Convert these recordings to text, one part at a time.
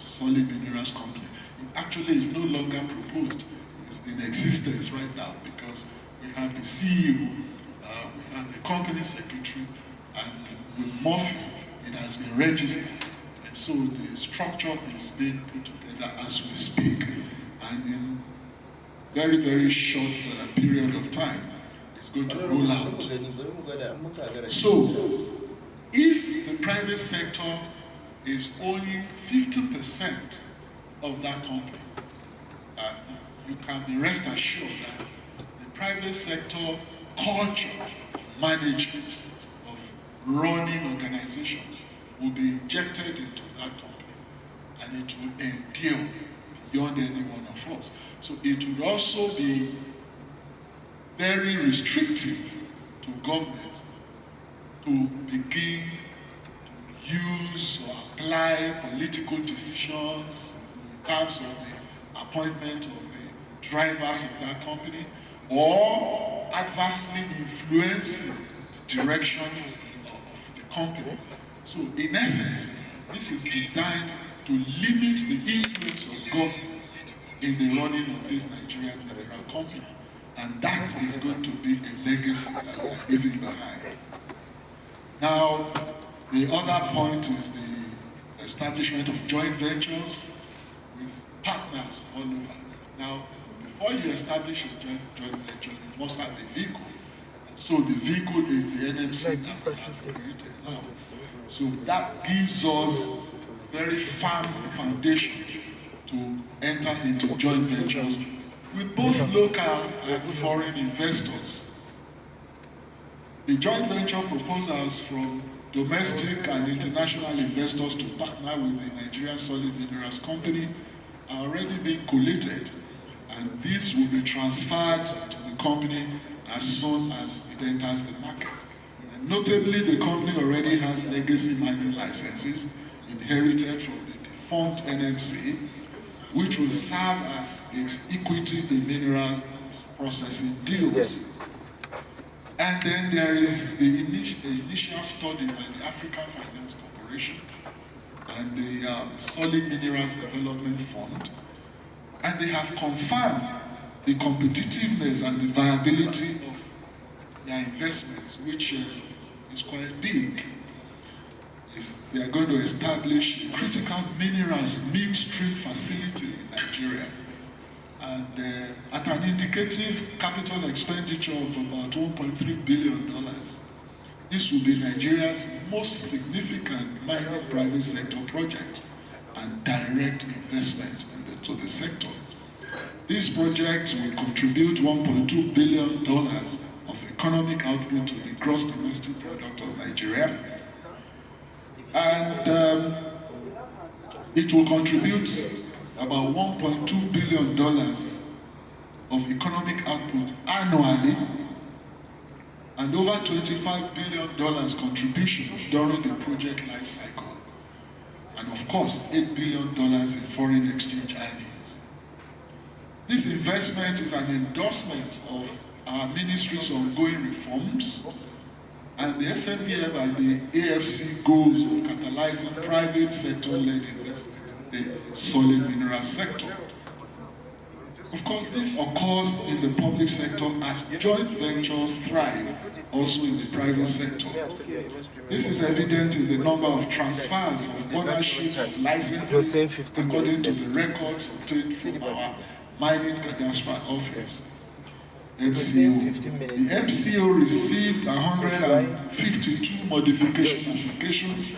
solid minerals company. It actually is no longer proposed. It's in existence right now because we have the CEO, we have the company secretary, and with Murphy, it has been registered. And so the structure is being put together as we speak. And in very, very short period of time, it's going to roll out. So, if the private sector is owning 50% of that company, you can be rest assured that the private sector culture of management, of running organizations will be injected into that company, and it will endure beyond any one of us. So it would also be very restrictive to government to begin to use or apply political decisions in terms of the appointment of the drivers of that company, or adversely influencing the direction of the company. So in essence, this is designed to limit the influence of government in the running of this Nigerian mineral company. And that is going to be a legacy that we are leaving behind. Now, the other point is the establishment of joint ventures with partners all over. Now, before you establish a joint venture, you must have a vehicle. And so the vehicle is the NMC that we have created now. So that gives us a very firm foundation to enter into joint ventures with both local and foreign investors. The joint venture proposals from domestic and international investors to partner with the Nigerian Solid Minerals Company are already being collated, and this will be transferred to the company as soon as it enters the market. And notably, the company already has legacy mining licenses inherited from the defunct NMC, which will serve as its equity in mineral processing deals. And then there is the initial study by the African Finance Corporation and the Solid Minerals Development Fund, and they have confirmed the competitiveness and the viability of their investments, which is quite big. They are going to establish a critical minerals midstream facility in Nigeria, and at an indicative capital expenditure of about $1.3 billion. This will be Nigeria's most significant mining private sector project and direct investment into the sector. This project will contribute $1.2 billion of economic output to the gross domestic product of Nigeria, and it will contribute about $1.2 billion of economic output annually, and over $25 billion contribution during the project life cycle, and of course $8 billion in foreign exchange earnings. This investment is an endorsement of our ministry's ongoing reforms and the SNDF and the AFC goals of catalyzing private sector-led investment in the solid mineral sector. Of course, this occurs in the public sector as joint ventures thrive also in the private sector. This is evident in the number of transfers of ownership of licenses according to the records obtained from our Mining Cadastral Office, MCO. The MCO received 152 modification applications,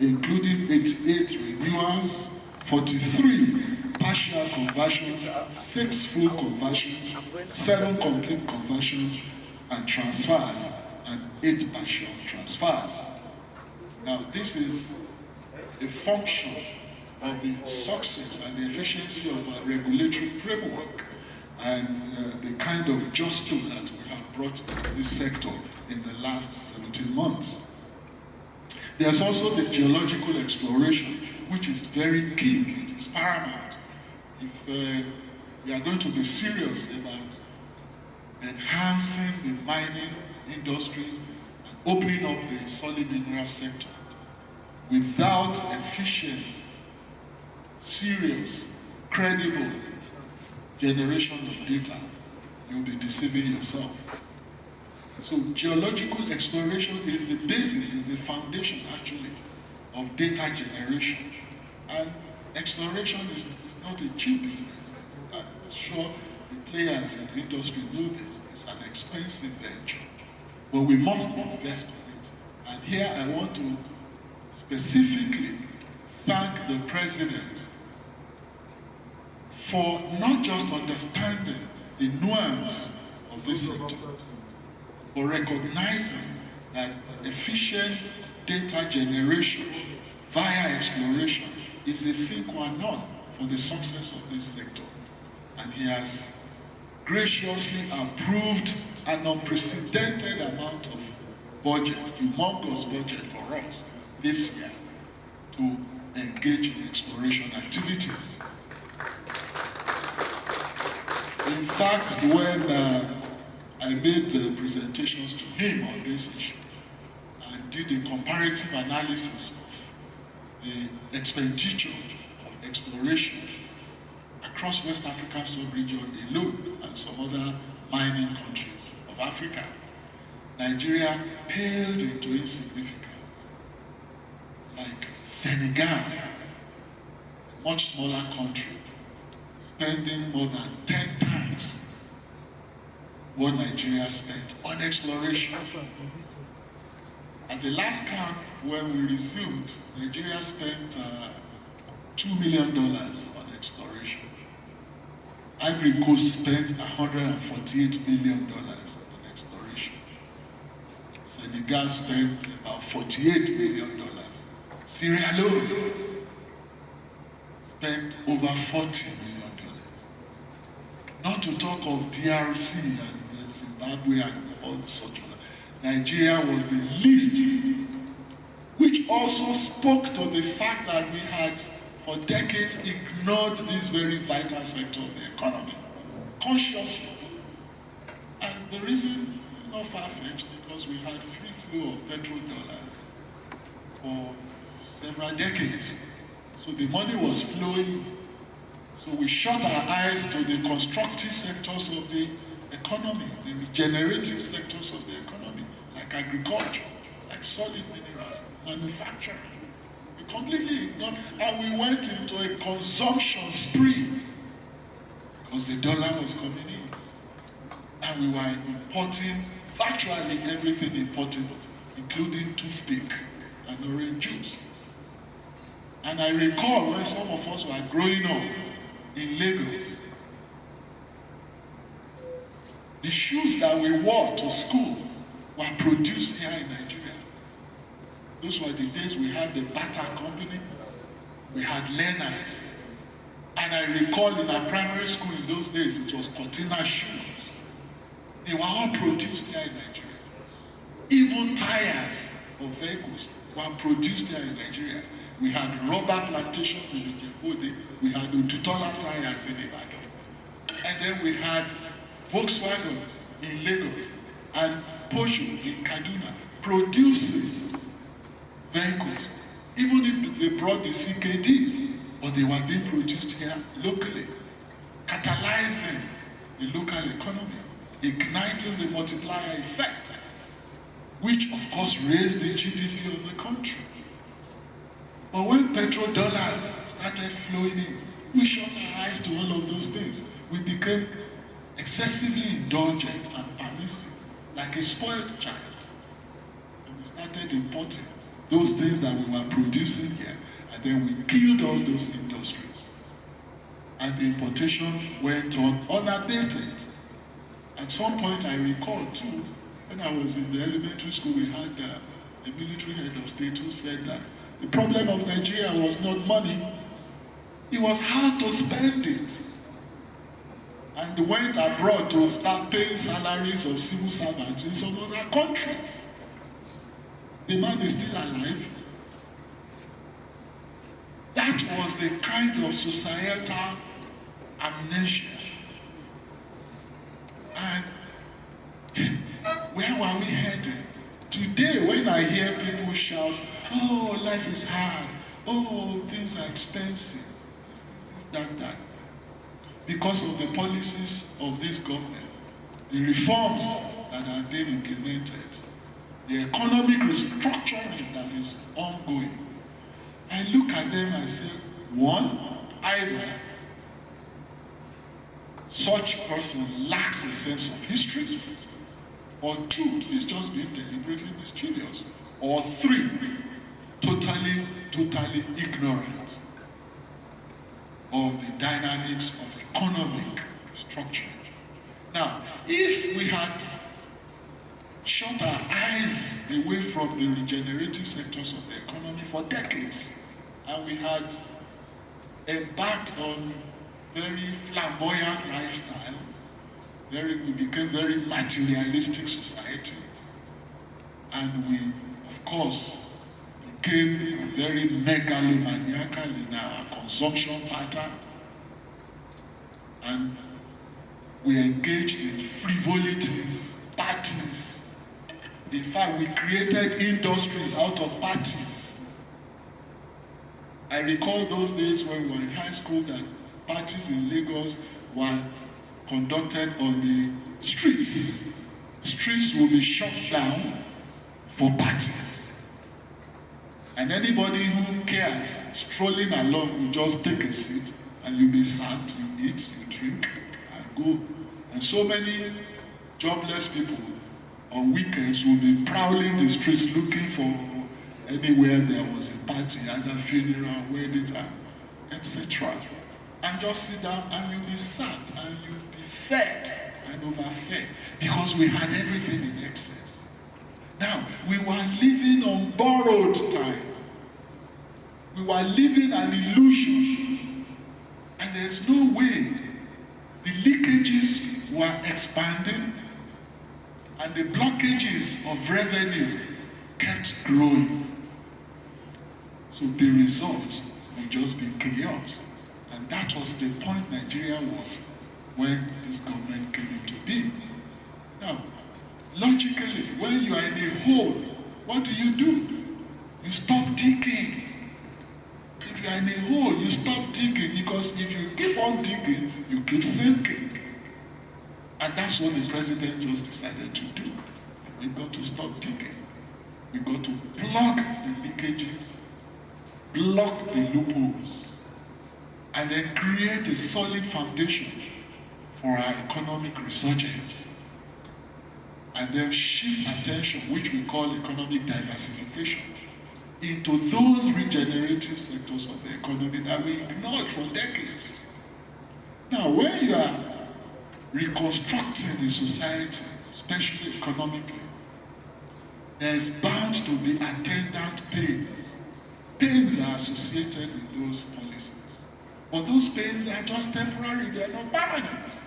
including 88 renewals, 43 partial conversions, 6 full conversions, 7 complete conversions and transfers, and 8 partial transfers. Now, this is a function of the success and the efficiency of our regulatory framework and the kind of justice that we have brought into this sector in the last 17 months. There's also the geological exploration, which is very key. It is paramount. If we are going to be serious about enhancing the mining industry and opening up the solid mineral sector, without efficient serious, credible generation of data, you'll be deceiving yourself. So geological exploration is the basis, is the foundation actually of data generation. And exploration is not a cheap business. I'm sure the players in the industry know this. It's an expensive venture. But we must invest in it. And here I want to specifically thank the President for not just understanding the nuance of this sector, but recognizing that efficient data generation via exploration is a sine qua non for the success of this sector. And he has graciously approved an unprecedented amount of budget, humongous budget for us this year to engage in exploration activities. In fact, when I made presentations to him on this issue and did a comparative analysis of the expenditure of exploration across West African sub-region alone and some other mining countries of Africa, Nigeria paled into insignificance. Like Senegal, a much smaller country, spending more than 10 times what Nigeria spent on exploration. At the last count, when we resumed, Nigeria spent $2 million on exploration. Ivory Coast spent $148 million on exploration. Senegal spent about $48 million. Sierra Leone spent over $40 million. Not to talk of DRC and Zimbabwe and all the such of that. Nigeria was the least, which also spoke to the fact that we had for decades ignored this very vital sector of the economy, consciously. And the reason is not far-fetched, because we had free flow of petrodollars for several decades. So the money was flowing. So we shut our eyes to the constructive sectors of the economy, the regenerative sectors of the economy, like agriculture, like solid minerals, manufacturing. We completely ignored, and we went into a consumption spree because the dollar was coming in. And we were importing virtually everything imported, including toothpick and orange juice. And I recall when some of us were growing up in Lagos, the shoes that we wore to school were produced here in Nigeria. Those were the days we had the Bata company, we had learners. And I recall in our primary school in those days, it was Cortina shoes. They were all produced here in Nigeria. Even tires of vehicles were produced here in Nigeria. We had rubber plantations in Ojebode, we had Ututola tires in Ibadan. And then we had Volkswagen in Lagos and Porsche in Kaduna produces vehicles, even if they brought the CKDs, but they were being produced here locally, catalyzing the local economy, igniting the multiplier effect, which of course raised the GDP of the country. But when petrodollars started flowing in, we shut our eyes to all of those things. We became excessively indulgent and permissive, like a spoiled child. And we started importing those things that we were producing here, and then we killed all those industries. And the importation went on unabated. At some point, I recall too, when I was in the elementary school, we had a military head of state who said that the problem of Nigeria was not money, it was how to spend it. And went abroad to start paying salaries of civil servants in some other countries. The man is still alive. That was the kind of societal amnesia. And where were we headed? Today, when I hear people shout, oh, life is hard, oh, things are expensive, that because of the policies of this government, the reforms that are being implemented, the economic restructuring that is ongoing, I look at them and say, one, either such person lacks a sense of history, or two, is just being deliberately mischievous, or three, totally ignorant of the dynamics of economic structure. Now, if we had shut our eyes away from the regenerative sectors of the economy for decades, and we had embarked on very flamboyant lifestyle, we became very materialistic society, and we, of course, became very megalomaniacal in our consumption pattern, and we engaged in frivolities, parties. In fact, we created industries out of parties. I recall those days when we were in high school that parties in Lagos were conducted on the streets. Streets will be shut down for parties. And anybody who cared, strolling along, will just take a seat and you'll be served, you eat, you drink, and go. And so many jobless people on weekends will be prowling the streets looking for anywhere there was a party, either funeral, weddings, etc. And just sit down and you'll be served and you'll be fed and overfed because we had everything in excess. Now, we were living on borrowed time. We were living an illusion. And there's no way. The leakages were expanding and the blockages of revenue kept growing. So the result would just be chaos. And that was the point Nigeria was when this government came into being. Now, logically, when you are in a hole, what do? You stop digging. If you are in a hole, you stop digging, because if you keep on digging, you keep sinking. And that's what the president just decided to do. We've got to stop digging. We've got to block the leakages, block the loopholes, and then create a solid foundation for our economic resurgence. And then shift attention, which we call economic diversification, into those regenerative sectors of the economy that we ignored for decades. Now, when you are reconstructing the society, especially economically, there is bound to be attendant pains. Pains are associated with those policies. But those pains are just temporary, they are not permanent.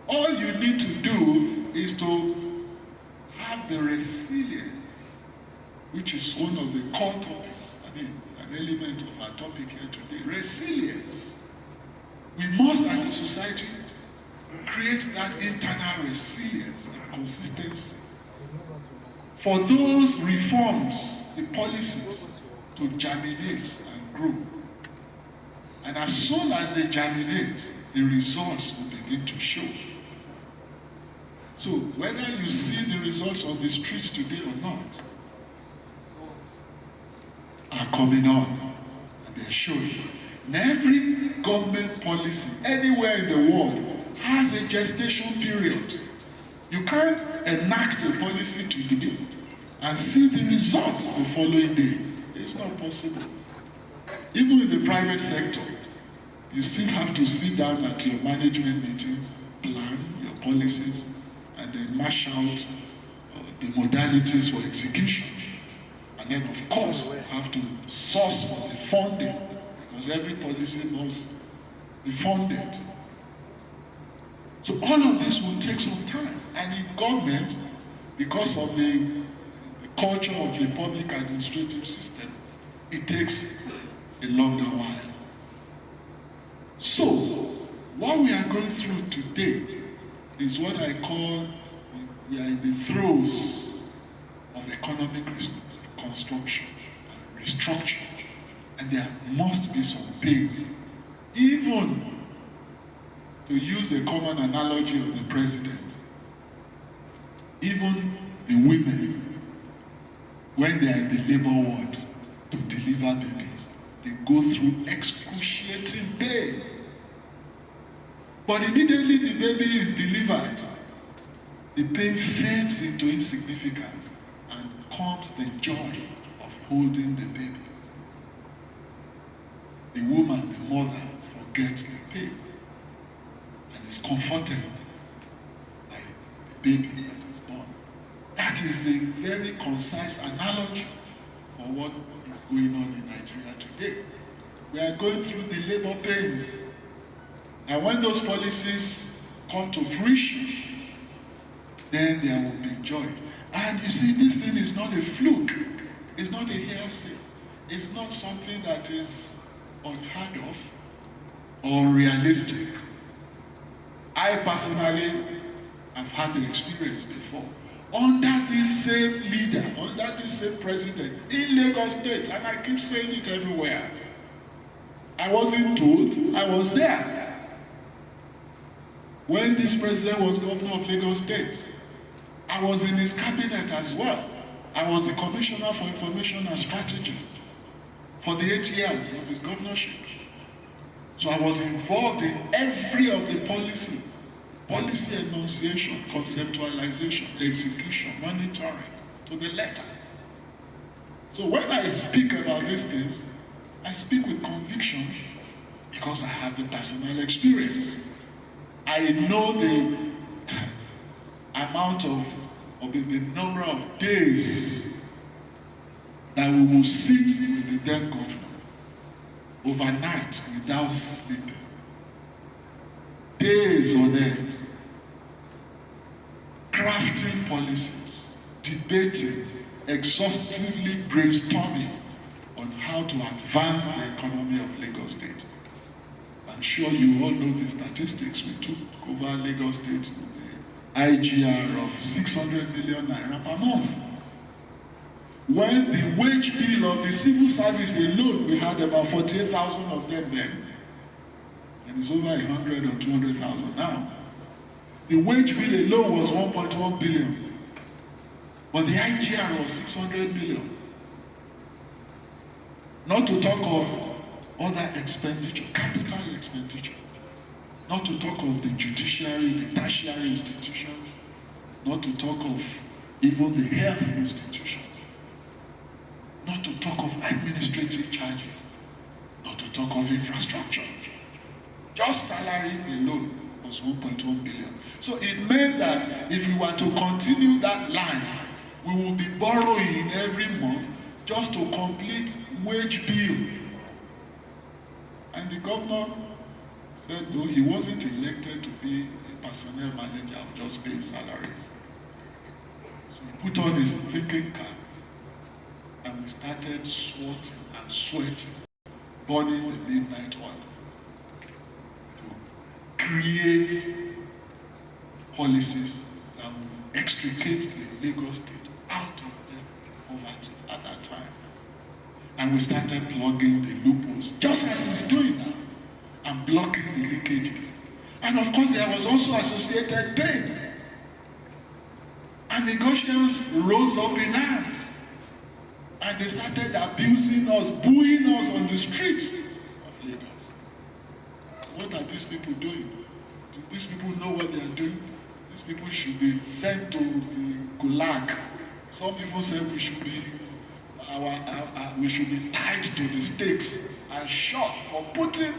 All you need to do is to have the resilience, which is one of the core topics, an element of our topic here today. Resilience. We must, as a society, create that internal resilience and consistency for those reforms, the policies, to germinate and grow. And as soon as they germinate, the results will begin to show. So, whether you see the results on the streets today or not, are coming on, and they're showing. And every government policy, anywhere in the world, has a gestation period. You can't enact a policy today and see the results the following day. It's not possible. Even in the private sector, you still have to sit down at your management meetings, plan your policies, and then mash out the modalities for execution. And then, of course, you have to source for the funding, because every policy must be funded. So all of this will take some time. And in government, because of the culture of the public administrative system, it takes a longer while. So, what we are going through today is what I call, we are in the throes of economic reconstruction and restructuring. And there must be some pains Even, to use a common analogy of the president, even the women, when they are in the labor ward to deliver babies, they go through excruciating pain. But immediately the baby is delivered, the pain fades into insignificance and comes the joy of holding the baby. The woman, the mother, forgets the pain and is comforted by the baby that is born. That is a very concise analogy for what is going on in Nigeria today. We are going through the labor pains. And when those policies come to fruition, then there will be joy. And you see, this thing is not a fluke. It's not a hearsay. It's not something that is unheard of or unrealistic. I personally have had the experience before. Under this same leader, under this same president, in Lagos State, and I keep saying it everywhere. I wasn't told, I was there. When this president was governor of Lagos State, I was in his cabinet as well. I was the commissioner for information and strategy for the 8 years of his governorship. So I was involved in every of the policies, policy enunciation, conceptualization, execution, monitoring, to the letter. So when I speak about these things, I speak with conviction because I have the personal experience. I know the amount of the number of days that we will sit with the then governor overnight without sleeping. Days on end, crafting policies, debating, exhaustively brainstorming on how to advance the economy of Lagos State. I'm sure you all know the statistics. We took over Lagos State with the IGR of 600 million naira per month. When the wage bill of the civil service alone, we had about 48,000 of them then. And it's over 100 or 200,000 now. The wage bill alone was 1.1 billion. But the IGR was 600 million. Not to talk of other expenditure, capital expenditure. Not to talk of the judiciary, the tertiary institutions. Not to talk of even the health institutions. Not to talk of administrative charges. Not to talk of infrastructure. Just salary alone was 1.1 billion. So it meant that if we were to continue that line, we will be borrowing every month just to complete wage bill. And the governor said, no, he wasn't elected to be a personnel manager of just paying salaries. So he put on his thinking cap and we started sweating and sweating, burning the midnight oil to create policies that will extricate the Lagos State out of the poverty at that time. And we started plugging the loopholes, just as it's doing now, and blocking the leakages. And of course, there was also associated pain. And negotiations rose up in arms. And they started abusing us, booing us on the streets of Lagos. What are these people doing? Do these people know what they are doing? These people should be sent to the Gulag. Some people say we should be we should be tied to the stakes and shot for putting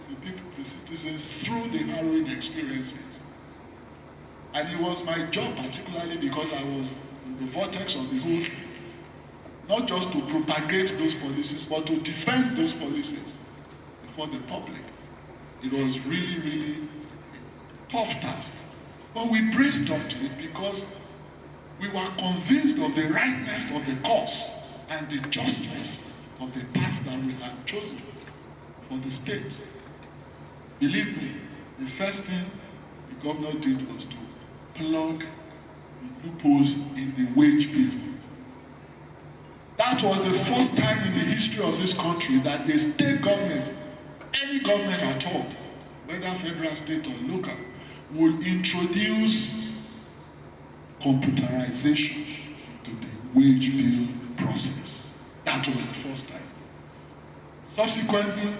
the people, the citizens, through the harrowing experiences. And it was my job, particularly because I was in the vortex of the whole thing, not just to propagate those policies, but to defend those policies before the public. It was really, really a tough task. But we braced up to it because we were convinced of the rightness of the cause and the justice of the path that we had chosen for the state. Believe me, the first thing the governor did was to plug the loopholes in the wage bill. That was the first time in the history of this country that the state government any government at all, whether federal, state, or local, will introduce computerization to the wage bill process. That was the first time. Subsequently,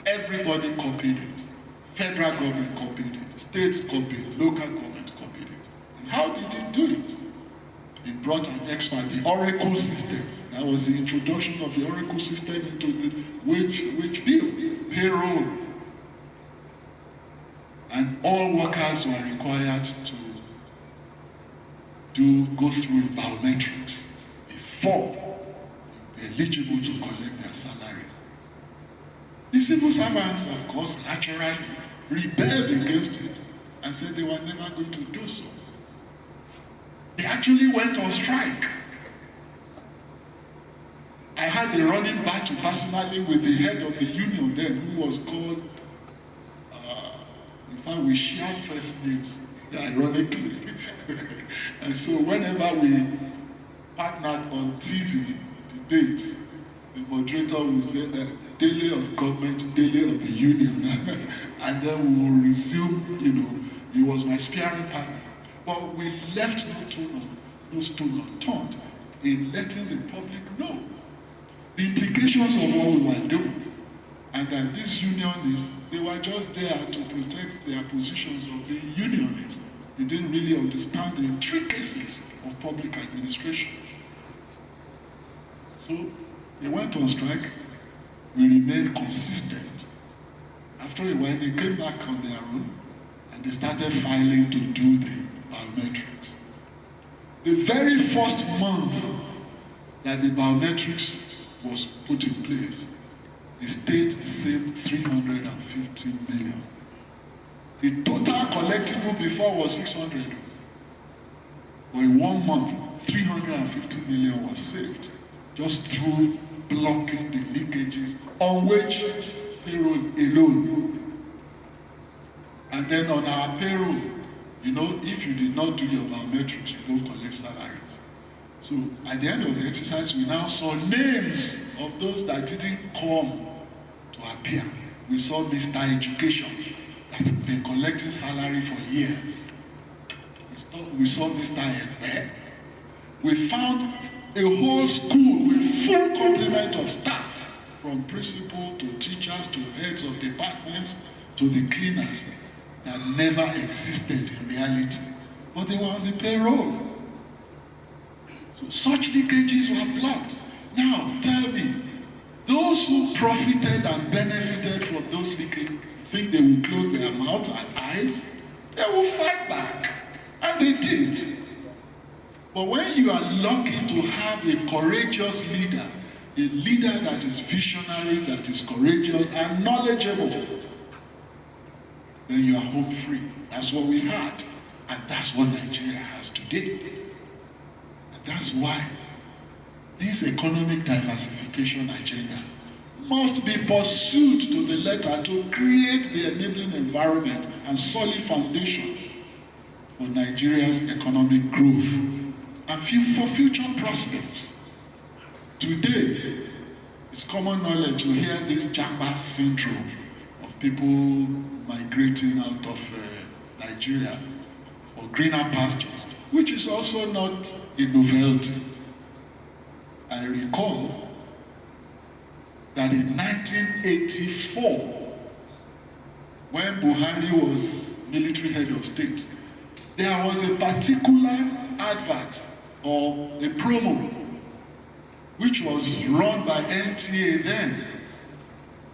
everybody copied it. Federal government copied it. States copied it. Local government copied it. And how did it do it? It brought an expert, the Oracle system. That was the introduction of the Oracle system into the wage bill, payroll. And all workers were required to go through biometrics before they were eligible to collect their salaries. The civil servants, of course, naturally rebelled against it and said they were never going to do so. They actually went on strike. I had a running battle personally with the head of the union then, who was called, in fact, we shared first names, ironically. And so whenever we partnered on TV debate, the moderator would say, daily of government, daily of the union. And then we will resume, he was my sparring partner. But we left no stone unturned in letting the public know the implications of what we were doing. And that these unionists, they were just there to protect their positions of being unionists. They didn't really understand the intricacies of public administration. So they went on strike. We remained consistent. After a while, they came back on their own and they started filing to do the biometrics. The very first month that the biometrics was put in place, the state saved 350 million. The total collectible before was 600. But in 1 month, 350 million was saved just through blocking the leakages on wage payroll alone. And then on our payroll, if you did not do your biometrics, you don't collect salaries. So at the end of the exercise, we now saw names of those that didn't come to appear. We saw Mr. Education that had been collecting salary for years. We saw Mr. Ebe. We found a whole school with full complement of staff, from principal to teachers to heads of departments to the cleaners, that never existed in reality, but they were on the payroll. So such leakages were blocked. Now tell me, those who profited and benefited from those leakages think they will close their mouths and eyes? They will fight back, and they did. But when you are lucky to have a courageous leader, a leader that is visionary, that is courageous and knowledgeable, then you are home free. That's what we had. And that's what Nigeria has today. And that's why this economic diversification agenda must be pursued to the letter to create the enabling environment and solid foundation for Nigeria's economic growth and for future prospects. Today, it's common knowledge to hear this Jamba syndrome of people migrating out of Nigeria for greener pastures, which is also not a novelty. I recall that in 1984, when Buhari was military head of state, there was a particular advert or a promo which was run by NTA then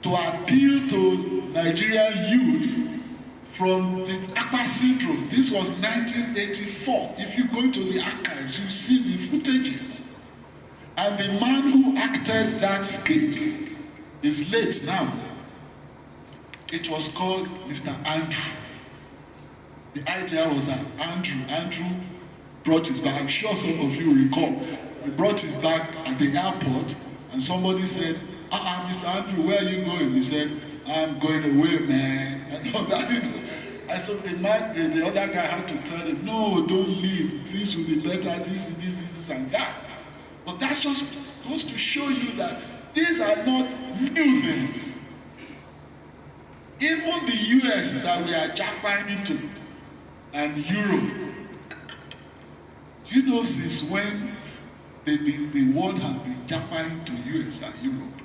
to appeal to Nigerian youths from the Akpa syndrome. This was 1984. If you go into the archives, you see the footages. And the man who acted that skit is late now. It was called Mr. Andrew. The idea was that Andrew brought his bag. I'm sure some of you recall. He brought his bag at the airport, and somebody said, Mr. Andrew, where are you going? He said, I'm going away, man. And all that, I said, the other guy had to tell him, no, don't leave. This will be better, this, and that. But that's just goes to show you that these are not new things. Even the US that we are jackpotting into, and Europe. Do you know since when the world has been jackpotting to US and Europe?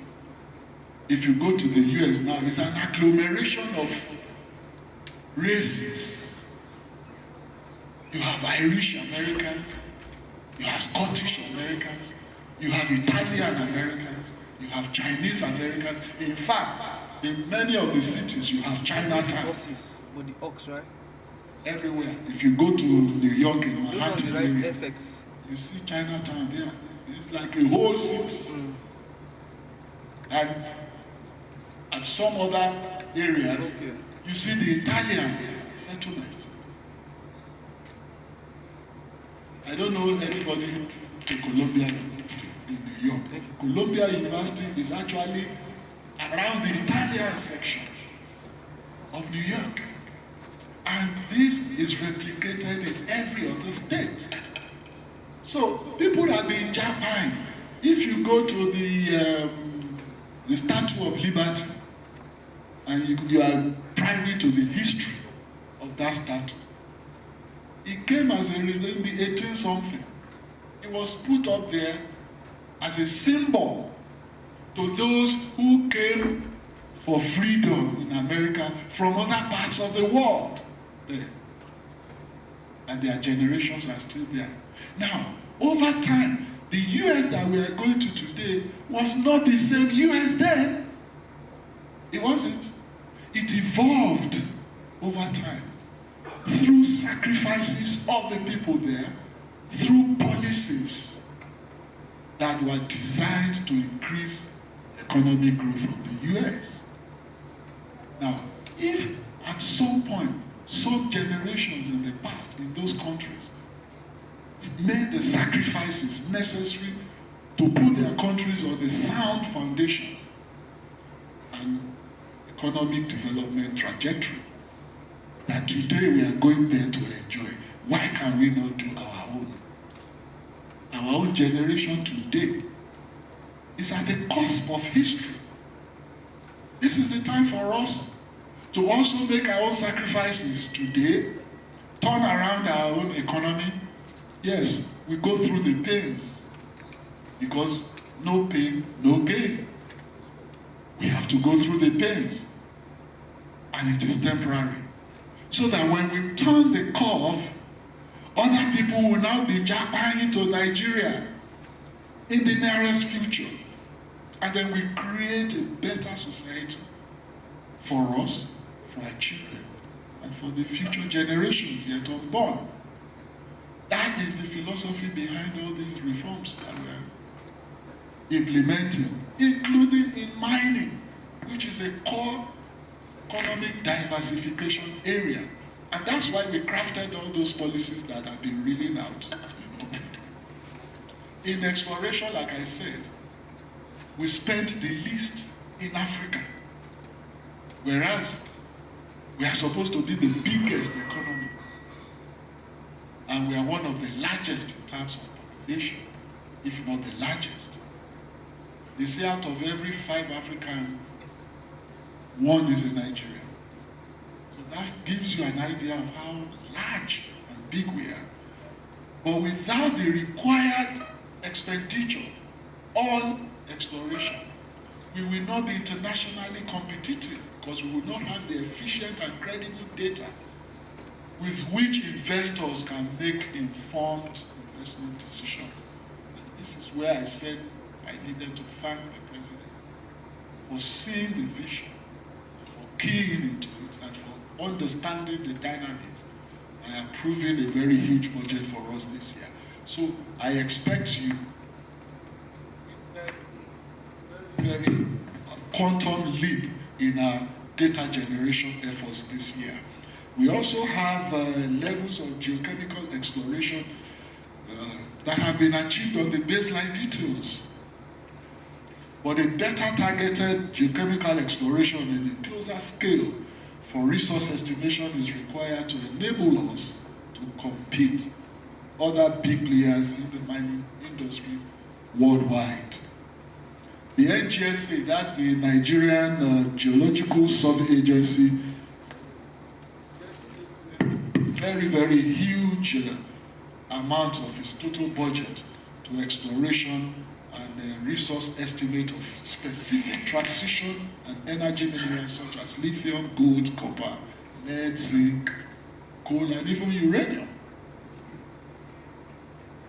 If you go to the US now, it's an agglomeration of races. You have Irish Americans, you have Scottish Americans, you have Italian Americans, you have Chinese Americans. In fact, in many of the cities, you have Chinatown. With the ox, right? Everywhere. If you go to New York in Manhattan, right FX. You see Chinatown there. It's like a whole city. And at some other areas, you see the Italian settlement. I don't know anybody to Columbia University in New York. Columbia University is actually around the Italian section of New York. And this is replicated in every other state. So people have been jackpotting. If you go to the Statue of Liberty and you are privy to the history of that statue, it came as a result in the 18th something. It was put up there as a symbol to those who came for freedom in America from other parts of the world. There. And their generations are still there. Now, over time, the US that we are going to today was not the same US then. It wasn't. It evolved over time through sacrifices of the people there, through policies that were designed to increase economic growth of the US. Now, if at some point, some generations in the past in those countries made the sacrifices necessary to put their countries on a sound foundation and economic development trajectory that today we are going there to enjoy, why can we not do our own? Our own generation today is at the cusp of history. This is the time for us to also make our own sacrifices today, turn around our own economy. Yes, we go through the pains because no pain, no gain. We have to go through the pains and it is temporary. So that when we turn the curve, other people will now be jackpotting into Nigeria in the nearest future. And then we create a better society for us, for our children, and for the future generations yet unborn. That is the philosophy behind all these reforms that we are implementing, including in mining, which is a core economic diversification area. And that's why we crafted all those policies that have been reeling out. In exploration, like I said, we spent the least in Africa, whereas we are supposed to be the biggest economy. And we are one of the largest in terms of population, if not the largest. They say out of every 5 Africans, 1 is in Nigeria. So that gives you an idea of how large and big we are. But without the required expenditure on exploration, we will not be internationally competitive because we will not have the efficient and credible data with which investors can make informed investment decisions. And this is where I said I needed to thank the President for seeing the vision, for keying into it, and for understanding the dynamics and approving a very huge budget for us this year. So I expect you very quantum leap in our data generation efforts this year. We also have levels of geochemical exploration that have been achieved on the baseline details. But a better targeted geochemical exploration in a closer scale for resource estimation is required to enable us to compete other big players in the mining industry worldwide. The NGSA, that's the Nigerian Geological Survey Agency, very, very huge amount of its total budget to exploration and resource estimate of specific transition and energy minerals such as lithium, gold, copper, lead, zinc, coal, and even uranium.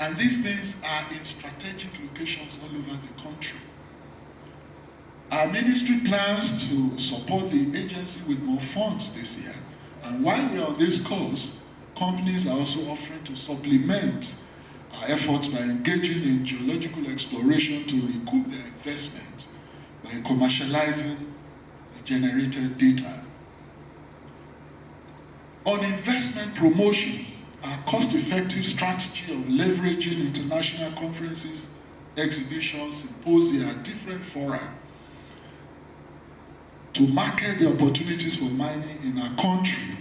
And these things are in strategic locations all over the country. Our ministry plans to support the agency with more funds this year. And while we are on this course, companies are also offering to supplement our efforts by engaging in geological exploration to recoup their investment by commercializing the generated data. On investment promotions, our cost-effective strategy of leveraging international conferences, exhibitions, symposia, and different fora to market the opportunities for mining in our country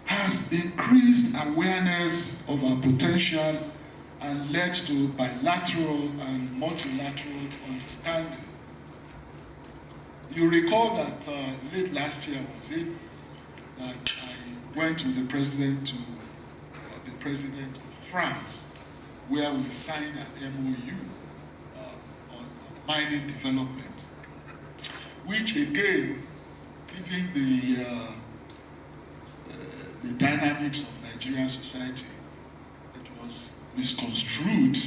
has increased awareness of our potential and led to bilateral and multilateral understanding. You recall that late last year was it that I went to the president of France, where we signed an MOU on mining development, which again, given the dynamics of Nigerian society, it was misconstrued.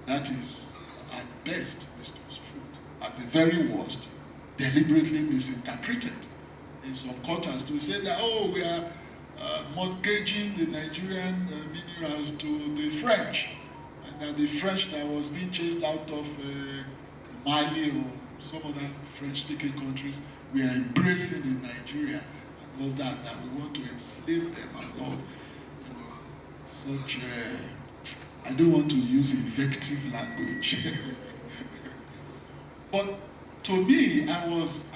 That is, at best, misconstrued. At the very worst, deliberately misinterpreted. In some quarters to say that, oh, we are mortgaging the Nigerian minerals to the French, and that the French that was being chased out of Mali or some other French-speaking countries, we are embracing in Nigeria and all that we want to enslave them and all. You know, such I don't want to use invective language. But to me, I was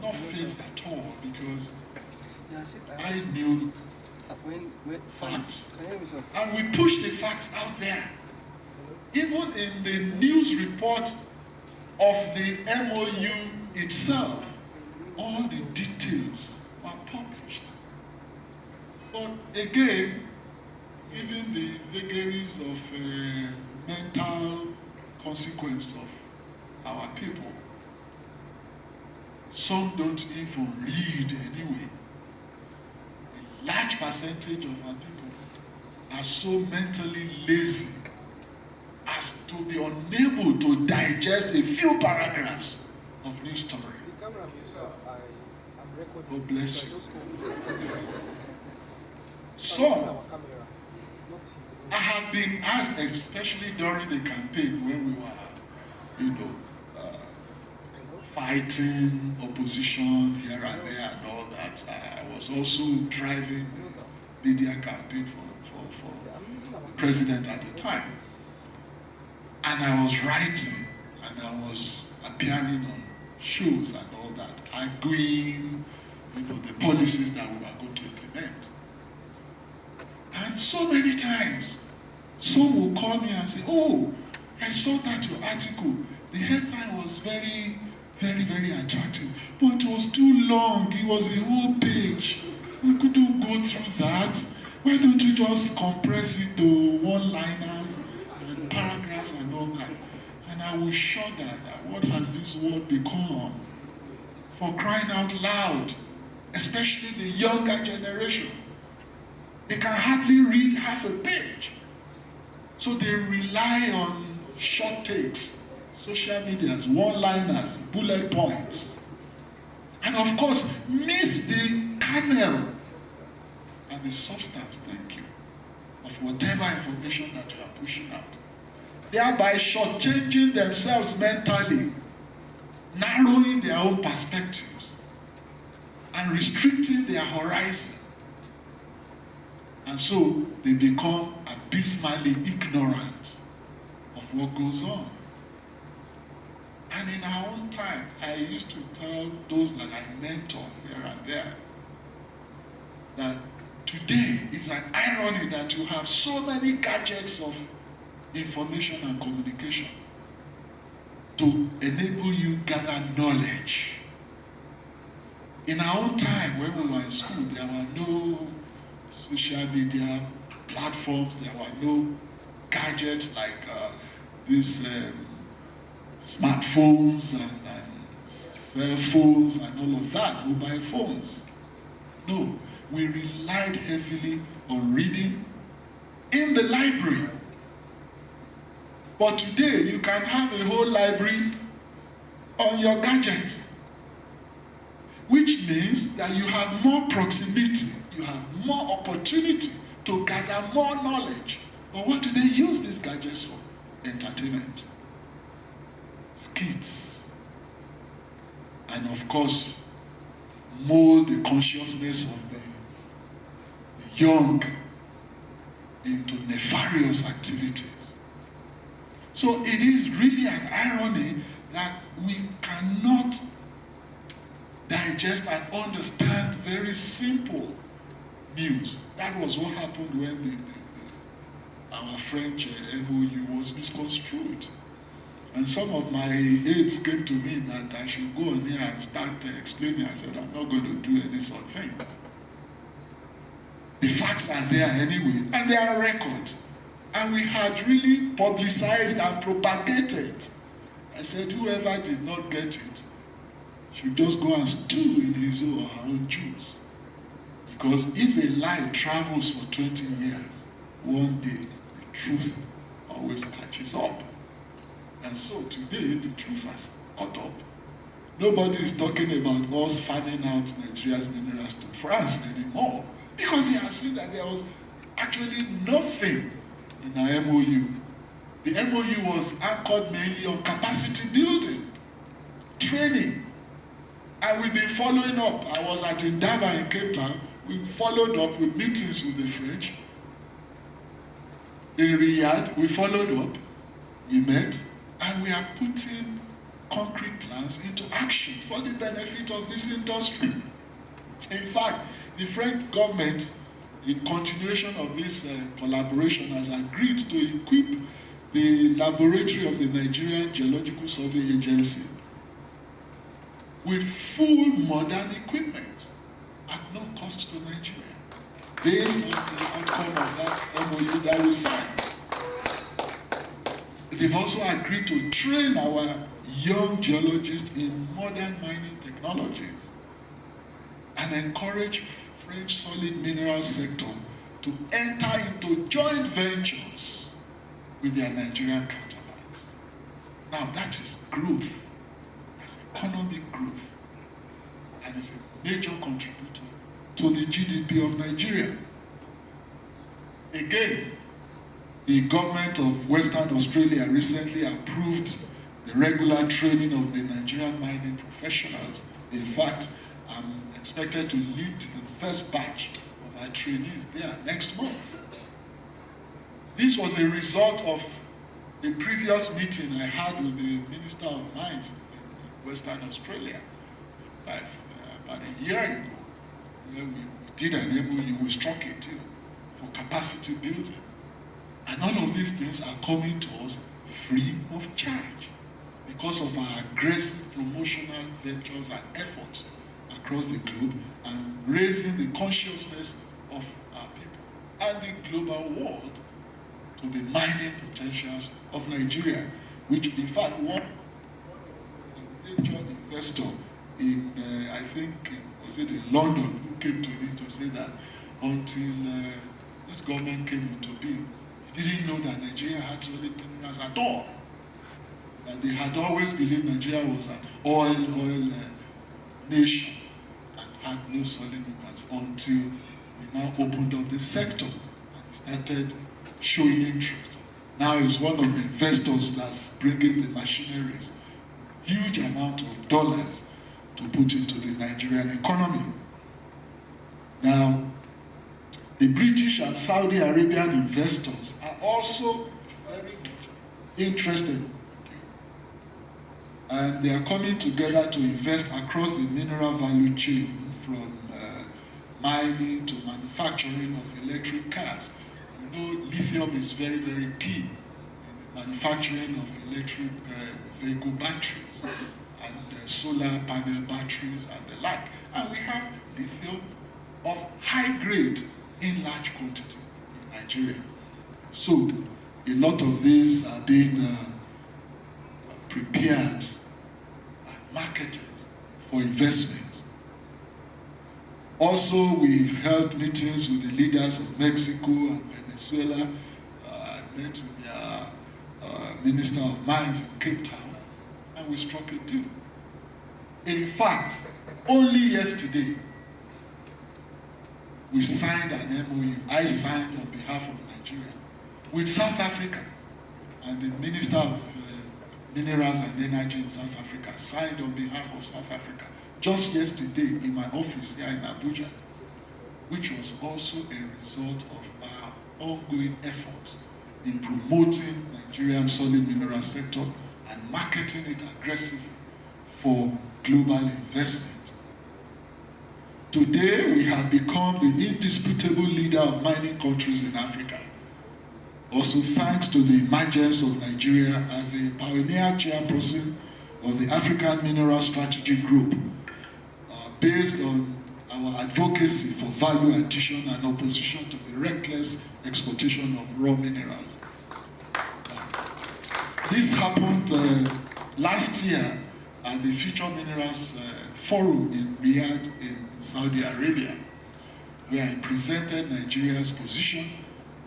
not phased at all because I knew facts. And we pushed the facts out there. Even in the news report of the MOU itself, all the details were published. But again, even the vagaries of mental consequence of our people, some don't even read anyway. A large percentage of our people are so mentally lazy as to be unable to digest a few paragraphs of news story. God bless you. So, I have been asked, especially during the campaign when we were, fighting opposition here and there and all that. I was also driving the media campaign for the president at the time. And I was writing and I was appearing on shows and all that, arguing, the policies that we were going to implement. And so many times, some will call me and say, oh, I saw that your article. The headline was very, very, very attractive, but it was too long. It was a whole page. We couldn't go through that. Why don't you just compress it to one-liners and paragraphs and all that? And I will shudder that what has this world become? For crying out loud, especially the younger generation. They can hardly read half a page. So they rely on short takes, social medias, one-liners, bullet points. And of course, miss the kernel and the substance, thank you, of whatever information that you are pushing out. Thereby shortchanging themselves mentally, narrowing their own perspectives, and restricting their horizon. And so they become abysmally ignorant of what goes on. And in our own time, I used to tell those that I mentor here and there that today is an irony that you have so many gadgets of information and communication. to enable you gather knowledge. In our own time, when we were in school, there were no social media platforms, there were no gadgets like these smartphones and cell phones and all of that, mobile phones. No, we relied heavily on reading in the library. But today, you can have a whole library on your gadget, which means that you have more proximity, you have more opportunity to gather more knowledge. But what do they use these gadgets for? Entertainment, skits, and of course, mold the consciousness of the young into nefarious activities. So it is really an irony that we cannot digest and understand very simple news. That was what happened when our French MOU was misconstrued. And some of my aides came to me that I should go on here and start explaining. I said, I'm not going to do any sort of thing. The facts are there anyway, and they are record. And we had really publicized and propagated. I said, whoever did not get it should just go and stew in his or her own juice. Because if a lie travels for 20 years, one day the truth always catches up. And so today, the truth has caught up. Nobody is talking about us farming out Nigeria's minerals to France anymore, because they have seen that there was actually nothing in our MOU. The MOU was anchored mainly on capacity building, training, and we've been following up. I was at Endowed in Cape Town. We followed up with meetings with the French. In Riyadh, we followed up, we met, and we are putting concrete plans into action for the benefit of this industry. In fact, the French government, in continuation of this collaboration, has agreed to equip the laboratory of the Nigerian Geological Survey Agency with full modern equipment at no cost to Nigeria, based on the outcome of that MOU that we signed. They've also agreed to train our young geologists in modern mining technologies and encourage French solid mineral sector to enter into joint ventures with their Nigerian counterparts. Now that is growth, that's economic growth, and it's a major contributor to the GDP of Nigeria. Again, the government of Western Australia recently approved the regular training of the Nigerian mining professionals. In fact, I'm expected to lead the first batch of our trainees there next month. This was a result of a previous meeting I had with the Minister of Mines in Western Australia about a year ago, where we did an MOU, we struck a deal for capacity building. And all of these things are coming to us free of charge because of our aggressive promotional ventures and efforts across the globe and raising the consciousness of our people and the global world to the mining potentials of Nigeria, which in fact one major investor in, I think, was it in London, who came to me to say that until this government came into being, he didn't know that Nigeria had solid minerals at all. That they had always believed Nigeria was an oil nation and had no solid minerals until we now opened up the sector and started showing interest. Now it's one of the investors that's bringing the machineries, huge amount of dollars to put into the Nigerian economy. Now, the British and Saudi Arabian investors are also very much interested, and they are coming together to invest across the mineral value chain from mining to manufacturing of electric cars. You know, lithium is very, very key in the manufacturing of electric vehicle batteries and solar panel batteries and the like. And we have lithium of high grade in large quantity in Nigeria. So a lot of these are being prepared and marketed for investment. Also, we've held meetings with the leaders of Mexico and Venezuela. I met with their Minister of Mines in Cape Town, and we struck a deal. In fact, only yesterday, we signed an MOU. I signed on behalf of Nigeria with South Africa, and the Minister of Minerals and Energy in South Africa signed on behalf of South Africa just yesterday in my office here in Abuja, which was also a result of our ongoing efforts in promoting Nigerian solid mineral sector and marketing it aggressively for global investment. Today, we have become the indisputable leader of mining countries in Africa. Also, thanks to the emergence of Nigeria as a pioneer chairperson of the African Mineral Strategy Group, based on our advocacy for value addition and opposition to the reckless exploitation of raw minerals. This happened last year at the Future Minerals Forum in Riyadh in Saudi Arabia, where I presented Nigeria's position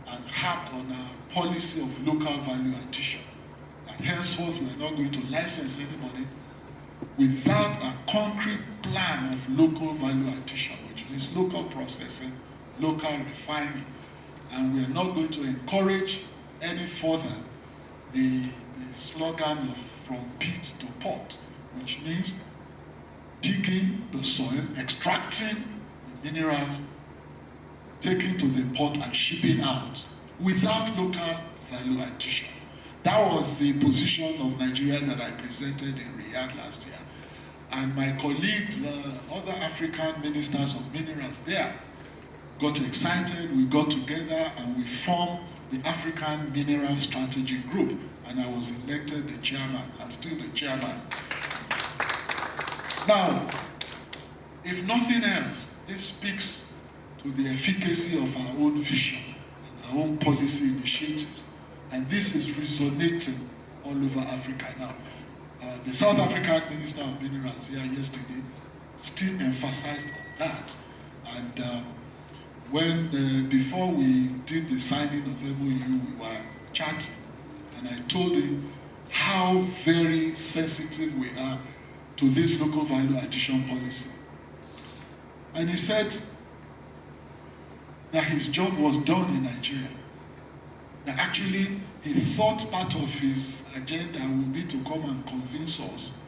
and harped on our policy of local value addition. And henceforth, we are not going to license anybody without a concrete plan of local value addition, which means local processing, local refining. And we are not going to encourage any further the slogan of from pit to pot, which means digging the soil, extracting the minerals, taking to the port and shipping out without local value addition. That was the position of Nigeria that I presented in Riyadh last year. And my colleagues, other African ministers of minerals there, got excited, we got together and we formed the African Mineral Strategy Group, and I was elected the chairman. I'm still the chairman. Now, if nothing else, this speaks to the efficacy of our own vision and our own policy initiatives. And this is resonating all over Africa now. The South African Minister of Minerals here yesterday still emphasized on that. And before we did the signing of MOU, we were chatting, and I told him how very sensitive we are to this local value addition policy. And he said that his job was done in Nigeria. That actually he thought part of his agenda would be to come and convince us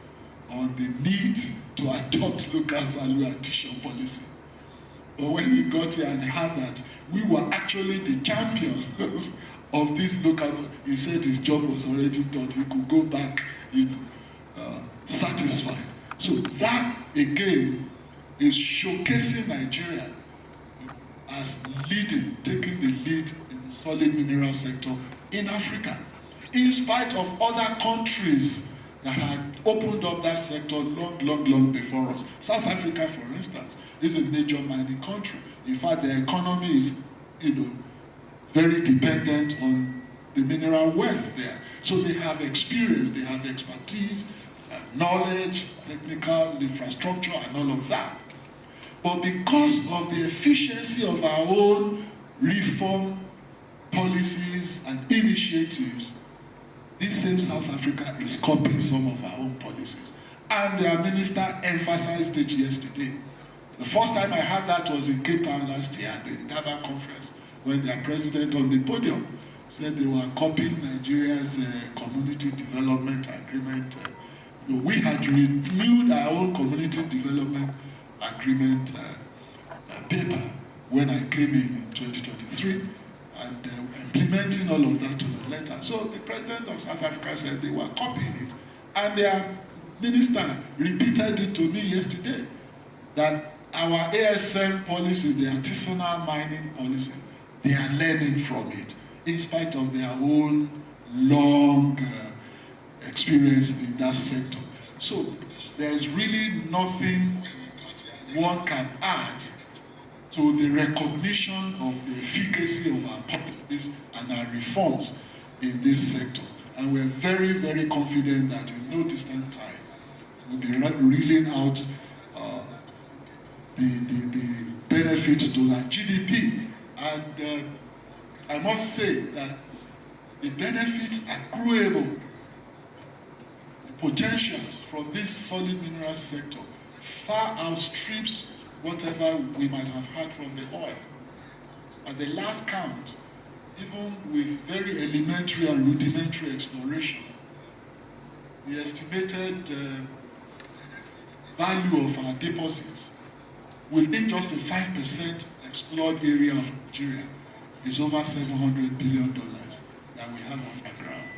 on the need to adopt local value addition policy. But when he got here and heard that we were actually the champions of this local, he said his job was already done. He could go back, satisfied. So that again is showcasing Nigeria as leading, taking the lead in the solid mineral sector in Africa, in spite of other countries that had opened up that sector long before us. South Africa, for instance, is a major mining country. In fact, their economy is, very dependent on the mineral wealth there. So they have experience, they have expertise, knowledge, technical infrastructure, and all of that. But because of the efficiency of our own reform policies and initiatives, this same South Africa is copying some of our own policies. And their minister emphasized it yesterday. The first time I heard that was in Cape Town last year at the Durban conference, when their president on the podium said they were copying Nigeria's community development agreement. We had renewed our own community development agreement paper when I came in 2023, and implementing all of that to the letter. So the president of South Africa said they were copying it, and their minister repeated it to me yesterday, that our ASM policy, the artisanal mining policy, they are learning from it, in spite of their own long experience in that sector. So there's really nothing one can add to the recognition of the efficacy of our policies and our reforms in this sector. And we're very, very confident that in no distant time, we'll be reeling out the benefits to our GDP. And I must say that the benefits accruable, the potentials from this solid mineral sector far outstrips whatever we might have had from the oil. At the last count, even with very elementary and rudimentary exploration, the estimated value of our deposits within just a 5% explored area of Nigeria is over $700 billion that we have on the ground.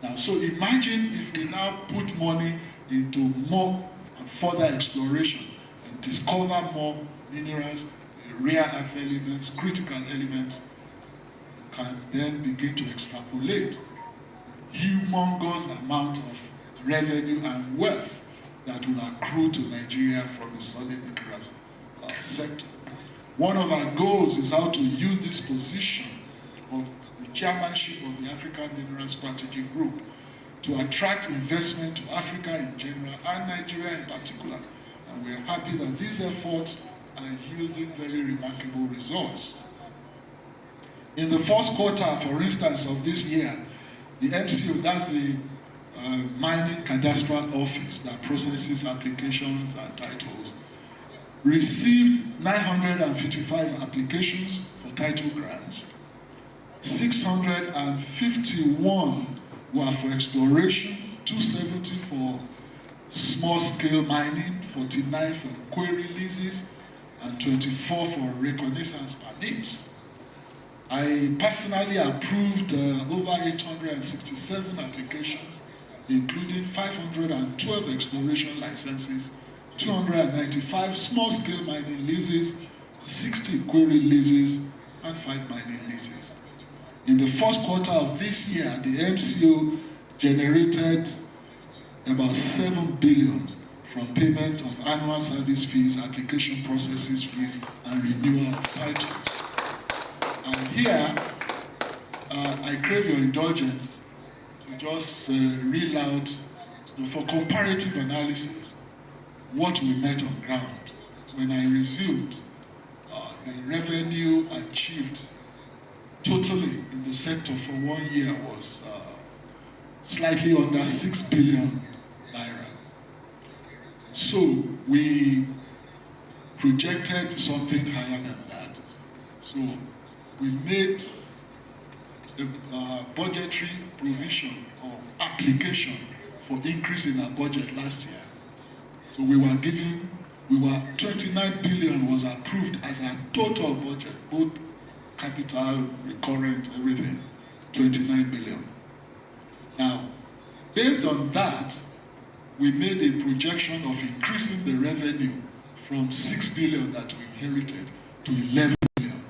Now, so imagine if we now put money into more and further exploration and discover more minerals, rare earth elements, critical elements, can then begin to extrapolate humongous amount of revenue and wealth that will accrue to Nigeria from the solid minerals sector. One of our goals is how to use this position of the chairmanship of the African Mineral Strategy Group to attract investment to Africa in general and Nigeria in particular. And we are happy that these efforts are yielding very remarkable results. In the first quarter, for instance, of this year, the MCO, that's the Mining Cadastral Office that processes applications and titles, received 955 applications for title grants. 651 were for exploration, 270 for small-scale mining, 49 for quarry leases, and 24 for reconnaissance permits. I personally approved over 867 applications, including 512 exploration licenses, 295 small-scale mining leases, 60 quarry leases, and 5 mining leases. In the first quarter of this year, the MCO generated about 7 billion from payment of annual service fees, application processes fees, and renewal of titles. And here, I crave your indulgence to just reel out, for comparative analysis, what we met on ground. When I resumed, the revenue achieved totally in the sector for 1 year was slightly under 6 billion naira. So we projected something higher than that. So we made a budgetary provision or application for increase in our budget last year. So we were 29 billion was approved as our total budget, both capital, recurrent, everything, 29 billion. Now, based on that, we made a projection of increasing the revenue from 6 billion that we inherited to 11 billion,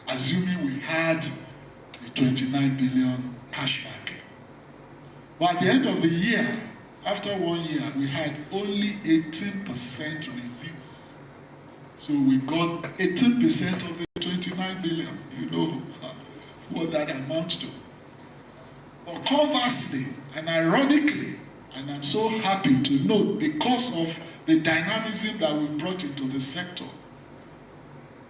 assuming we had the 29 billion cash back. But at the end of the year, after 1 year, we had only 18% release. So we got 18% of the 29 billion. You know what that amounts to. But conversely, and ironically, and I'm so happy to note, because of the dynamism that we've brought into the sector,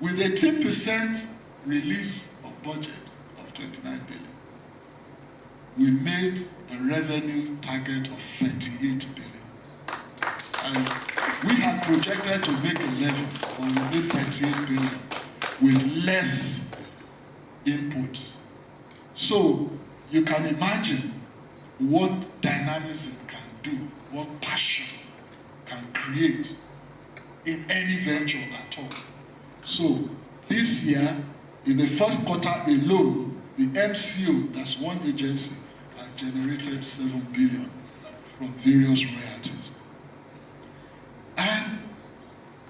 with a 10% release of budget of 29 billion, we made a revenue target of 38 billion. And we had projected to make 11, but we made 38 billion with less input. So you can imagine what dynamism can do, what passion can create in any venture at all. So this year, in the first quarter alone, the MCO, that's one agency, has generated 7 billion from various royalties. And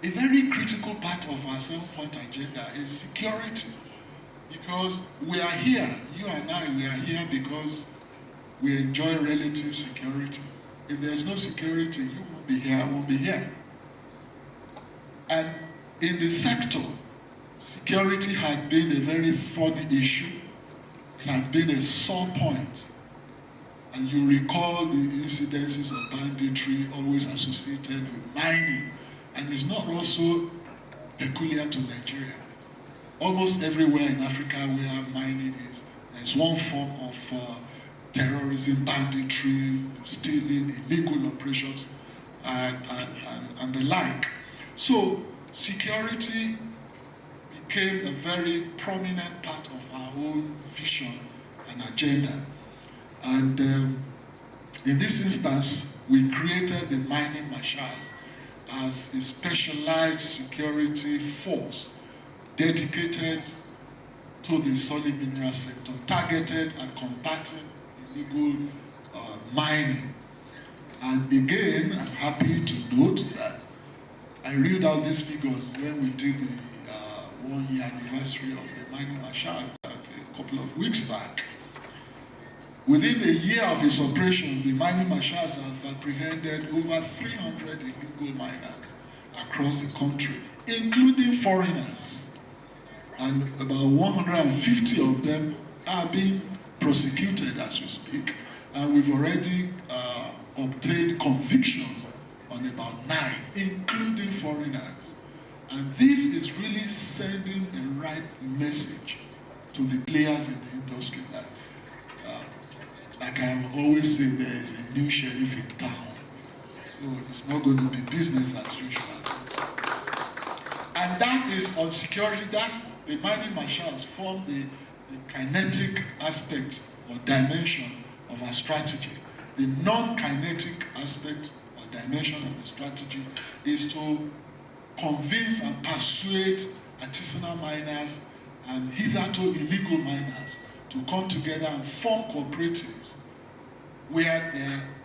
a very critical part of our 7-point agenda is security. Because we are here, you and I, we are here because we enjoy relative security. If there's no security, you won't be here, I won't be here. And in the sector, security had been a very funny issue. It had been a sore point. And you recall the incidences of banditry always associated with mining. And it's not also peculiar to Nigeria. Almost everywhere in Africa where mining is, there's one form of terrorism, banditry, stealing, illegal operations, and the like. So security became a very prominent part of our own vision and agenda. And in this instance, we created the mining marshals as a specialized security force dedicated to the solid mineral sector, targeted at combating illegal mining. And again, I'm happy to note that I read out these figures when we did the 1-year anniversary of the mining marshals that a couple of weeks back. Within a year of its operations, the mining marshals have apprehended over 300 illegal miners across the country, including foreigners. And about 150 of them are being prosecuted as we speak. And we've already obtained convictions on about 9, including foreigners. And this is really sending the right message to the players in the industry that, like I always say, there is a new sheriff in town. So it's not going to be business as usual. And that is on security. That's the mining marshals form the kinetic aspect or dimension of our strategy. The non-kinetic aspect or dimension of the strategy is to convince and persuade artisanal miners and hitherto illegal miners to come together and form cooperatives where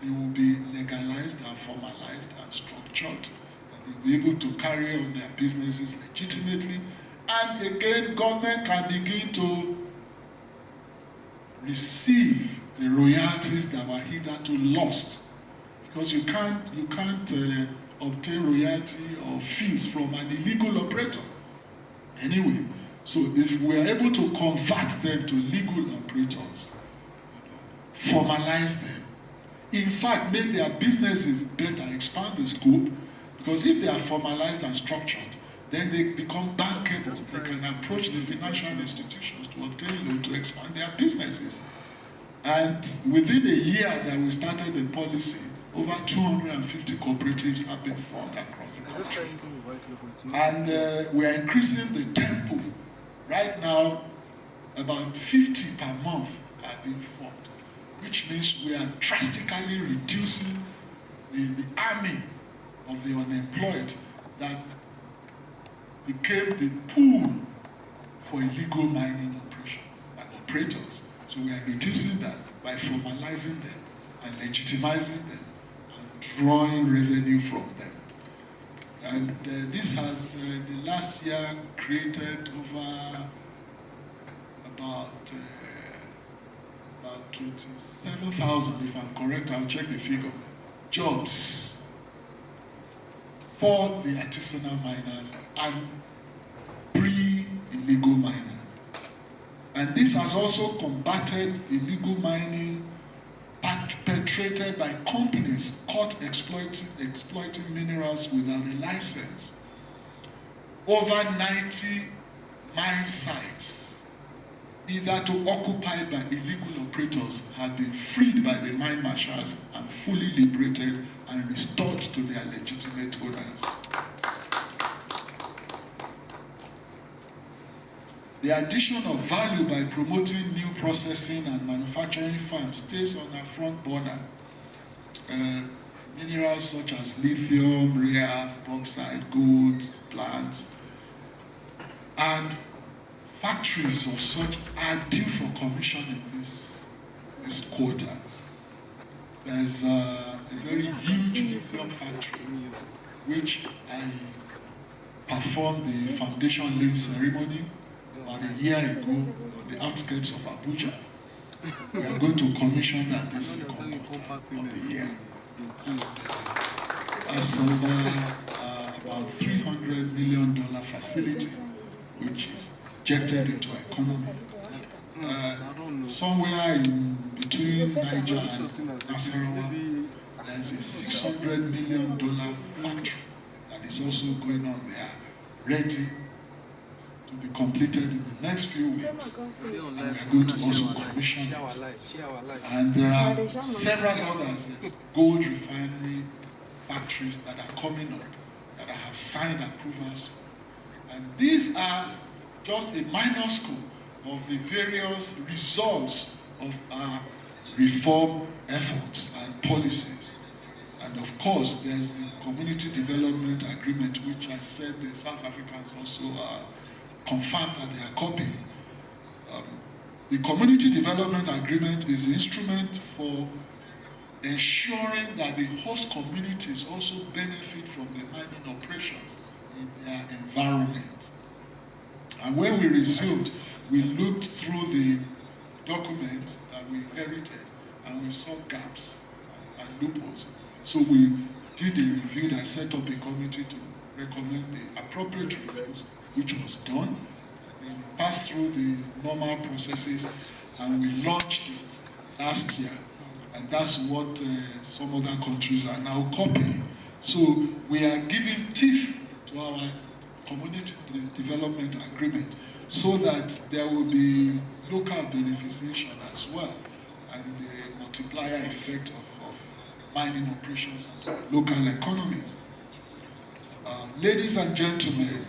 they will be legalized and formalized and structured, and they'll be able to carry on their businesses legitimately. And again, government can begin to receive the royalties that were hitherto lost, because you can't obtain royalty or fees from an illegal operator anyway. So if we are able to convert them to legal operators, formalize them, in fact make their businesses better, expand the scope, because if they are formalized and structured, then they become bankable. They can approach the financial institutions to obtain loan to expand their businesses. And within a year that we started the policy, over 250 cooperatives have been formed across the country. And we are increasing the tempo. Right now, about 50 per month are being formed, which means we are drastically reducing the army of the unemployed that became the pool for illegal mining operations and operators. So we are reducing that by formalizing them and legitimizing them and drawing revenue from them. And this has, the last year, created over about 27,000, if I'm correct, I'll check the figure, jobs for the artisanal miners and pre-illegal miners. And this has also combated illegal mining perpetrated by companies caught exploiting minerals without a license. Over 90 mine sites, either to occupied by illegal operators, have been freed by the mine marshals and fully liberated and restored to their legitimate owners. The addition of value by promoting new processing and manufacturing farms stays on our front burner. Minerals such as lithium, rare earth, bauxite, gold, plants, and factories of such are due for commissioning this quarter. There's a very huge lithium factory which I performed the foundation laying ceremony about a year ago on the outskirts of Abuja. We are going to commission that this second quarter of the year. As over about $300 million facility, which is injected into economy. Somewhere in between Niger and Nasarawa, there's a $600 million factory that is also going on there, ready to be completed in the next few weeks. And we are going to also commission it. And there are several others, there's gold refinery factories that are coming up, that I have signed approvals. And these are just a minor scope of the various results of our reform efforts and policies. And of course, there's the Community Development Agreement, which I said the South Africans also confirmed that they are copying. The Community Development Agreement is an instrument for ensuring that the host communities also benefit from the mining operations in their environment. And when we resumed, we looked through the document that we inherited and we saw gaps and loopholes. So we did a review that set up a committee to recommend the appropriate reviews, which was done. And then we passed through the normal processes and we launched it last year. And that's what some other countries are now copying. So we are giving teeth to our community development agreement so that there will be local beneficiation as well and the multiplier effect of mining operations and local economies. Ladies and gentlemen,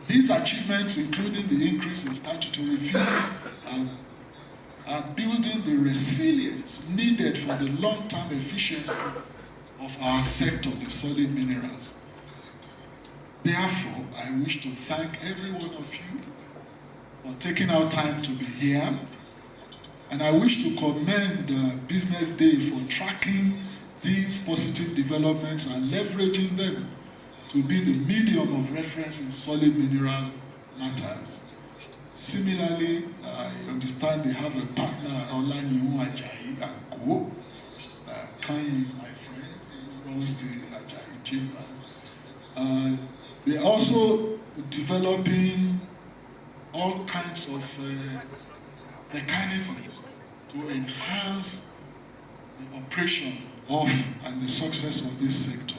these achievements, including the increase in statutory fees, are building the resilience needed for the long-term efficiency of our sector, the solid minerals. Therefore, I wish to thank every one of you for taking our time to be here. And I wish to commend BusinessDay for tracking these positive developments and leveraging them to be the medium of reference in solid mineral matters. Similarly, I understand they have a partner, Olanihu Ajayi and Co. Kanye is my friend, he runs the Ajayi Chambers. They're also developing all kinds of mechanisms to enhance the operation of and the success of this sector.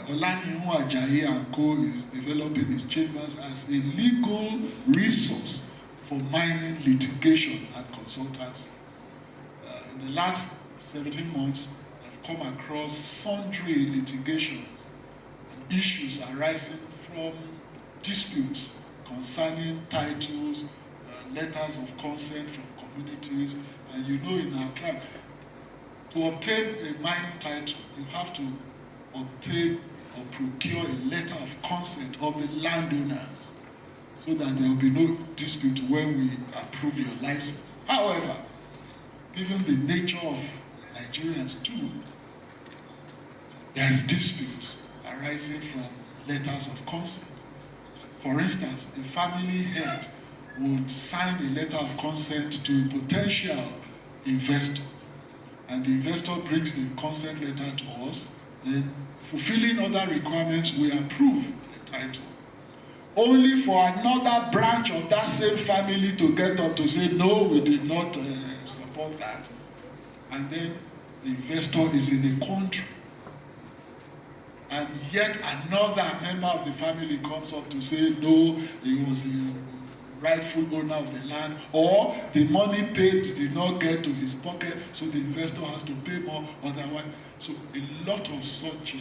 Olanihu Ajayi and Co. is developing his chambers as a legal resource for mining litigation and consultancy. In the last 17 months, I've come across sundry litigations and issues arising from disputes concerning titles, letters of consent from communities, and you know in our climate, to obtain a mining title, you have to obtain or procure a letter of consent of the landowners so that there will be no dispute when we approve your license. However, given the nature of Nigerians too, there's disputes arising from letters of consent. For instance, a family head would sign a letter of consent to a potential investor, and the investor brings the consent letter to us. Then, fulfilling other requirements, we approve the title. Only for another branch of that same family to get up to say, no, we did not support that. And then the investor is in a country. And yet another member of the family comes up to say, no, he was the rightful owner of the land, or the money paid did not get to his pocket, so the investor has to pay more otherwise. So a lot of such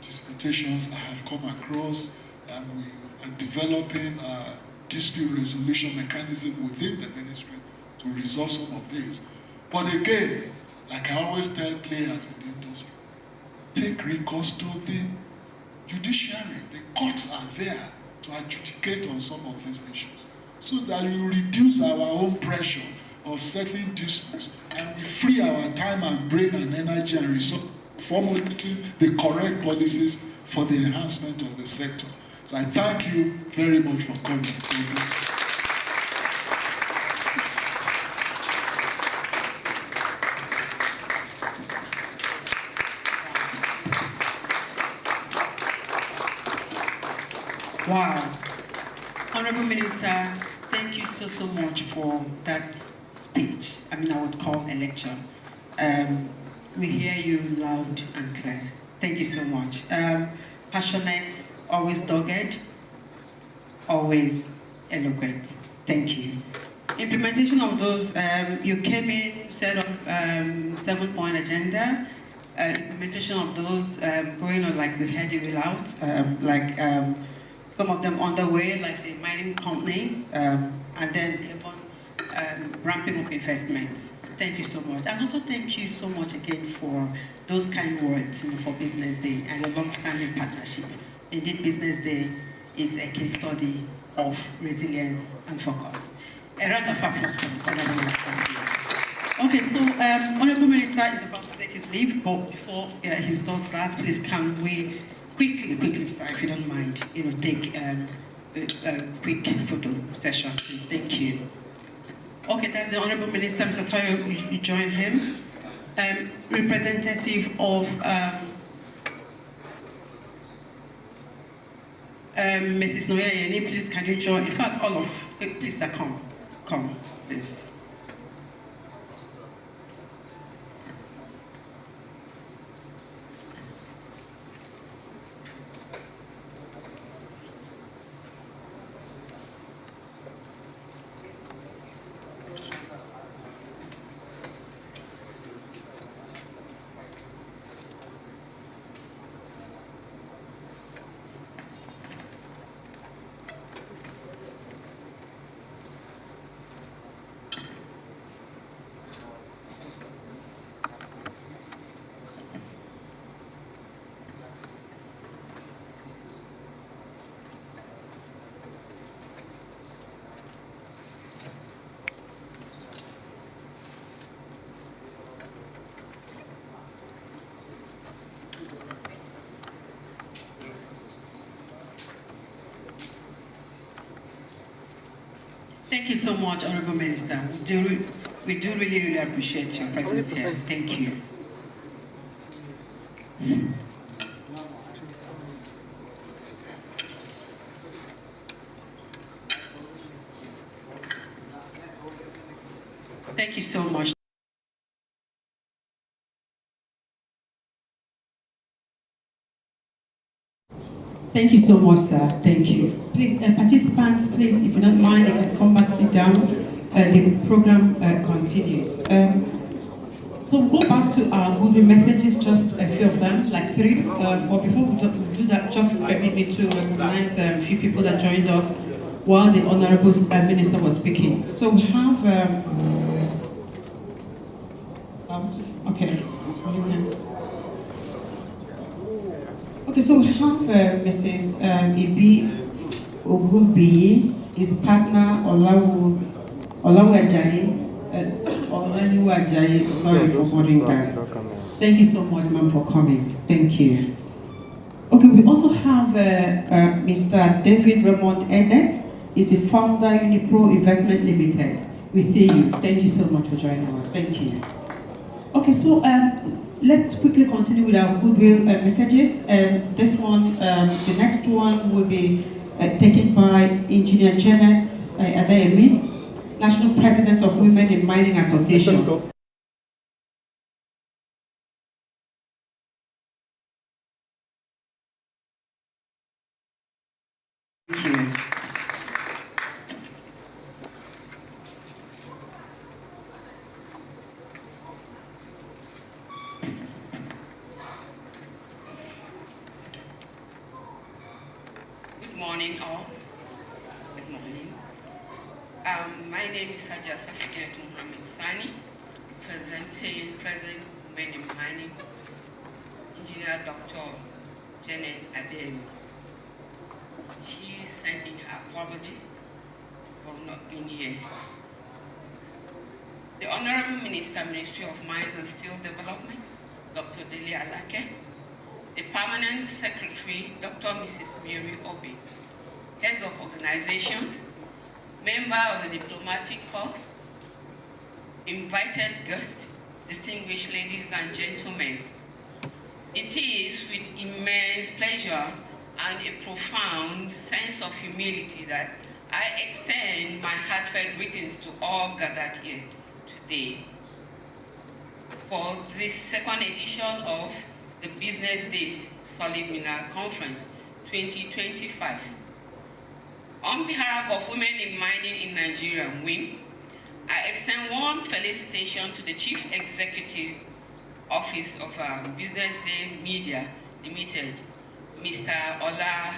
disputations I have come across, and we are developing a dispute resolution mechanism within the ministry to resolve some of these. But again, like I always tell players in the industry, take recourse to the judiciary. The courts are there to adjudicate on some of these issues so that we reduce our own pressure of settling disputes and we free our time and brain and energy and resources formulating the correct policies for the enhancement of the sector. So I thank you very much for coming. Wow. Honorable Minister, thank you so much for that speech. I mean, I would call a lecture. We hear you loud and clear. Thank you so much. Passionate, always dogged, always eloquent. Thank you. Implementation of those, you came in, set up 7-point agenda. Implementation of those going on like we had it out, some of them underway, like the mining company, and then even ramping up investments. Thank you so much. And also thank you so much again for those kind words, for Business Day and your long-standing partnership. Indeed, Business Day is a case study of resilience and focus. A round of applause for the Honorable Minister, please. Okay, so Honorable Minister is about to take his leave, but before he does that, please can we quickly, sir, if you don't mind, take a quick photo session, please. Thank you. Okay, that's the Honorable Minister, Mr. Tayo, you join him. Representative of Mrs. Noya Yeni, please can you join? In fact, all of, please, sir, come, please. Thank you so much, Honorable Minister. We do really appreciate your presence here. Thank you. Thank you so much. Thank you so much, sir. Thank you. Please, participants, please, if you don't mind, you can come back, sit down. The program continues. So we'll go back to our Google messages, just a few of them, like 3. But before we do that, just permit me to recognize a few people that joined us while the Honorable Minister was speaking. So we have, Okay, so we have Mrs. Ibi Ogunbiyi, his partner Olawu Ajayi, sorry for putting that. Thank you so much, ma'am, for coming. Thank you. Okay, we also have Mr. David Raymond Edet. He's the founder, Unipro Investment Limited. We see you. Thank you so much for joining us. Thank you. Okay, so let's quickly continue with our goodwill messages. This one, the next one will be taken by Engineer Janet Adeyemi, National President of Women in Mining Association. Thank you. Good morning, all. Good morning. My name is Haja Safiat Mohammed Sani, representing President Women in Mining, Engineer Dr. Janet Adeyemi. She sent in her apology for not being here. The Honorable Minister, Ministry of Mines and Steel Development, Dr. Dele Alake, the Permanent Secretary, Dr. Mrs. Mary Obi, heads of organizations, member of the diplomatic corps, invited guests, distinguished ladies and gentlemen. It is with immense pleasure and a profound sense of humility that I extend my heartfelt greetings to all gathered here today for this second edition of the Business Day Solid Mineral Conference 2025. On behalf of Women in Mining in Nigeria, WIM, I extend warm felicitation to the Chief Executive Office of BusinessDay Media Limited, Mr. Ola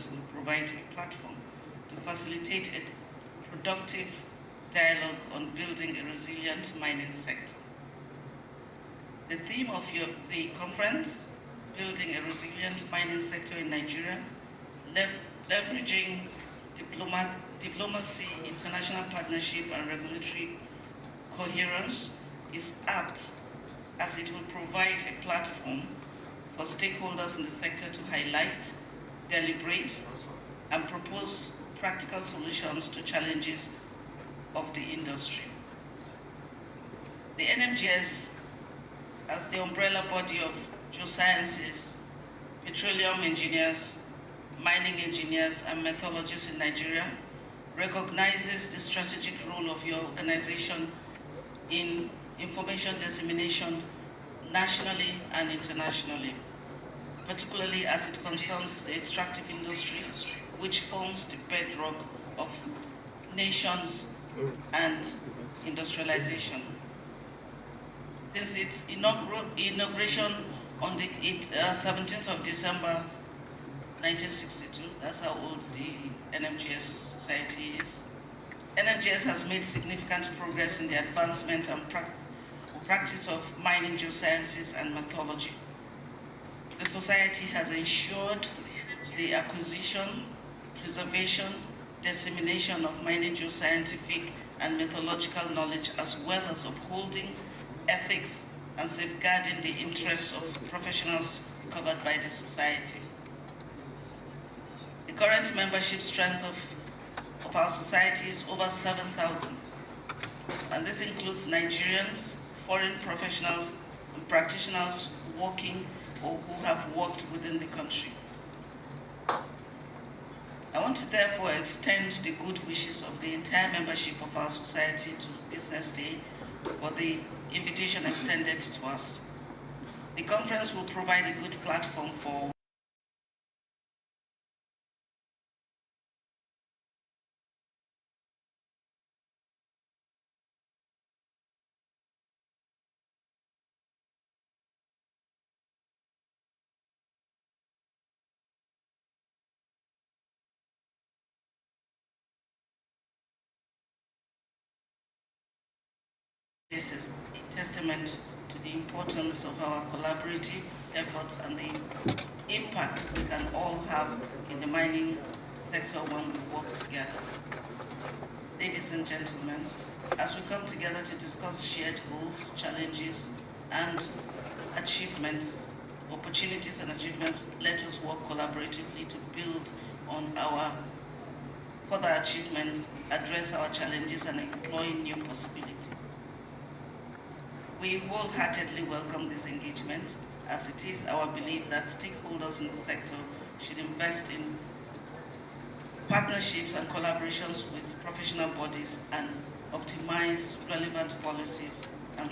will provide a platform to facilitate a productive dialogue on building a resilient mining sector. The theme of the conference, Building a Resilient Mining Sector in Nigeria, leveraging diplomacy, international partnership, and regulatory coherence, is apt as it will provide a platform for stakeholders in the sector to highlight, deliberate, and propose practical solutions to challenges of the industry. The NMGS, as the umbrella body of geosciences, petroleum engineers, mining engineers, and methodologists in Nigeria, recognizes the strategic role of your organization in information dissemination nationally and internationally, particularly as it concerns the extractive industry, which forms the bedrock of nations and industrialization. Since its inauguration on the 17th of December 1962, that's how old the NMGS Society is, NMGS has made significant progress in the advancement and practice of mining geosciences and methodology. The Society has ensured the acquisition, preservation, dissemination of mining geoscientific and methodological knowledge, as well as upholding ethics and safeguarding the interests of professionals covered by the Society. The current membership strength of our Society is over 7,000, and this includes Nigerians, foreign professionals, and practitioners working or who have worked within the country. I want to therefore extend the good wishes of the entire membership of our Society to Business Day for the invitation extended to us. The conference will provide a good platform for this is a testament to the importance of our collaborative efforts and the impact we can all have in the mining sector when we work together. Ladies and gentlemen, as we come together to discuss shared goals, challenges, and achievements, opportunities and achievements, let us work collaboratively to build on our further achievements, address our challenges, and employ new possibilities. We wholeheartedly welcome this engagement, as it is our belief that stakeholders in the sector should invest in partnerships and collaborations with professional bodies and optimize relevant policies and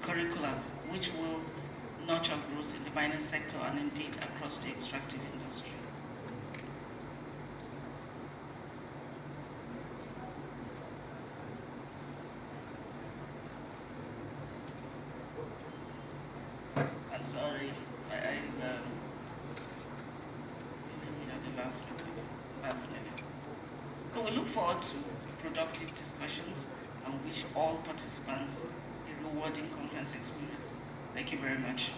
curricula which will nurture growth in the mining sector and indeed across the extractive industry. I'm sorry, the last minute. So we look forward to productive discussions and wish all participants a rewarding conference experience. Thank you very much.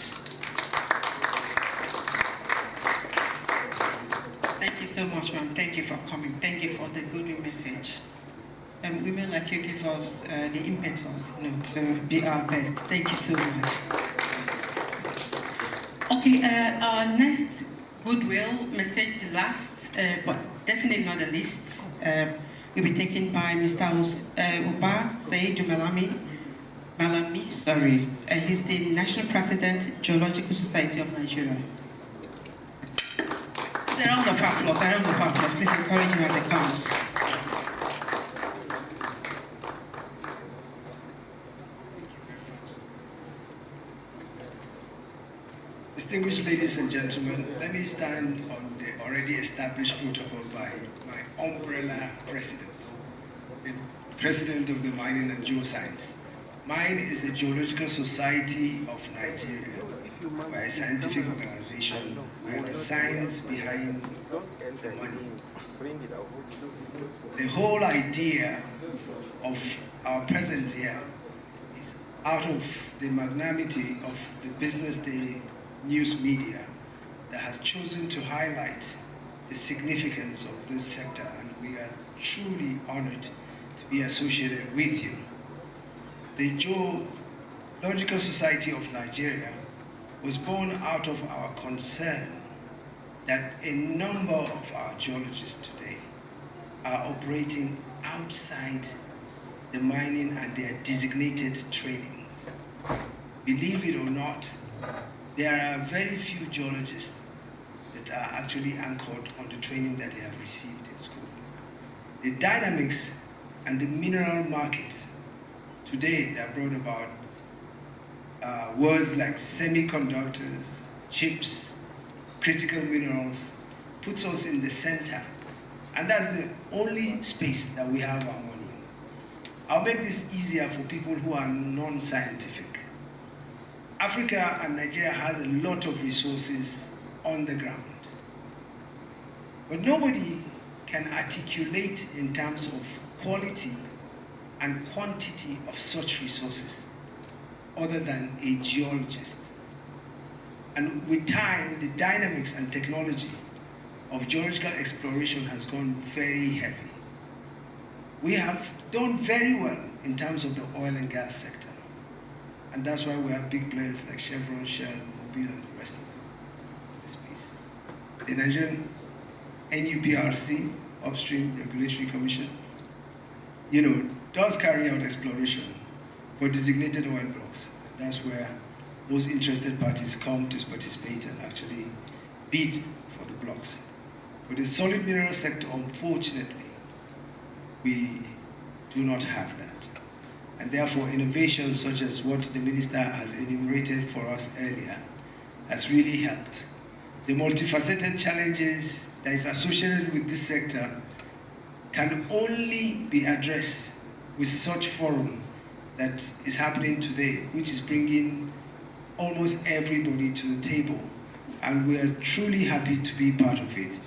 Thank you so much, ma'am. Thank you for coming. Thank you for the good message. Women like you give us the impetus, to be our best. Thank you so much. Okay, our next goodwill message, the last, but definitely not the least, will be taken by Mr. Uba Saidu Malami, sorry. He's the National President, Geological Society of Nigeria. It's a round of applause, Please encourage him as he comes. Distinguished ladies and gentlemen, let me stand on the already established protocol by my umbrella president, the president of the Mining and Geoscience. Mine is the Geological Society of Nigeria. few months. We're a scientific organization. We have the science behind the money. The whole idea of our presence here is out of the magnanimity of the BusinessDay news media that has chosen to highlight the significance of this sector, and we are truly honored to be associated with you. The Geological Society of Nigeria was born out of our concern that a number of our geologists today are operating outside the mining and their designated trainings. Believe it or not, there are very few geologists that are actually anchored on the training that they have received in school. The dynamics and the mineral market today that brought about words like semiconductors, chips, critical minerals, puts us in the center. And that's the only space that we have our money. I'll make this easier for people who are non-scientific. Africa and Nigeria has a lot of resources on the ground. But nobody can articulate in terms of quality and quantity of such resources other than a geologist. And with time, the dynamics and technology of geological exploration has gone very heavy. We have done very well in terms of the oil and gas sector. And that's why we have big players like Chevron, Shell, Mobil, and the rest of the space. The Nigerian NUPRC, Upstream Regulatory Commission, does carry out exploration for designated oil blocks. That's where most interested parties come to participate and actually bid for the blocks. For the solid mineral sector, unfortunately, we do not have that. And therefore, innovations such as what the minister has enumerated for us earlier has really helped. The multifaceted challenges that is associated with this sector can only be addressed with such forum that is happening today, which is bringing almost everybody to the table. And we are truly happy to be part of it.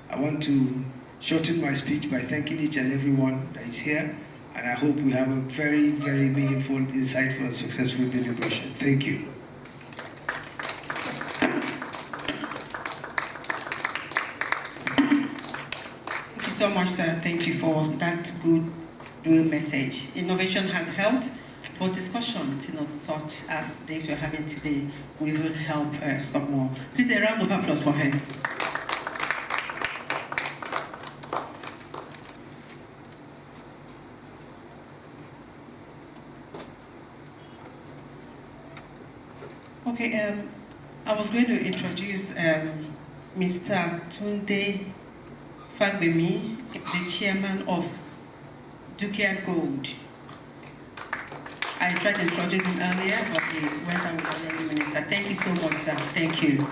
I want to shorten my speech by thanking each and everyone that is here, and I hope we have a very, very meaningful, insightful, and successful deliberation. Thank you. Thank you so much, sir. Thank you for that good message. Innovation has helped, but discussions, such as these we're having today, we will help some more. Please, a round of applause for him. Okay, I was going to introduce Mr. Tunde Fagbemi. He's the chairman of Dukia Gold. I tried to introduce him earlier, but he went out with the honorary minister. Thank you so much, sir. Thank you.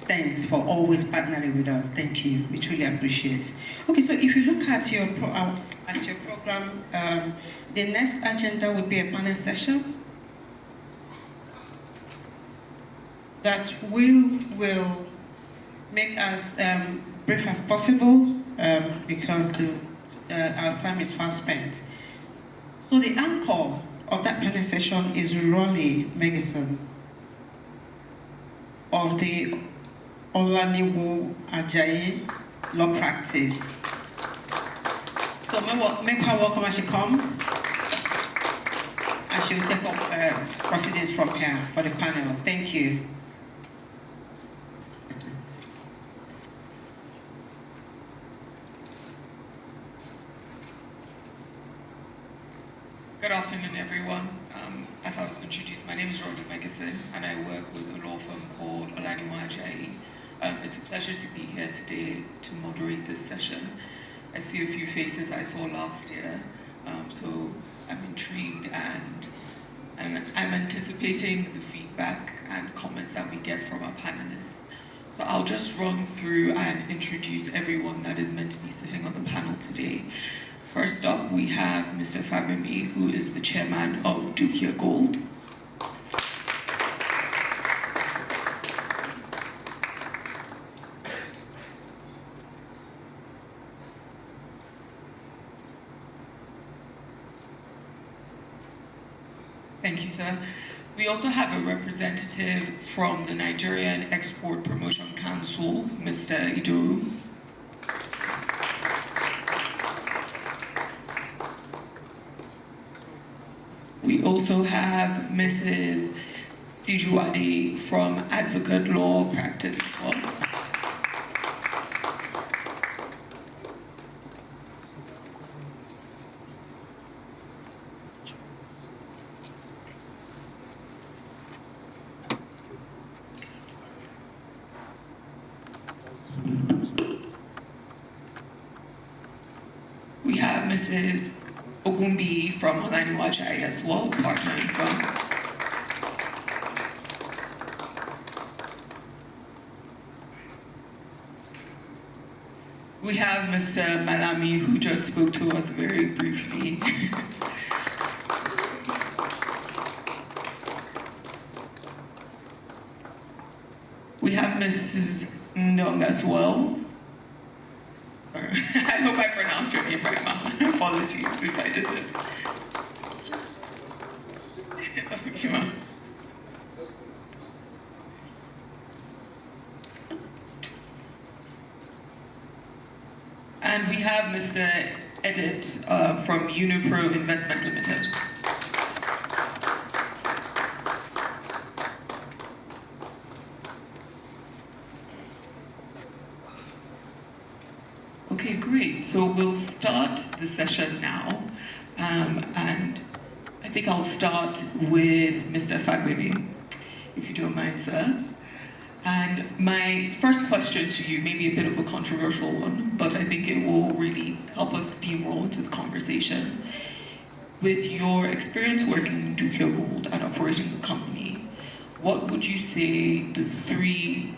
Thanks for always partnering with us. Thank you. We truly appreciate. Okay, so if you look at your program, the next agenda will be a panel session that we will make as brief as possible because our time is fast spent. So the anchor of that panel session is Rolly Megison of the Olaniwo Ajayi Law Practice. So make her welcome as she comes, and she will take up proceedings from here for the panel. Thank you. Good afternoon, everyone. As I was introduced, my name is Rolly Megison, and I work with a law firm called Olaniwo Ajayi. It's a pleasure to be here today to moderate this session. I see a few faces I saw last year, so I'm intrigued and I'm anticipating the feedback and comments that we get from our panelists. So I'll just run through and introduce everyone that is meant to be sitting on the panel today. First up, we have Mr. Fagbemi, who is the chairman of Dukia Gold. Thank you, sir. We also have a representative from the Nigerian Export Promotion Council, Mr. Idoru. We also have Mrs. Sijuwade from Advocate Law Practice as well. We have Mrs. Ogumbi from Olaniwajai as well, partnering from. We have Mr. Malami, who just spoke to us very briefly. We have Mrs. Ndong as well. Sorry, I hope I pronounced your name right, ma'am. Apologies if I didn't. Okay, ma'am. And we have Mr. Edit from Unipro Investment Limited. Okay, great. So we'll start the session now. And I think I'll start with Mr. Fagbemi, if you don't mind, sir. And my first question to you may be a bit of a controversial one, but I think it will really help us steamroll into the conversation. With your experience working in Dukio Gold and operating the company, what would you say the three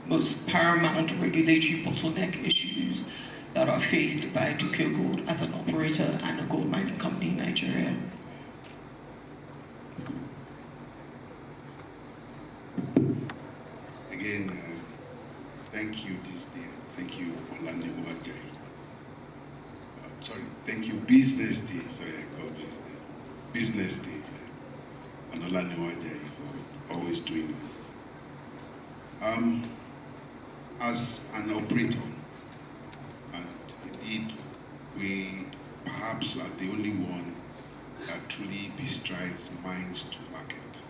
most paramount regulatory bottleneck issues that are faced by Dukio Gold as an operator and a gold mining company in Nigeria? Again, thank you this day. Thank you, Olaniwajai. Thank you, BusinessDay. Sorry, I call BusinessDay. And Olaniwajai for always doing this. As an operator, and indeed, we perhaps are the only one that truly bestrides mines to market,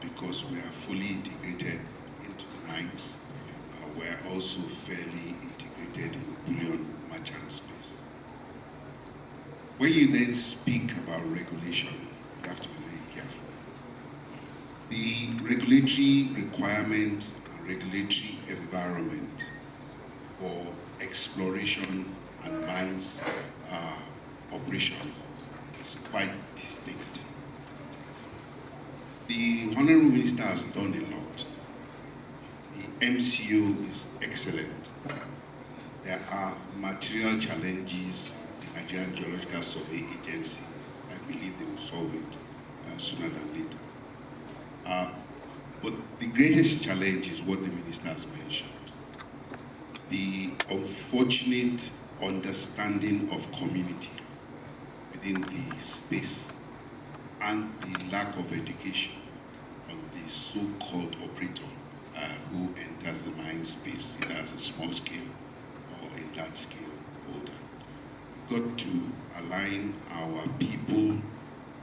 because we are fully integrated into the mines. We are also fairly integrated in the bullion merchant space. When you then speak about regulation, you have to be very careful. The regulatory requirements and regulatory environment for exploration and mines operation is quite distinct. The Honorable Minister has done a lot. The MCO is excellent. There are material challenges with the Nigerian Geological Survey Agency. I believe they will solve it sooner than later. But the greatest challenge is what the Minister has mentioned. The unfortunate understanding of community within the space and the lack of education on the so-called operator who enters the mine space, either as a small scale or a large scale holder. We've got to align our people,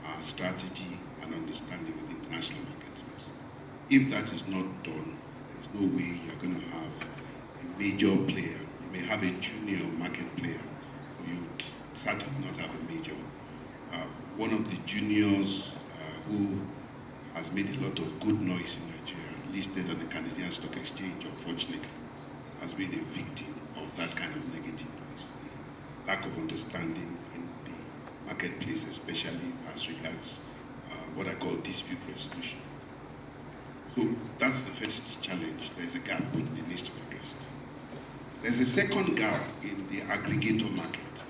our strategy and understanding with the international market space. If that is not done, there's no way you're going to have a major player. You may have a junior market player, or you certainly not have a major. One of the juniors who has made a lot of good noise in Nigeria, listed on the Canadian Stock Exchange, unfortunately, has been a victim of that kind of negative noise. The lack of understanding in the marketplace, especially as regards what I call dispute resolution. So that's the first challenge. There's a gap that needs to be addressed. There's a second gap in the aggregator market,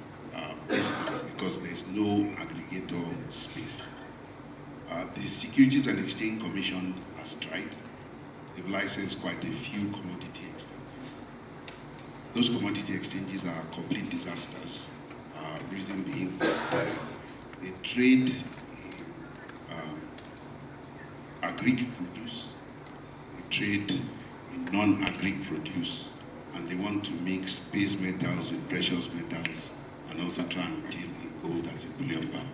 basically because there's no aggregator space. The Securities and Exchange Commission has tried. They've licensed quite a few commodity exchanges. Those commodity exchanges are complete disasters. Reason being that they trade in agric produce, they trade in non-agric produce, and they want to mix base metals with precious metals and also try and deal in gold as a bullion bar.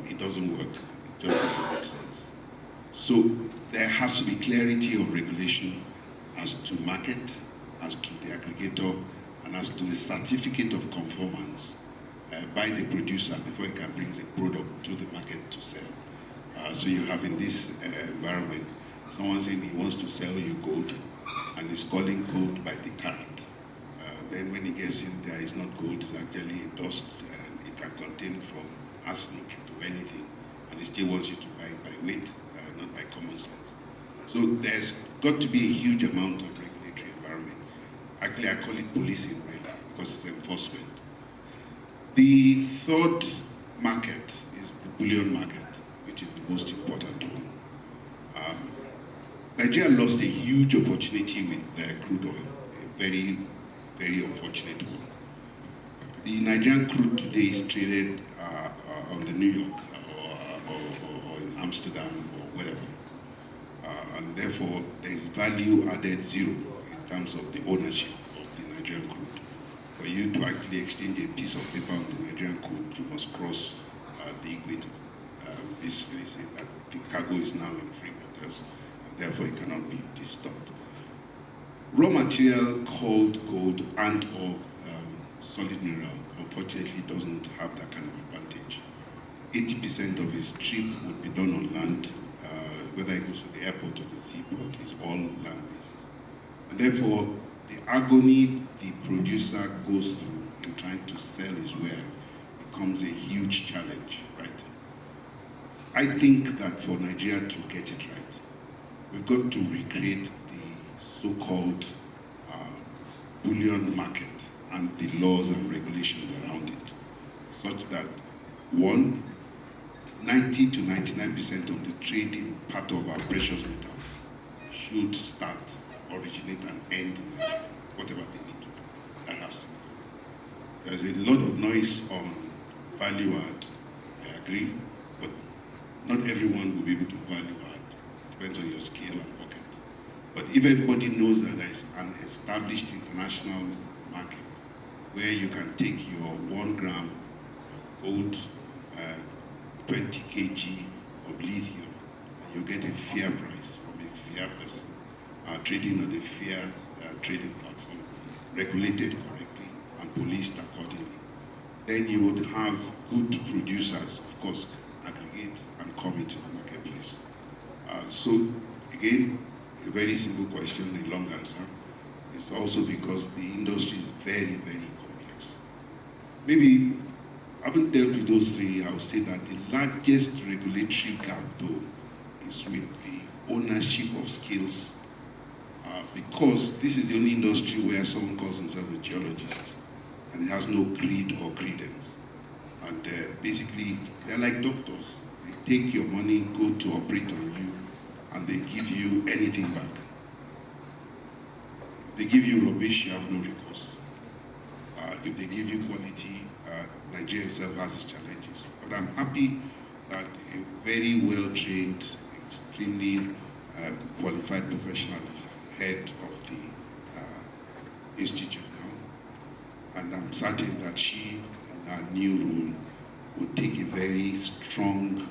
It doesn't work. It just doesn't make sense. So there has to be clarity of regulation as to market, as to the aggregator, and as to the certificate of conformance by the producer before he can bring the product to the market to sell. So you have in this environment, someone saying he wants to sell you gold, and is calling gold by the carat. Then when he gets in there, it's not gold, it's actually a dust, and it can contain from arsenic to anything, and he still wants you to buy it by weight, not by common sense. So there's got to be a huge amount of regulatory environment. Actually, I call it policing, really, because it's enforcement. The third market is the bullion market, which is the most important one. Nigeria lost a huge opportunity with crude oil, a very, very unfortunate one. The Nigerian crude today is traded on the New York or in Amsterdam or wherever. And therefore, there is value added zero in terms of the ownership of the Nigerian crude. For you to actually exchange a piece of paper on the Nigerian crude, you must cross the equator. Basically say that the cargo is now in free waters, and therefore it cannot be disturbed. Raw material called gold and or solid mineral, unfortunately, doesn't have that kind of advantage. 80% of its trip would be done on land, whether it goes to the airport or the seaport, is all land-based. And therefore, the agony the producer goes through in trying to sell his wares becomes a huge challenge, right? I think that for Nigeria to get it right, we've got to recreate the so-called bullion market and the laws and regulations around it, such that, one, 90 to 99% of the trading part of our precious metal should start, originate, and end in Nigeria, whatever they need to do. That has to be done. There's a lot of noise on value add, I agree, but not everyone will be able to value add. It depends on your scale and pocket. But if everybody knows that there is an established international market where you can take your 1 gram gold, 20 kg of lithium, and you get a fair price from a fair person, trading on a fair trading platform, regulated correctly and policed accordingly, then you would have good producers, of course, aggregate and come into the marketplace. So, again, a very simple question, a long answer. It's also because the industry is very, very complex. Maybe, having dealt with those three, I would say that the largest regulatory gap, though, is with the ownership of skills, because this is the only industry where someone calls himself a geologist and he has no creed or credence. And basically, they're like doctors. They take your money, go to operate on you, and they give you anything back. If they give you rubbish, you have no recourse. If they give you quality, Nigeria itself has its challenges. But I'm happy that a very well-trained, extremely qualified professional is head of the institute now. And I'm certain that she, in her new role, will take a very strong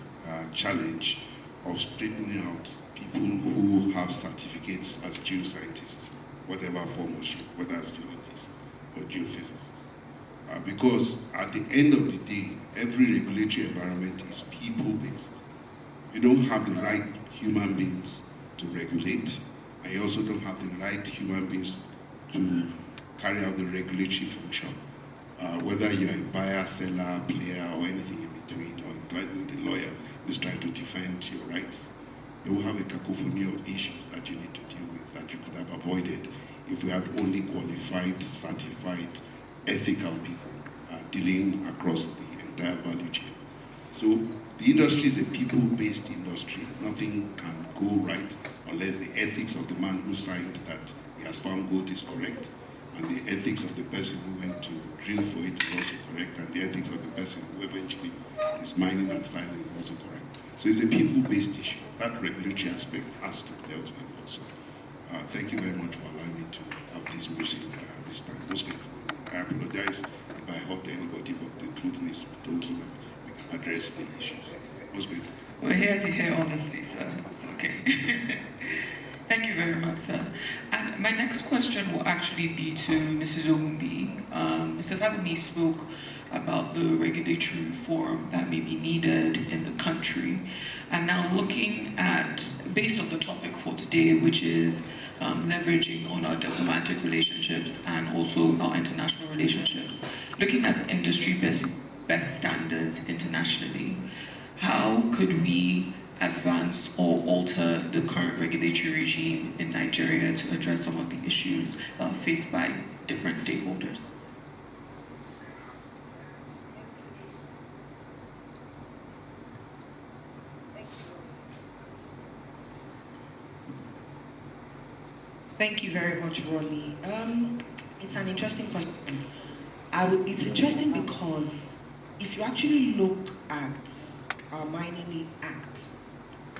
challenge of straightening out people who have certificates as geoscientists, whatever form of shape, whether as geologists or geophysicists. Because at the end of the day, every regulatory environment is people-based. You don't have the right human beings to regulate, and you also don't have the right human beings to carry out the regulatory function. Whether you're a buyer, seller, player, or anything in between, or including the lawyer who's trying to defend your rights, you will have a cacophony of issues that you need to deal with that you could have avoided if we had only qualified, certified, ethical people dealing across the entire value chain. So the industry is a people-based industry. Nothing can go right unless the ethics of the man who signed that he has found gold is correct, and the ethics of the person who went to drill for it is also correct, and the ethics of the person who eventually is mining and signing is also correct. So it's a people-based issue. That regulatory aspect has to be dealt with also. Thank you very much for allowing me to have this music this time. Most grateful. I apologize if I hurt anybody, but the truth needs to be told so that we can address the issues. Most grateful. We're here to hear honesty, sir. It's okay. Thank you very much, sir. And my next question will actually be to Mrs. Ogumbi. Mr. Fagumi spoke about the regulatory reform that may be needed in the country. And now looking at, based on the topic for today, which is leveraging on our diplomatic relationships and also our international relationships, looking at the industry best standards internationally, how could we advance or alter the current regulatory regime in Nigeria to address some of the issues faced by different stakeholders? Thank you very much, Rolly. It's an interesting question. It's interesting because if you actually look at our Mining Act,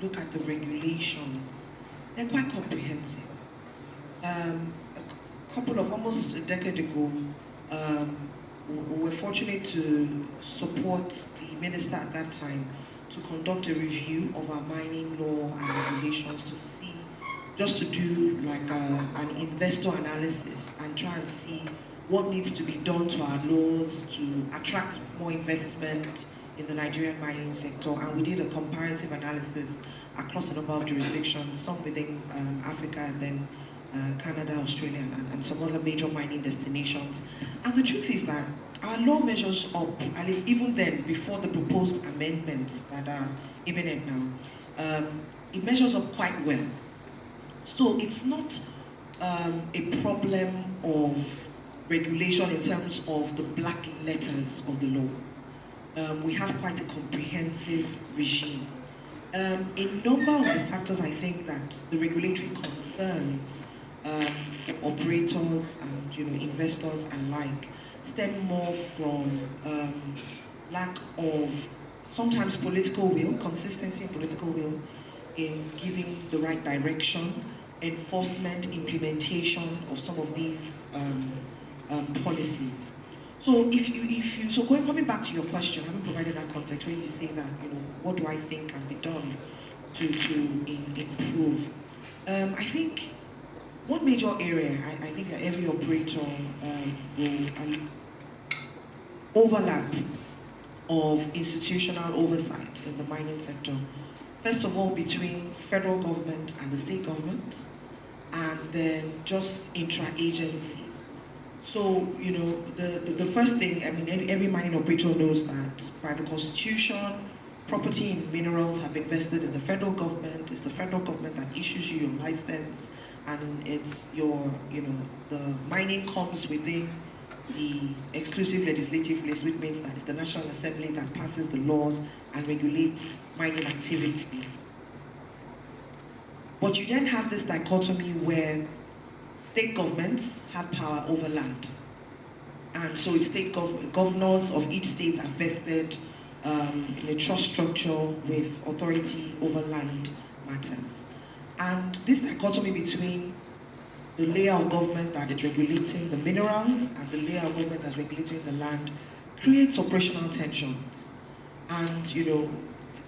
look at the regulations, they're quite comprehensive. Almost a decade ago, we were fortunate to support the minister at that time to conduct a review of our mining law and regulations to see, just to do like an investor analysis and try and see what needs to be done to our laws to attract more investment in the Nigerian mining sector. And we did a comparative analysis across a number of jurisdictions, some within Africa and then Canada, Australia, and some other major mining destinations. And the truth is that our law measures up, at least even then, before the proposed amendments that are imminent now, it measures up quite well. So it's not a problem of regulation in terms of the black letters of the law. We have quite a comprehensive regime. A number of the factors I think that the regulatory concerns for operators and investors alike stem more from lack of sometimes political will, consistency in political will in giving the right direction, enforcement, implementation of some of these policies. So coming back to your question, I haven't provided that context where you say that, what do I think can be done to improve? I think one major area, I think that every operator will overlap of institutional oversight in the mining sector. First of all, between federal government and the state government, and then just intra-agency. So, the first thing, every mining operator knows that by the Constitution, property in minerals have been vested in the federal government. It's the federal government that issues you your license, and it's the mining comes within the exclusive legislative list, which means that it's the National Assembly that passes the laws and regulates mining activity. But you then have this dichotomy where state governments have power over land. And so state governors of each state are vested in a trust structure with authority over land matters. And this dichotomy between the layer of government that is regulating the minerals and the layer of government that's regulating the land creates operational tensions. And,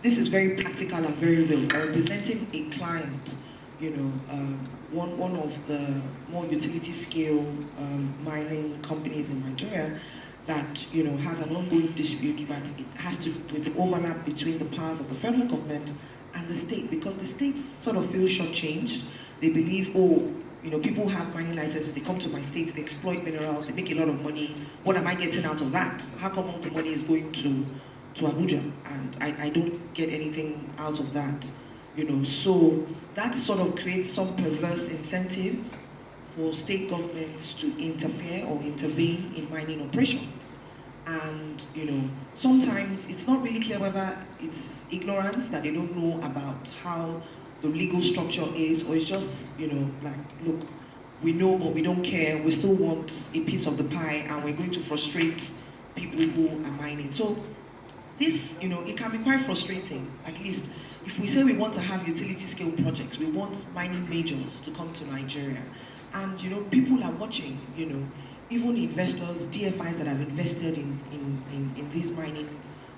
this is very practical and very real. I'm representing a client, one of the more utility scale mining companies in Nigeria that, has an ongoing dispute that it has to do with the overlap between the powers of the federal government and the state, because the states sort of feel shortchanged. They believe, people have mining licenses, they come to my state, they exploit minerals, they make a lot of money. What am I getting out of that? How come all the money is going to Abuja and I don't get anything out of that? So that sort of creates some perverse incentives for state governments to interfere or intervene in mining operations. And, sometimes it's not really clear whether it's ignorance that they don't know about how the legal structure is, or it's just, look, we know but we don't care, we still want a piece of the pie and we're going to frustrate people who are mining. So this, it can be quite frustrating. At least, if we say we want to have utility scale projects, we want mining majors to come to Nigeria, and people are watching. Even investors, DFIs that have invested in these mining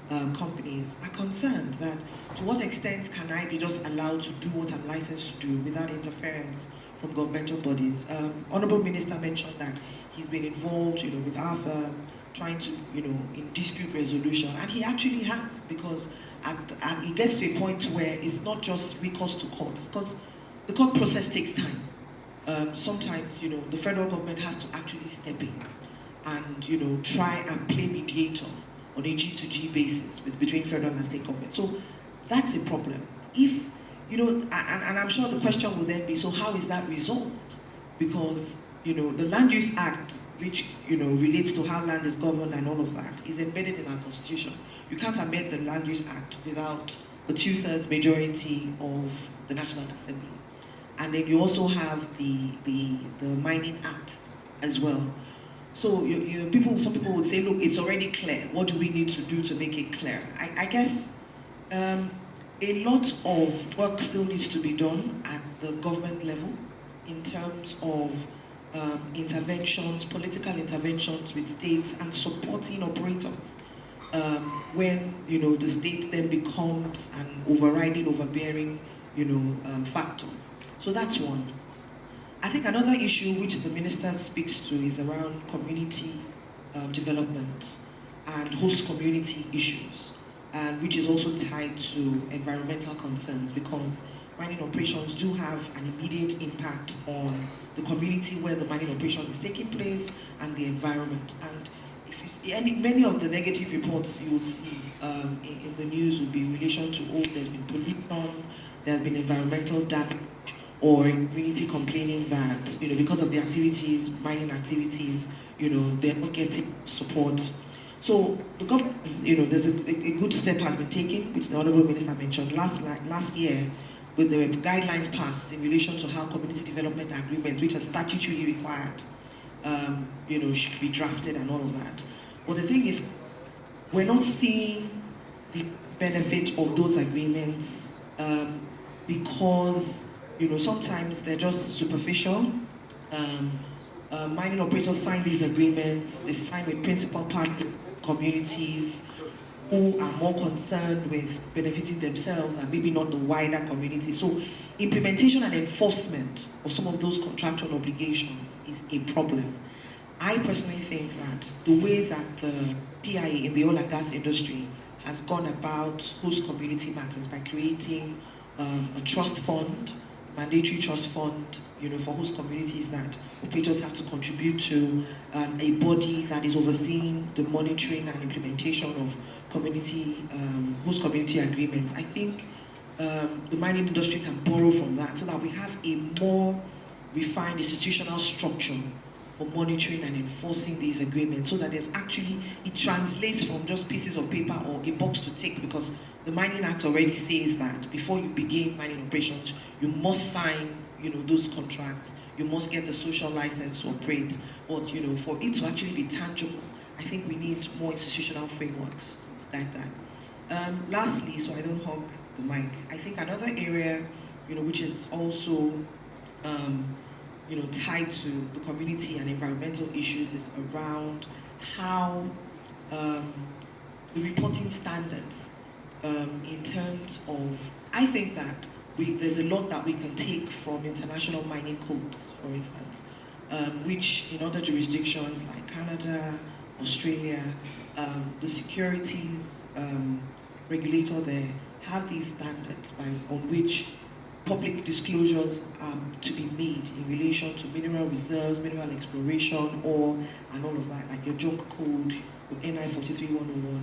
companies are concerned that to what extent can I be just allowed to do what I'm licensed to do without interference from governmental bodies. Honorable Minister mentioned that he's been involved, with our firm, trying to, in dispute resolution, and he actually has, because it gets to a point where it's not just recourse to courts, because the court process takes time. Sometimes, the federal government has to actually step in and, try and play mediator on a G2G basis between federal and state government. So that's a problem. If, and I'm sure the question will then be, so how is that resolved? Because, the Land Use Act, which, relates to how land is governed and all of that, is embedded in our constitution. You can't amend the Land Use Act without a 2/3 majority of the National Assembly. And then you also have the Mining Act as well. So some people would say, look, it's already clear. What do we need to do to make it clear? I guess a lot of work still needs to be done at the government level in terms of interventions, political interventions with states and supporting operators when the state then becomes an overriding, overbearing factor. So that's one. I think another issue which the minister speaks to is around community development and host community issues, and which is also tied to environmental concerns, because mining operations do have an immediate impact on the community where the mining operation is taking place and the environment. And if you see, many of the negative reports you will see in the news will be in relation to, there's been pollution, there's been environmental damage, or community complaining that, because of the activities, mining activities, they're not getting support. So the government, there's a good step has been taken, which the Honorable Minister mentioned last year, with the guidelines passed in relation to how community development agreements, which are statutorily required, should be drafted and all of that. But the thing is, we're not seeing the benefit of those agreements because sometimes they're just superficial. Mining operators sign these agreements, they sign with principal partner communities who are more concerned with benefiting themselves and maybe not the wider community. So implementation and enforcement of some of those contractual obligations is a problem. I personally think that the way that the PIA in the oil and gas industry has gone about host community matters by creating a trust fund, mandatory trust fund, for host communities that operators have to contribute to, a body that is overseeing the monitoring and implementation of host community agreements. I think the mining industry can borrow from that so that we have a more refined institutional structure for monitoring and enforcing these agreements, so that it translates from just pieces of paper or a box to tick, because the Mining Act already says that before you begin mining operations, you must sign, those contracts, you must get the social license to operate. But, for it to actually be tangible, I think we need more institutional frameworks like that. Lastly, so I don't hog the mic, I think another area, which is also, tied to the community and environmental issues is around how the reporting standards in terms of, I think that there's a lot that we can take from international mining codes, for instance, which in other jurisdictions like Canada, Australia, the securities regulator there have these standards on which public disclosures to be made in relation to mineral reserves, mineral exploration, and all of that, like your JOC code, with NI 43101.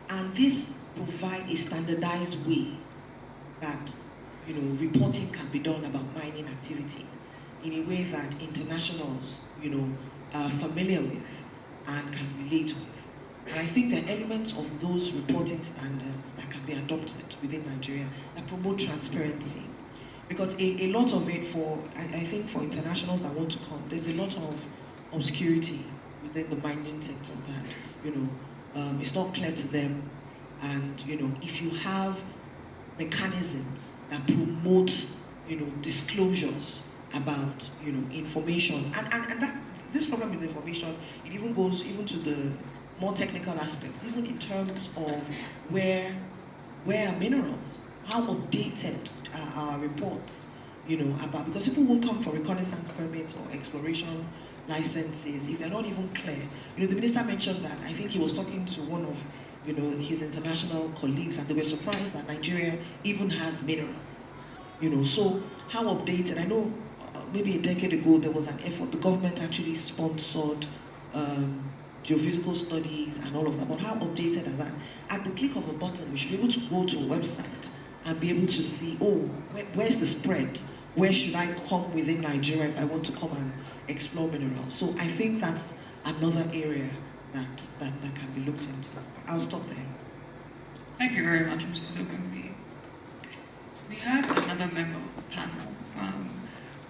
And this provide a standardized way that reporting can be done about mining activity in a way that internationals are familiar with and can relate with. And I think there are elements of those reporting standards that can be adopted within Nigeria that promote transparency. Because a lot of it I think for internationals that want to come, there's a lot of obscurity within the mining sector that, it's not clear to them And, if you have mechanisms that promote, disclosures about, information, and that this problem with information, it even goes even to the more technical aspects, even in terms of where are minerals, how updated are our reports, about, because people won't come for reconnaissance permits or exploration licenses if they're not even clear. The minister mentioned that. I think he was talking to one of, his international colleagues, and they were surprised that Nigeria even has minerals. So how updated? I know maybe a decade ago there was an effort. The government actually sponsored geophysical studies and all of that. But how updated are that? At the click of a button, we should be able to go to a website and be able to see, where's the spread? Where should I come within Nigeria if I want to come and explore minerals? So I think that's another area that can be looked into. I'll stop there. Thank you very much, Mr. Ogunbi. We have another member of the panel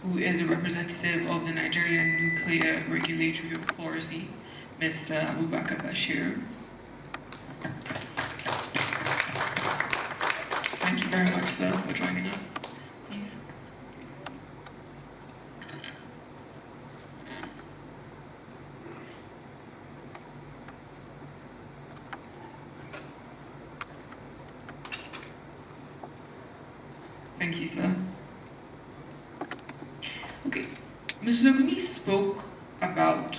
who is a representative of the Nigerian Nuclear Regulatory Authority, Mr. Abubakar Bashir. Thank you very much, sir, for joining us. Please. Thank you, sir. Okay, Mr. Logumi spoke about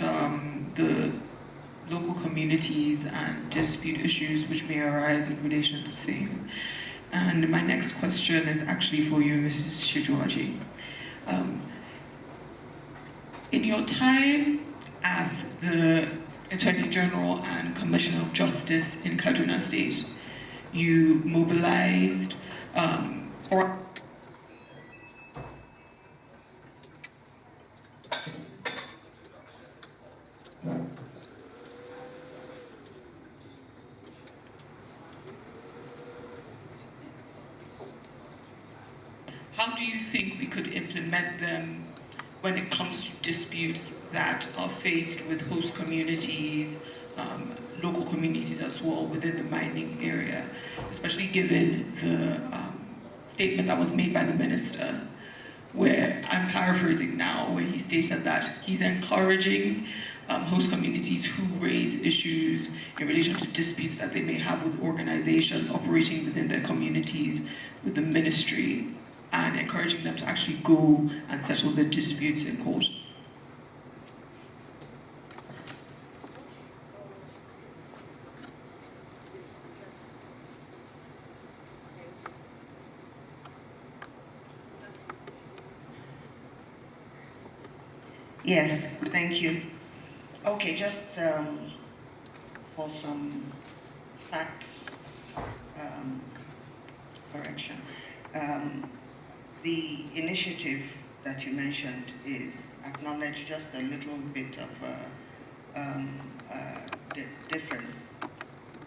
the local communities and dispute issues which may arise in relation to same. And my next question is actually for you, Mrs. Shijuaji. In your time as the Attorney General and Commissioner of Justice in Kaduna State, you mobilized how do you think we could implement them when it comes to disputes that are faced with host communities, local communities as well within the mining area, especially given the statement that was made by the minister, where I'm paraphrasing now, where he stated that he's encouraging host communities who raise issues in relation to disputes that they may have with organizations operating within their communities with the ministry, and encouraging them to actually go and settle the disputes in court. Yes, thank you. Okay, just for some facts correction. The initiative that you mentioned is acknowledged, just a little bit of difference.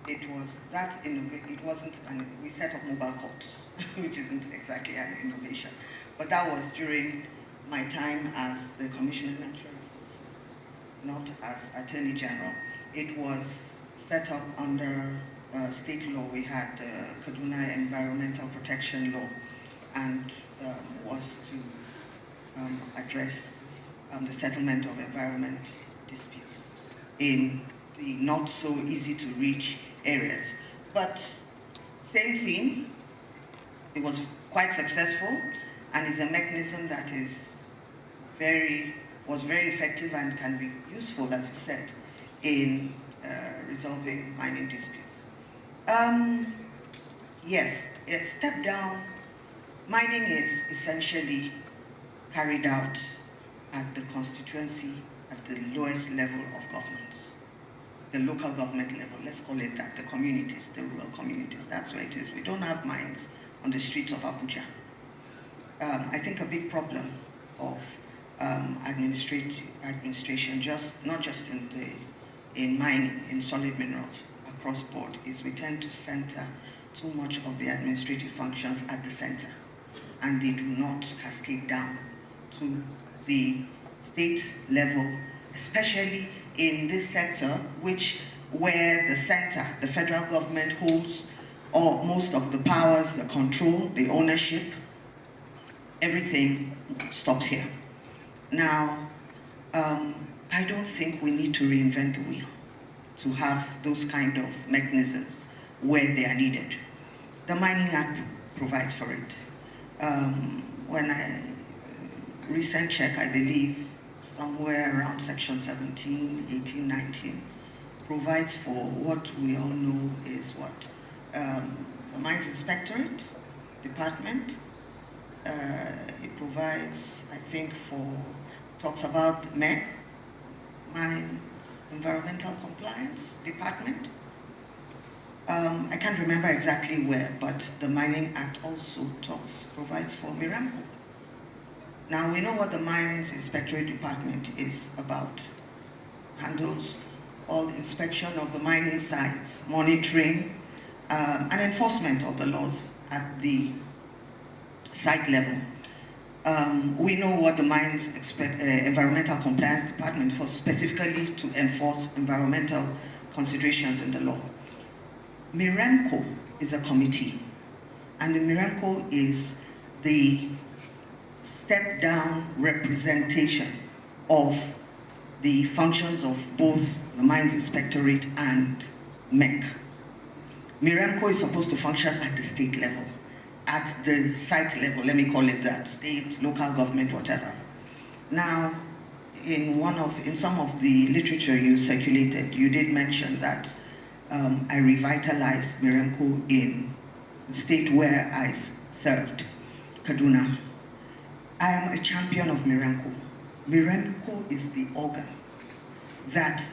It was that it wasn't, and we set up mobile courts, which isn't exactly an innovation, but that was during my time as the Commissioner of Natural Resources, not as Attorney General. It was set up under state law. We had the Kaduna Environmental Protection Law, and was to address the settlement of environment disputes in the not so easy to reach areas. But same thing, it was quite successful, and is a mechanism that was very effective and can be useful, as you said, in resolving mining disputes. Yes, a step down. Mining is essentially carried out at the constituency, at the lowest level of governance, the local government level, let's call it that, the communities, the rural communities, that's where it is. We don't have mines on the streets of Abuja. I think a big problem of administration, not just in mining, in solid minerals, across board, is we tend to center too much of the administrative functions at the center, and they do not cascade down to the state level, especially in this sector, where the center, the federal government, holds or most of the powers, the control, the ownership, everything stops here. Now, I don't think we need to reinvent the wheel to have those kind of mechanisms where they are needed. The Mining Act provides for it. When I recent check, I believe somewhere around section 17, 18, 19, provides for what we all know is what? The Mines Inspectorate Department. It provides, I think, talks about MEC, Mines Environmental Compliance Department. I can't remember exactly where, but the Mining Act also provides for Miramco. Now we know what the Mines Inspectorate Department is about. Handles all inspection of the mining sites, monitoring, and enforcement of the laws at the site level. We know what the Mines Environmental Compliance Department for specifically to enforce environmental considerations in the law. Miramco is a committee, and the Miramco is the step-down representation of the functions of both the Mines Inspectorate and MEC. Miramco is supposed to function at the state level, at the site level, let me call it that, state, local government, whatever. Now, in some of the literature you circulated, you did mention that I revitalized Miramco in the state where I served, Kaduna. I am a champion of Miramco. Miramco is the organ that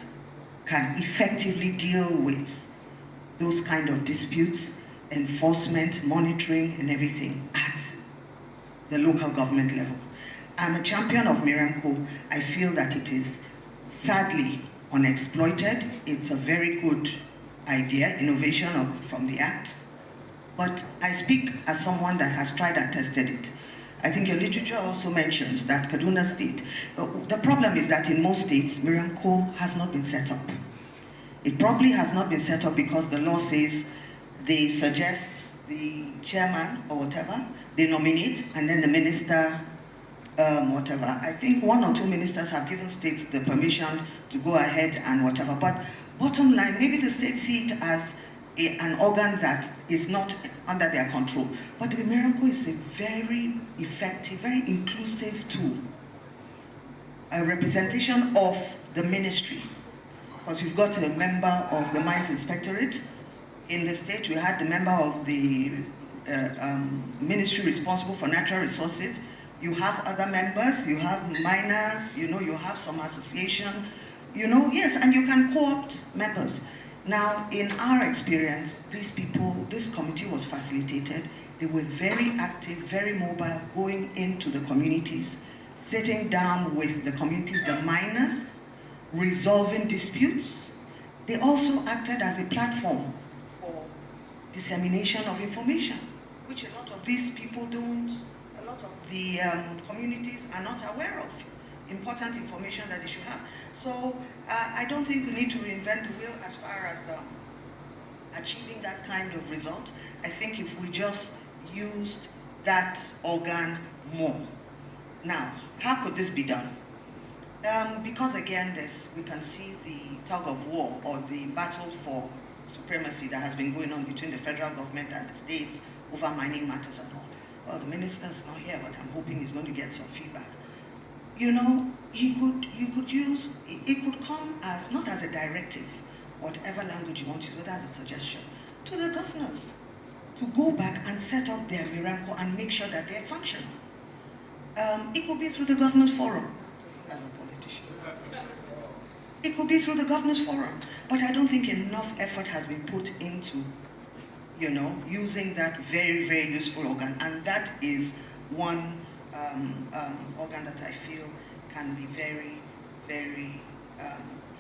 can effectively deal with those kind of disputes, enforcement, monitoring, and everything at the local government level. I'm a champion of Miramco. I feel that it is sadly unexploited. It's a very good idea, innovation from the Act. But I speak as someone that has tried and tested it. I think your literature also mentions that Kaduna State, the problem is that in most states, Miramco has not been set up. It probably has not been set up because the law says they suggest the chairman or whatever, they nominate, and then the minister, whatever. I think 1 or 2 ministers have given states the permission to go ahead and whatever. But bottom line, maybe the states see it as an organ that is not under their control. But the Miramco is a very effective, very inclusive tool, a representation of the ministry. Because we've got a member of the Mines Inspectorate. In the state, we had the member of the ministry responsible for natural resources. You have other members, you have miners, you have some association, yes, and you can co-opt members. Now, in our experience, these people, this committee was facilitated. They were very active, very mobile, going into the communities, sitting down with the communities, the miners, resolving disputes. They also acted as a platform for dissemination of information, which a lot of these people don't, a lot of the communities are not aware of. Important information that they should have. So I don't think we need to reinvent the wheel as far as achieving that kind of result. I think if we just used that organ more. Now, how could this be done? Because again, we can see the tug of war or the battle for supremacy that has been going on between the federal government and the states over mining matters and all. Well, the minister's not here, but I'm hoping he's going to get some feedback. It could come as, not as a directive, whatever language you want to use, but as a suggestion to the governors to go back and set up their Miramco and make sure that they're functional. It could be through the governors forum, as a politician. It could be through the governors forum, but I don't think enough effort has been put into, using that very, very useful organ, and that is one organ that I feel can be very, very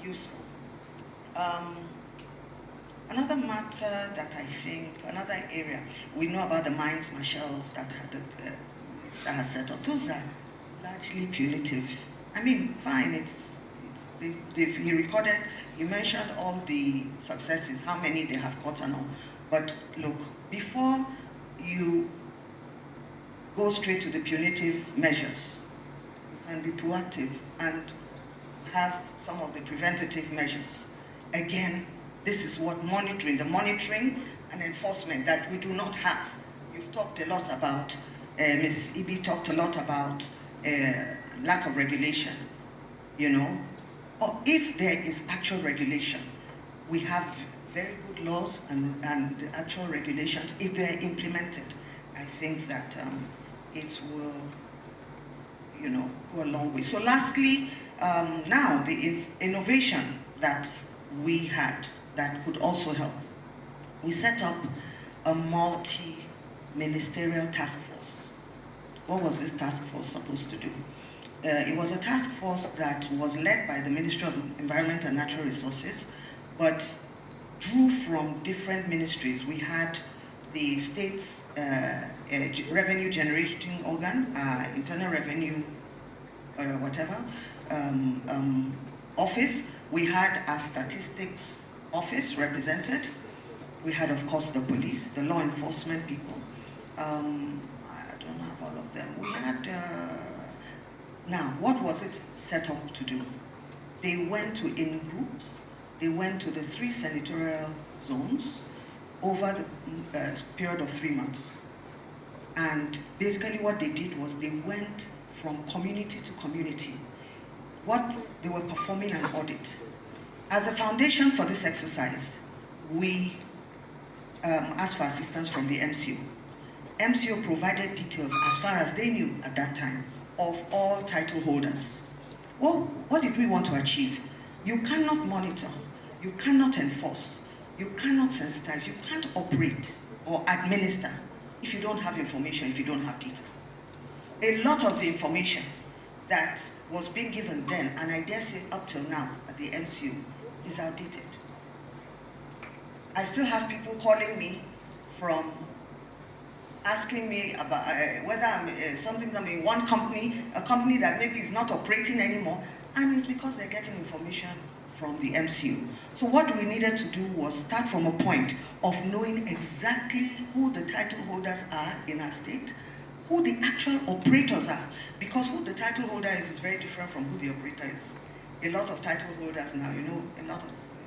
useful. Another matter that I think, another area, we know about the mines marshals that have set up. Those are largely punitive. I mean, fine, he mentioned all the successes, how many they have caught and all. But look, before you go straight to the punitive measures, you can be proactive and have some of the preventative measures. Again, this is what the monitoring and enforcement that we do not have. You've talked a lot about, Ms. Ibi talked a lot about lack of regulation, you know. Or if there is actual regulation, we have very good laws and the actual regulations, if they're implemented, I think that it will, you know, go a long way. So lastly, now the innovation that we had that could also help. We set up a multi-ministerial task force. What was this task force supposed to do? It was a task force that was led by the Ministry of Environment and Natural Resources, but drew from different ministries. We had the state's revenue generating organ, internal revenue, office. We had our statistics office represented. We had, of course, the police, the law enforcement people. I don't have all of them. We had, now, what was it set up to do? They went in groups. They went to the 3 senatorial zones over the period of 3 months. And basically what they did was they went from community to community. They were performing an audit. As a foundation for this exercise, we asked for assistance from the MCO. MCO provided details as far as they knew at that time of all title holders. Well, what did we want to achieve? You cannot monitor, you cannot enforce, you cannot sensitize, you can't operate or administer if you don't have information, if you don't have data. A lot of the information that was being given then, and I dare say up till now at the MCU, is outdated. I still have people calling me from asking me about whether I'm in one company, a company that maybe is not operating anymore, and it's because they're getting information from the MCU. So what we needed to do was start from a point of knowing exactly who the title holders are in our state, who the actual operators are, because who the title holder is very different from who the operator is. A lot of title holders now, you know,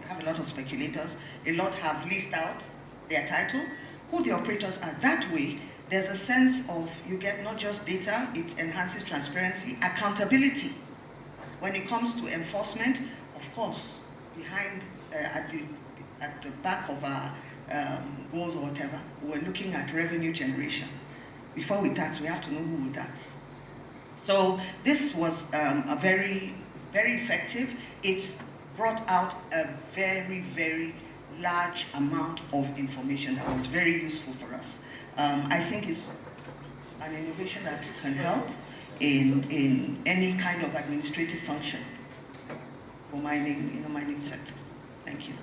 have a lot of speculators, a lot have leased out their title, who the operators are. That way, there's a sense of, you get not just data, it enhances transparency, accountability. When it comes to enforcement, of course, behind, at the back of our goals or whatever, we're looking at revenue generation. Before we tax, we have to know who will tax. So this was a very, very effective. It brought out a very, very large amount of information that was very useful for us. I think it's an innovation that can help in any kind of administrative function for mining, in the mining sector. Thank you.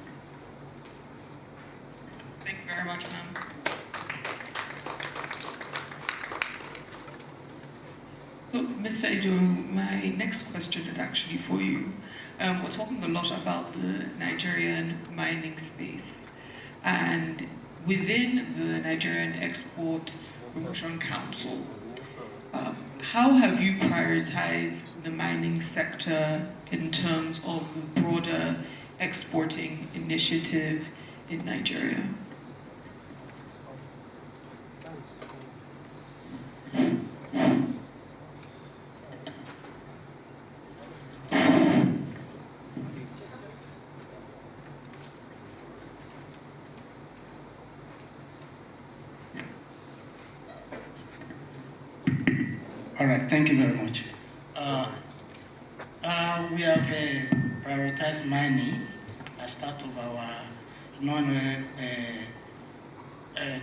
Thank you very much, ma'am. So, Mr. Edo, my next question is actually for you. We're talking a lot about the Nigerian mining space, and within the Nigerian Export Promotion Council, how have you prioritized the mining sector in terms of the broader exporting initiative in Nigeria? All right, thank you very much. We have prioritized mining as part of our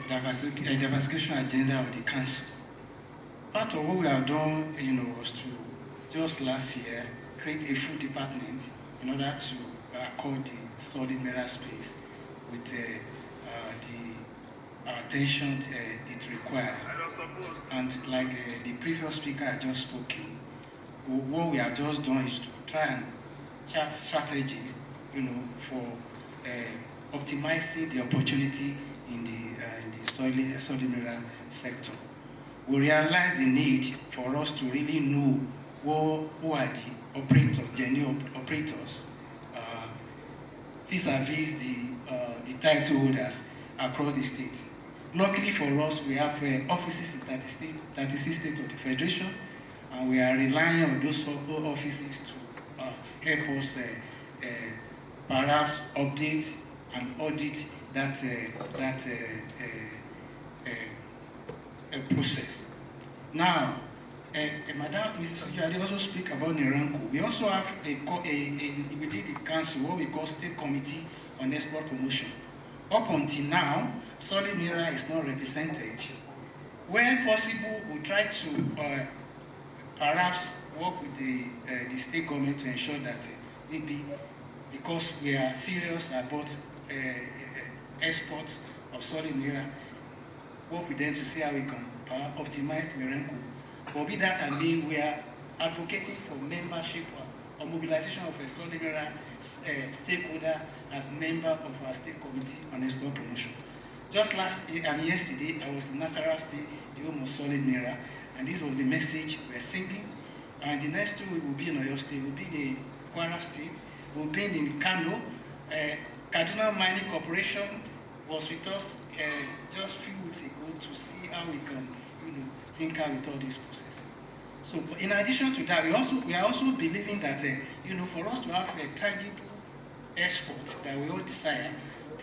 diversification agenda of the council. Part of what we have done, was to just last year create a full department in order to accord the solid mineral space with the attention it requires. And like the previous speaker had just spoken, what we have just done is to try and chart strategy, for optimizing the opportunity in the solid mineral sector. We realized the need for us to really know who are the operators, genuine operators, vis-a-vis the title holders across the state. Luckily for us, we have offices in 36 states of the Federation, and we are relying on those offices to help us perhaps update and audit that process. Now, Madam Mrs. Ujadi also speak about Niranko. We also have within the council what we call State Committee on Export Promotion. Up until now, solid mineral is not represented. Where possible, we try to perhaps work with the state government to ensure that maybe because we are serious about export of solid mineral, work with them to see how we can optimize Niranko. But be that and be, we are advocating for membership or mobilization of a solid mineral stakeholder as member of our State Committee on Export Promotion. Just yesterday, I was in Nasarawa State, the home of solid mineral, and this was the message we're singing. And the next 2 weeks will be in Oyo State, will be in Kwara State, will be in Kano. Kaduna Mining Corporation was with us just a few weeks ago to see how we can, tinker with all these processes. So, in addition to that, we are also believing that, for us to have a tangible export that we all desire,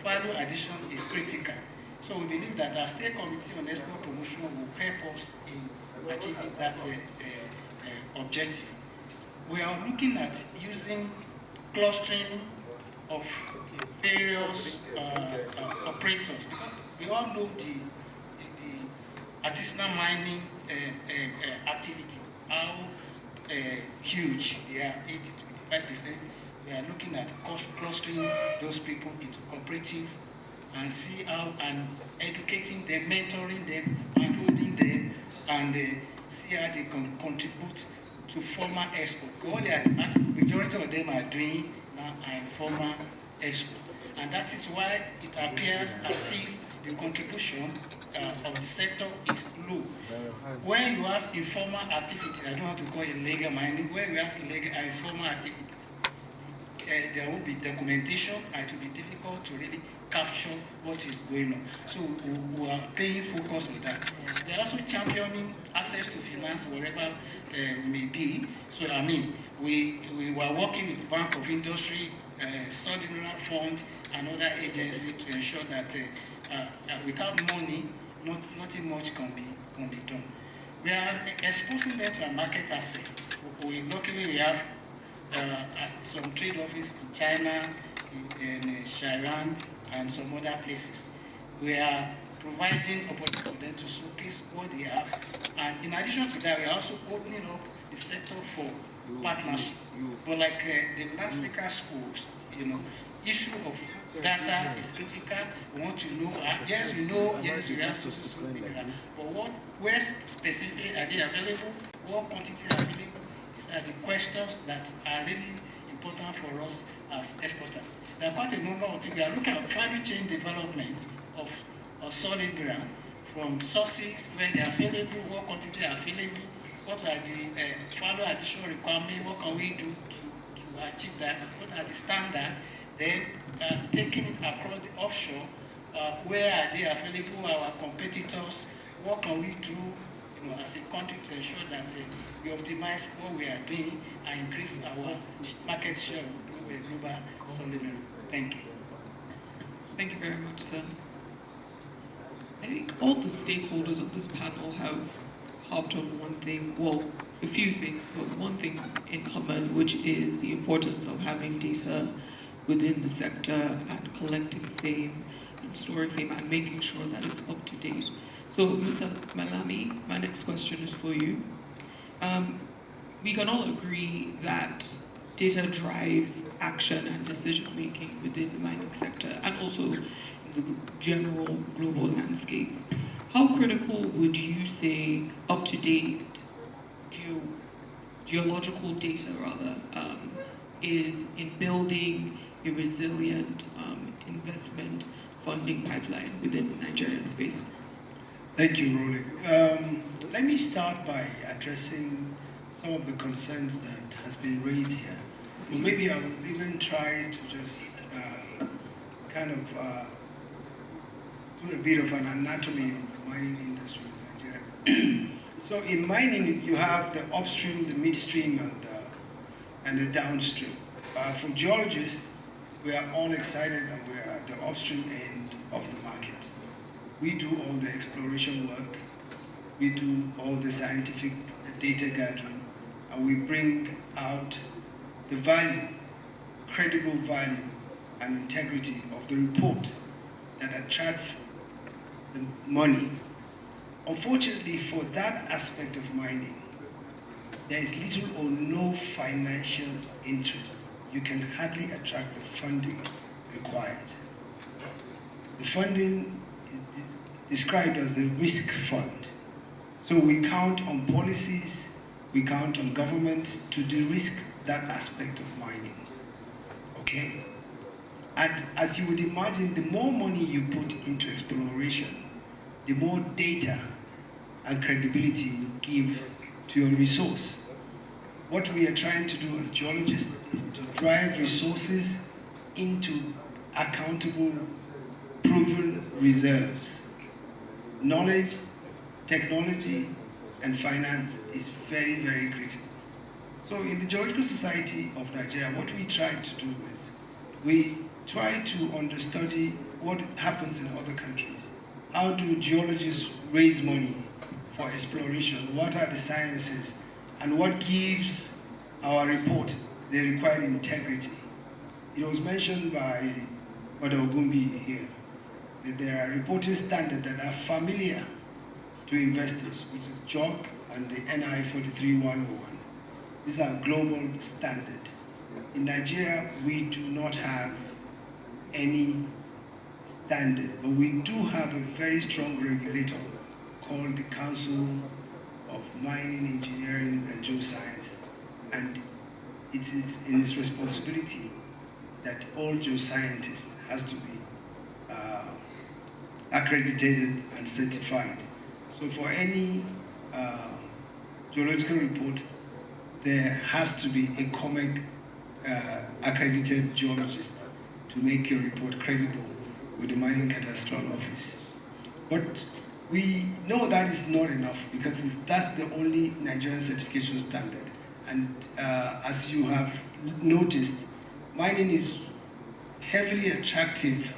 value addition is critical. So we believe that our State Committee on Export Promotion will help us in achieving that objective. We are looking at using clustering of various operators. We all know the artisanal mining activity, how huge they are, 80 to 25%. We are looking at clustering those people into cooperative and see how, and educating them, mentoring them, and holding them, and see how they can contribute to formal export. What the majority of them are doing now are informal export. And that is why it appears as if the contribution of the sector is low. When you have informal activity, I don't want to call it illegal mining, where you have illegal and informal activities, there will be documentation and it will be difficult to really capture what is going on. So we are paying focus on that. We are also championing access to finance wherever we may be. So we were working with Bank of Industry, Solid Mineral Fund, and other agencies to ensure that without money, nothing much can be done. We are exposing them to a market access. Luckily, we have some trade office in China, in Sharon, and some other places. We are providing opportunities for them to showcase what they have. And in addition to that, we are also opening up the sector for partnership. But like the last speaker spoke, issue of data is critical. We want to know, yes, we have so but where specifically are they available? What quantity are available? These are the questions that are really important for us as exporters. There are quite a number of things. We are looking at value chain development of solid mineral from sources where they are available, what quantity are available, what are the value additional requirements, what can we do to achieve that, what are the standards, then taking it across the offshore, where are they available, our competitors, what can we do as a country to ensure that we optimize what we are doing and increase our market share with global solid mineral. Thank you. Thank you very much, sir. I think all the stakeholders of this panel have harped on one thing, well, a few things, but one thing in common, which is the importance of having data within the sector and collecting same and storing same and making sure that it's up to date. So, Mr. Malami, my next question is for you. We can all agree that data drives action and decision making within the mining sector and also in the general global landscape. How critical would you say up-to-date geological data is in building a resilient investment funding pipeline within the Nigerian space? Thank you, Rolly. Let me start by addressing some of the concerns that has been raised here. Well, maybe I will even try to just kind of do a bit of an anatomy of the mining industry in Nigeria. So in mining, you have the upstream, the midstream, and the downstream. For geologists, we are all excited and we are at the upstream end of the market. We do all the exploration work, we do all the scientific data gathering, and we bring out the value, credible value, and integrity of the report that attracts the money. Unfortunately, for that aspect of mining, there is little or no financial interest. You can hardly attract the funding required. The funding is described as the risk fund. So we count on policies, we count on government to de-risk that aspect of mining, okay? And as you would imagine, the more money you put into exploration, the more data and credibility you give to your resource. What we are trying to do as geologists is to drive resources into accountable, proven reserves. Knowledge, technology, and finance is very, very critical. So in the Geological Society of Nigeria, what we try to do is we try to understudy what happens in other countries. How do geologists raise money for exploration? What are the sciences? And what gives our report the required integrity? It was mentioned by Mother Ogumbi here that there are reporting standards that are familiar to investors, which is JOG and the NI 43101. These are global standard. In Nigeria, we do not have any standard, but we do have a very strong regulator called the Council of Mining, Engineering, and Geoscience. And it's in its responsibility that all geoscientists has to be accredited and certified. So for any geological report, there has to be a COMEG accredited geologist to make your report credible with the Mining Cadastral Office. But we know that is not enough because that's the only Nigerian certification standard. And as you have noticed, mining is heavily attractive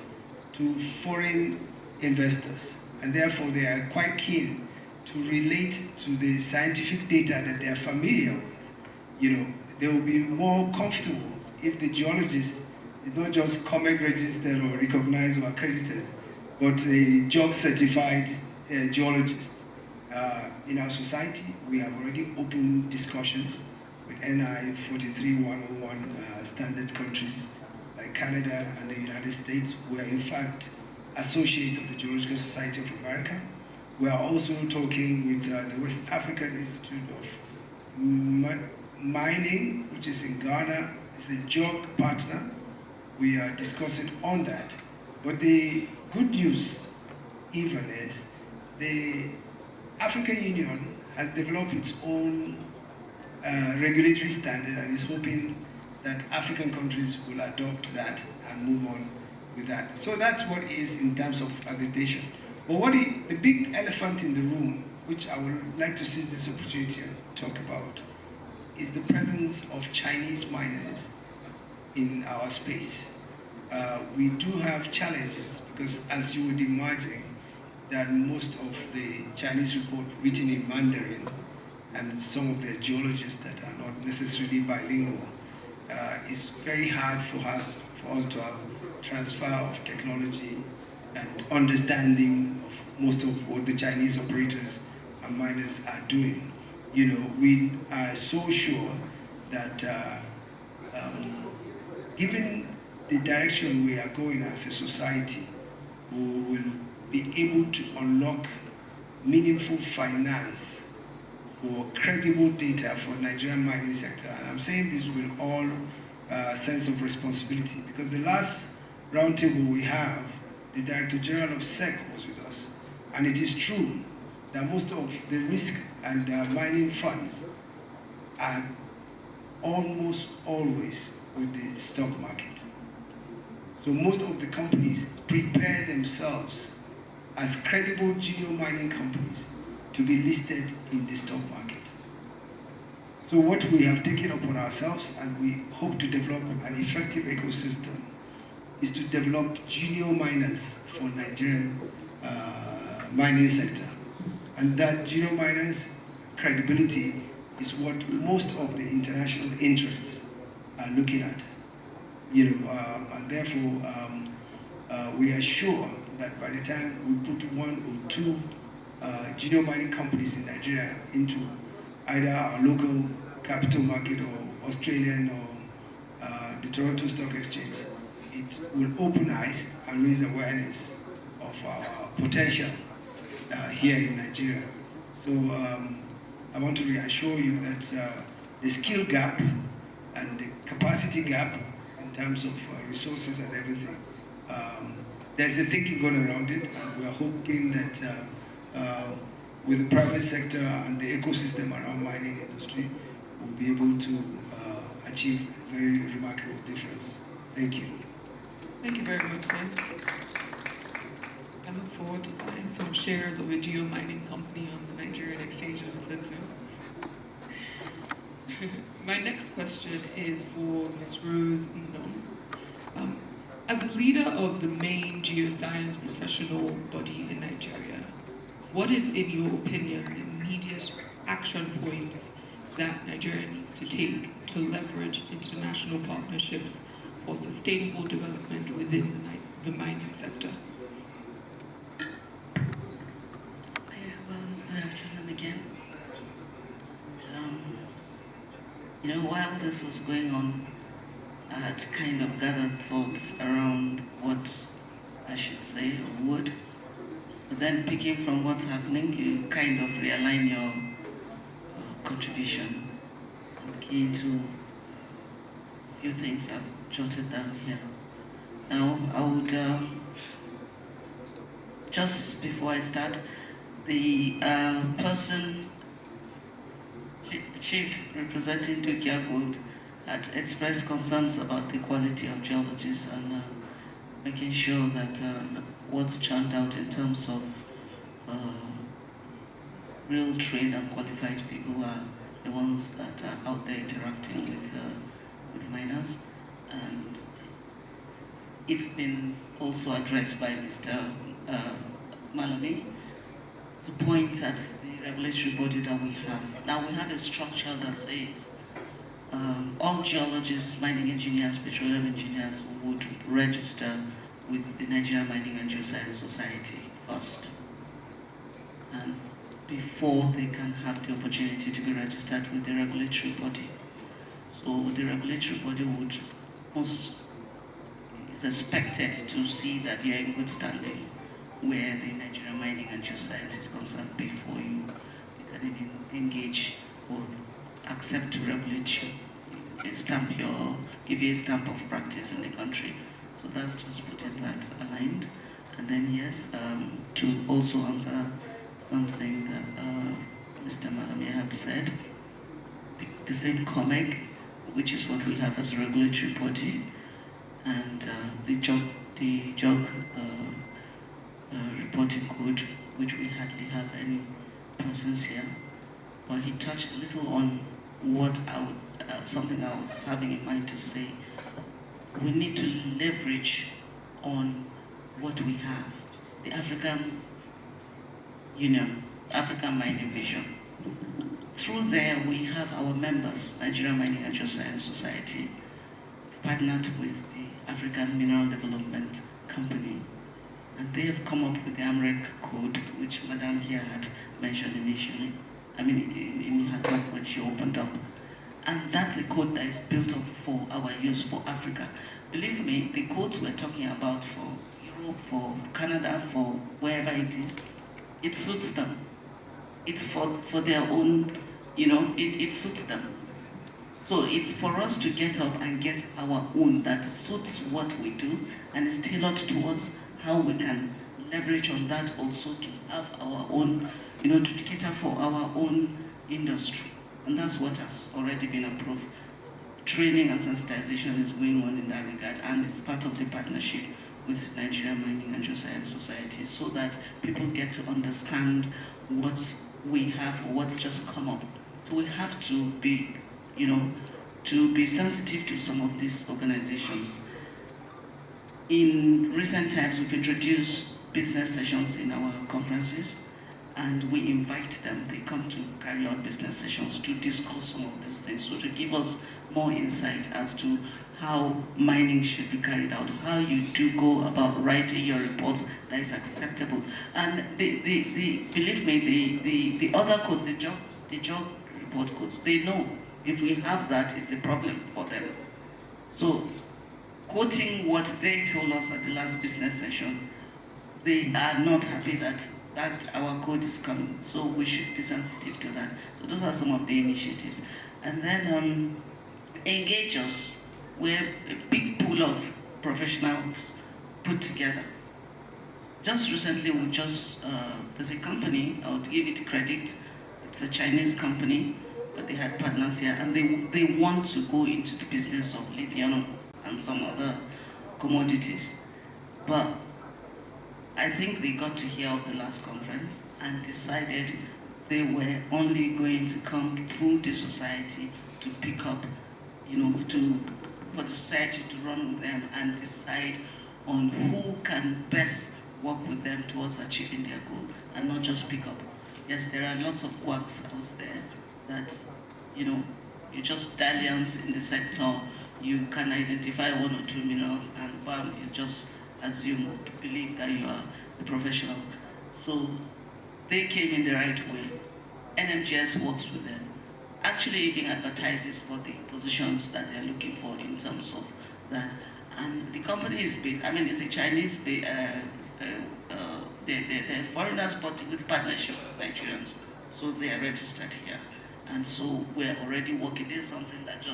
to foreign investors, and therefore they are quite keen to relate to the scientific data that they are familiar with. You know, they will be more comfortable if the geologist is not just COMEG registered or recognized or accredited, but a JOG certified geologist. In our society, we have already opened discussions with NI 43101 standard countries like Canada and the United States. We are in fact associate of the Geological Society of America. We are also talking with the West African Institute of Mining, which is in Ghana. It's a JOG partner. We are discussing on that. But the good news even is the African Union has developed its own regulatory standard and is hoping that African countries will adopt that and move on with that. So that's what is in terms of accreditation. But the big elephant in the room, which I would like to seize this opportunity and talk about, is the presence of Chinese miners in our space. We do have challenges because, as you would imagine, that most of the Chinese report written in Mandarin and some of the geologists that are not necessarily bilingual, it's very hard for us to have transfer of technology and understanding of most of what the Chinese operators and miners are doing. You know, we are so sure that given the direction we are going as a society, we will be able to unlock meaningful finance for credible data for Nigerian mining sector. And I'm saying this with all sense of responsibility, because the last roundtable we have, the Director General of SEC was with us. And it is true that most of the risk and mining funds are almost always with the stock market. So most of the companies prepare themselves as credible junior mining companies to be listed in the stock market. So what we have taken upon ourselves, and we hope to develop an effective ecosystem, is to develop junior miners for Nigerian mining sector. And that junior miners' credibility is what most of the international interests are looking at. And therefore, we are sure that by the time we put one or two junior mining companies in Nigeria into either our local capital market or Australian or the Toronto Stock Exchange, it will open eyes and raise awareness of our potential here in Nigeria. So I want to reassure you that the skill gap and the capacity gap in terms of resources and everything, there's a thinking going around it, and we are hoping that with the private sector and the ecosystem around mining industry, we'll be able to achieve a very remarkable difference. Thank you. Thank you very much, sir. I look forward to buying some shares of a geo-mining company on the Nigerian exchange anytime soon. My next question is for Ms. Rose Ndom. As the leader of the main geoscience professional body in Nigeria, what is, in your opinion, the immediate action points that Nigeria needs to take to leverage international partnerships for sustainable development within the mining sector? Okay, well, good afternoon again. While this was going on, I had kind of gathered thoughts around what I should say or would. But then picking from what's happening, you kind of realign your contribution. I'm keen to a few things I've jotted down here. Now, I would, just before I start, the person, Chief representing Dukia Gold, had expressed concerns about the quality of geologists and making sure that what's churned out in terms of real trained and qualified people are the ones that are out there interacting with miners. And it's been also addressed by Mr. Malami to point at the regulatory body that we have. Now we have a structure that says all geologists, mining engineers, petroleum engineers would register with the Nigerian Mining and Geoscience Society first, and before they can have the opportunity to be registered with the regulatory body. So the regulatory body is expected to see that you're in good standing where the Nigerian Mining and Geoscience is concerned before they can even engage or accept to regulate you, give you a stamp of practice in the country. So that's just putting that aligned. And then yes, to also answer something that Mr. Malami had said, the same COMEG, which is what we have as a regulatory body, and the JOG reporting code, which we hardly have any persons here. But he touched a little on what something I was having in mind to say. We need to leverage on what we have, the African Union, African Mining Vision. Through there, we have our members, Nigerian Mining and Geoscience Society, partnered with the African Mineral Development Company, and they have come up with the AMREC code, which Madam here had mentioned initially, in her talk when she opened up. And that's a code that is built up for our use for Africa. Believe me, the codes we're talking about for Europe, for Canada, for wherever it is, it suits them. It's for their own, it suits them. So it's for us to get up and get our own that suits what we do and is tailored towards how we can leverage on that also to have our own, to cater for our own industry. And that's what has already been approved. Training and sensitization is going on in that regard, and it's part of the partnership with Nigerian Mining and Geoscience Society, so that people get to understand what we have or what's just come up. So we have to be, to be sensitive to some of these organizations. In recent times, we've introduced business sessions in our conferences, and we invite them. They come to carry out business sessions to discuss some of these things, so to give us more insight as to how mining should be carried out, how you do go about writing your reports that is acceptable. And believe me, the other codes, the job report codes, they know if we have that, it's a problem for them. So, quoting what they told us at the last business session, they are not happy that our code is coming. So we should be sensitive to that. So those are some of the initiatives. And then engage us, where a big pool of professionals put together. Just recently, there's a company, I would give it credit, it's a Chinese company, but they had partners here, and they want to go into the business of lithium and some other commodities. But I think they got to hear of the last conference and decided they were only going to come through the society to pick up, for the society to run with them and decide on who can best work with them towards achieving their goal, and not just pick up. Yes, there are lots of quacks out there that, you just dalliance in the sector, you can identify 1 or 2 minerals, and bam, you just assume, believe that you are a professional. So they came in the right way. NMGS works with them. Actually even advertises for the positions that they're looking for in terms of that. And the company is based, it's a Chinese, they're foreigners but with partnership with Nigerians. So they are registered here. And so we're already working. This is something that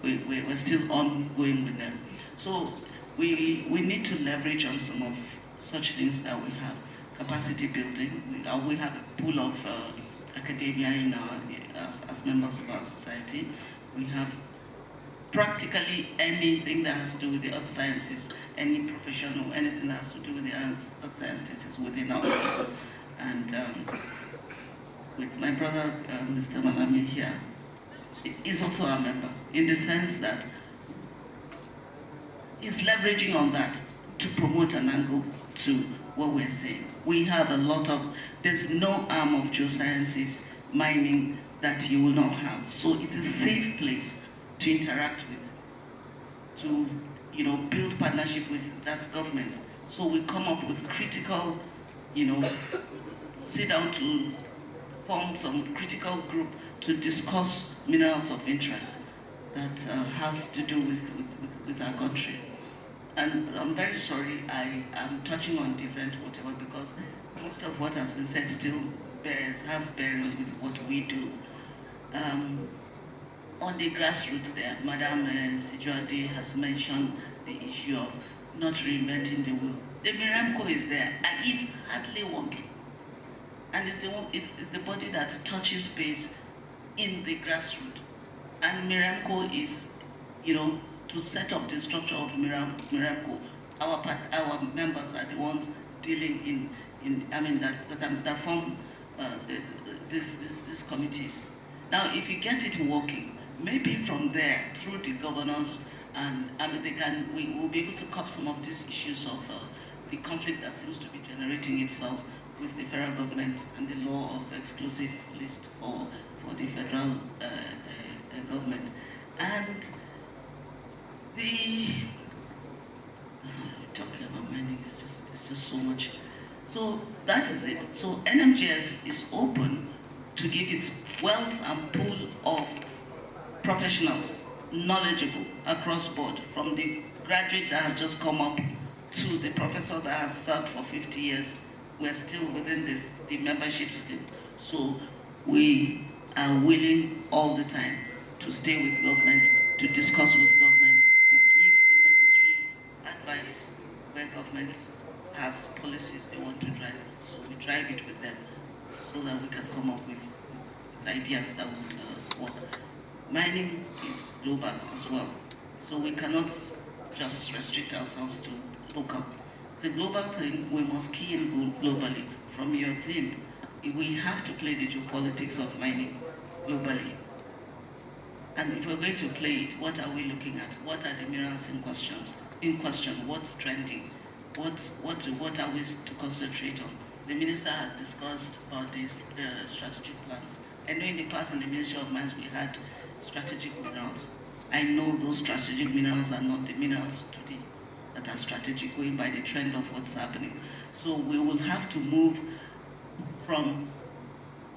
we're still ongoing with them. So we need to leverage on some of such things that we have. Capacity building. We have a pool of academia in as members of our society. We have practically anything that has to do with the earth sciences, any profession or anything that has to do with the earth sciences is within our school. And with my brother, Mr. Malami here, is also a member, in the sense that he's leveraging on that to promote an angle to what we're saying. We have a lot of, there's no arm of geosciences mining that you will not have. So it's a safe place to interact with, to build partnership with that government. So we come up with critical, sit down to form some critical group to discuss minerals of interest that has to do with our country. And I'm very sorry, I am touching on different whatever, because most of what has been said still has bearing with what we do. On the grassroots there, Madam Sijode has mentioned the issue of not reinventing the wheel. The Miramco is there, and it's hardly working. And it's the body that touches base in the grassroots. And Miramco is, to set up the structure of Miramco. Our members are the ones dealing that form these committees. Now, if you get it working, maybe from there, through the governors, and we will be able to curb some of these issues of the conflict that seems to be generating itself with the federal government and the law of exclusive list for the federal government. And talking about mining is just so much. So that is it. So NMGS is open to give its wealth and pool of professionals, knowledgeable across board, from the graduate that has just come up to the professor that has served for 50 years. We're still within the membership scheme. So we are willing all the time to stay with government, to discuss with government, to give the necessary advice where government has policies they want to drive. So we drive it with them so that we can come up with ideas that would work. Mining is global as well. So we cannot just restrict ourselves to local. It's a global thing. We must key in globally. From your theme, we have to play the geopolitics of mining globally. And if we're going to play it, what are we looking at? What are the minerals in question? What's trending? What are we to concentrate on? The minister had discussed about the strategic plans. I know in the past in the Ministry of Mines we had strategic minerals. I know those strategic minerals are not the minerals today that are strategic, going by the trend of what's happening. So we will have to move from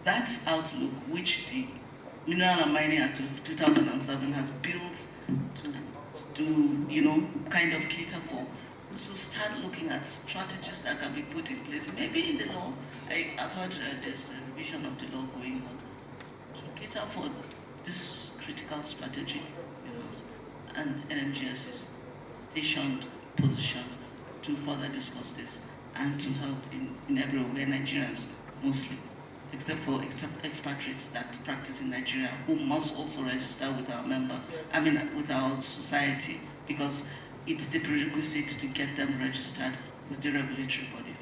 that outlook, which the Mineral and Mining Act of 2007 has built to kind of cater for. So start looking at strategies that can be put in place. Maybe in the law, I've heard there's a revision of the law going on to cater for this critical strategy, and NMGS is stationed, positioned to further discuss this and to help in everywhere, Nigerians mostly, except for expatriates that practice in Nigeria, who must also register with with our society, because it's the prerequisite to get them registered with the regulatory body.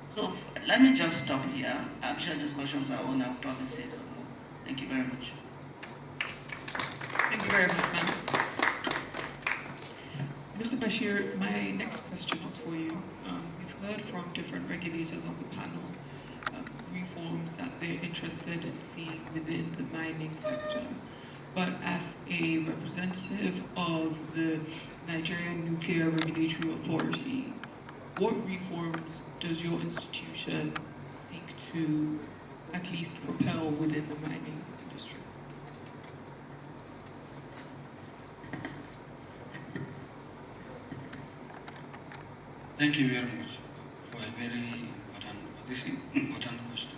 So let me just stop here. I'm sure discussions are on. I'll probably say some more. Thank you very much. Thank you very much, ma'am. Mr. Bashir, my next question is for you. We've heard from different regulators on the panel reforms that they're interested in seeing within the mining sector. But as a representative of the Nigerian Nuclear Regulatory Authority, what reforms does your institution seek to at least propel within the mining industry? Thank you very much for a very important question.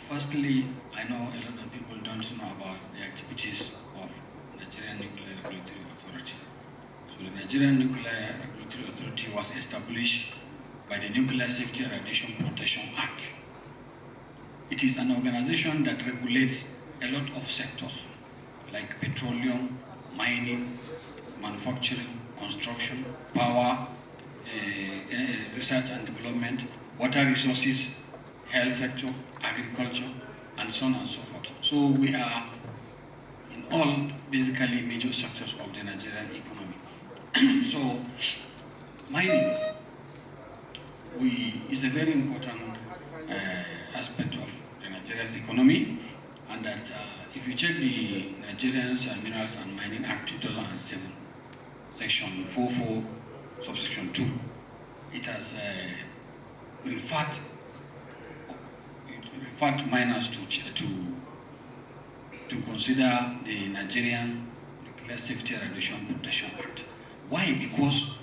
Firstly, I know a lot of people don't know about the activities of Nigerian Nuclear Regulatory Authority. So the Nigerian Nuclear Regulatory Authority was established by the Nuclear Safety and Radiation Protection Act. It is an organization that regulates a lot of sectors like petroleum, mining, manufacturing, construction, power, research and development, water resources, health sector, agriculture, and so on and so forth. So we are in all basically major sectors of the Nigerian economy. So mining is a very important aspect of the Nigeria's economy, and that if you check the Nigerian Minerals and Mining Act 2007, section 44, subsection 2, it has referred miners to consider the Nigerian Nuclear Safety and Radiation Protection Act. Why? Because,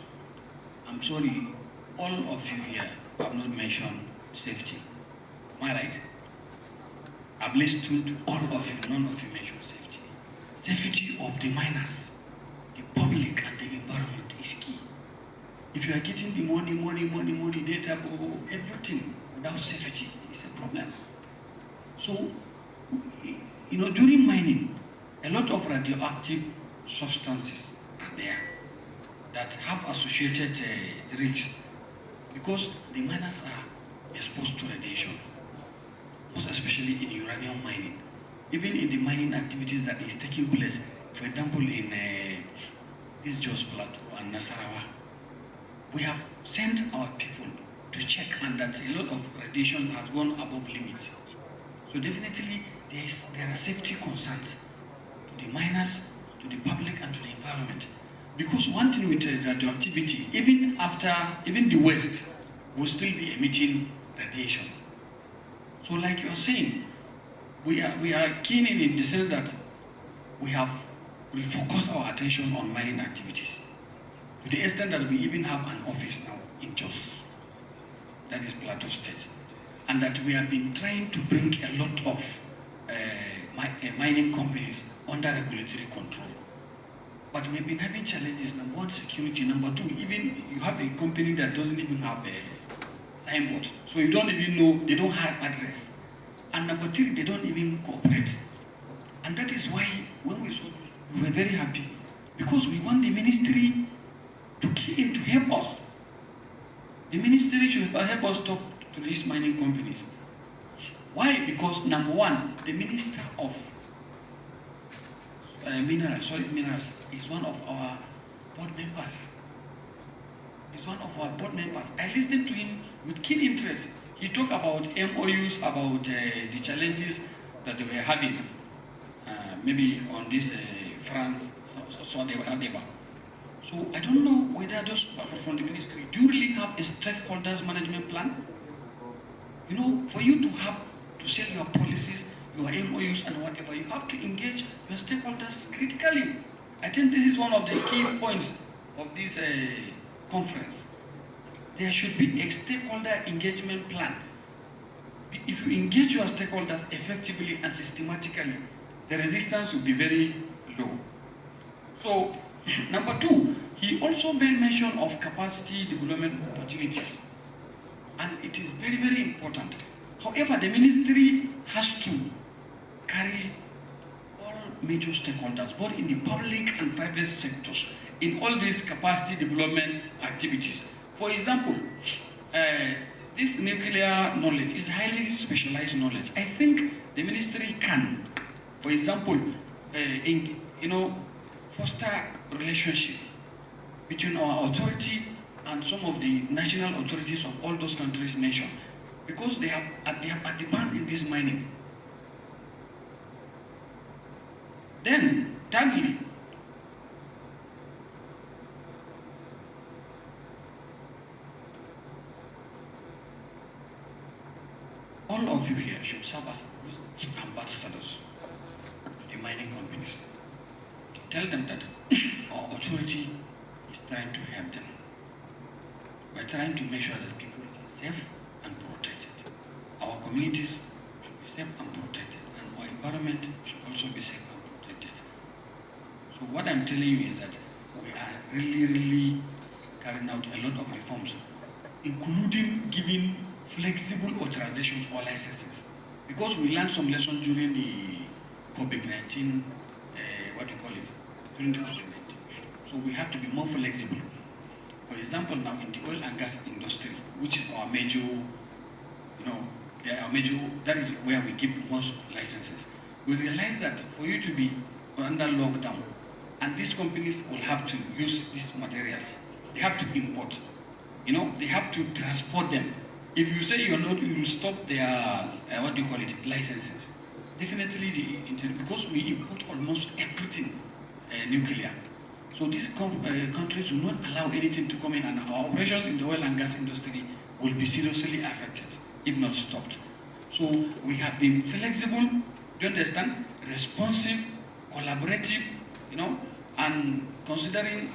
I'm sorry, all of you here have not mentioned safety. Am I right? I've listened to all of you, none of you mentioned safety. Safety of the miners, the public and the environment is key. If you are getting the money, data, everything without safety is a problem. So, during mining, a lot of radioactive substances are there that have associated risks, because the miners are exposed to radiation, most especially in uranium mining. Even in the mining activities that is taking place, for example, in this Jos Plateau and Nasarawa, we have sent our people to check, and that a lot of radiation has gone above limits. So definitely there are safety concerns to the miners, to the public, and to the environment. Because one thing with radioactivity, even the West will still be emitting radiation. So like you are saying, we are keen in the sense that we focus our attention on mining activities, to the extent that we even have an office now in Jos, that is Plateau State, and that we have been trying to bring a lot of mining companies under regulatory control. But we've been having challenges. Number one, security. Number two, even you have a company that doesn't even have a signboard. So you don't even know, they don't have address. And number three, they don't even cooperate. And that is why when we saw this, we were very happy. Because we want the ministry to key in to help us. The ministry should help us talk to these mining companies. Why? Because number one, the minister of solid minerals is one of our board members. He's one of our board members. I listened to him with keen interest. He talked about MOUs, about the challenges that they were having, maybe on this France, so they were having. So I don't know whether those from the ministry, do you really have a stakeholders management plan? You know, for you to have to sell your policies, your MOUs and whatever, you have to engage your stakeholders critically. I think this is one of the key points of this conference. There should be a stakeholder engagement plan. If you engage your stakeholders effectively and systematically, the resistance will be very low. So, number two, he also made mention of capacity development opportunities. And it is very, very important. However, the ministry has to carry all major stakeholders, both in the public and private sectors, in all these capacity development activities. For example, this nuclear knowledge is highly specialized knowledge. I think the ministry can, for example, foster relationship between our authority and some of the national authorities of all those countries mentioned, because they have advanced in this mining. Then, thirdly, all of you here should serve as ambassadors to the mining companies. Tell them that our authority is trying to help them. We're trying to make sure that people are safe and protected. Our communities should be safe and protected, and our environment should also be safe and protected. So what I'm telling you is that we are really carrying out a lot of reforms, including giving flexible authorizations or licenses. Because we learned some lessons during the COVID-19, during the COVID-19. So we have to be more flexible. For example, now in the oil and gas industry, which is our major, that is where we give most licenses. We realize that for you to be under lockdown, and these companies will have to use these materials. They have to import. They have to transport them. If you say you will stop their, licenses. Definitely, because we import almost everything nuclear. So these countries will not allow anything to come in, and our operations in the oil and gas industry will be seriously affected, if not stopped. So we have been flexible, do you understand? Responsive, collaborative, and considering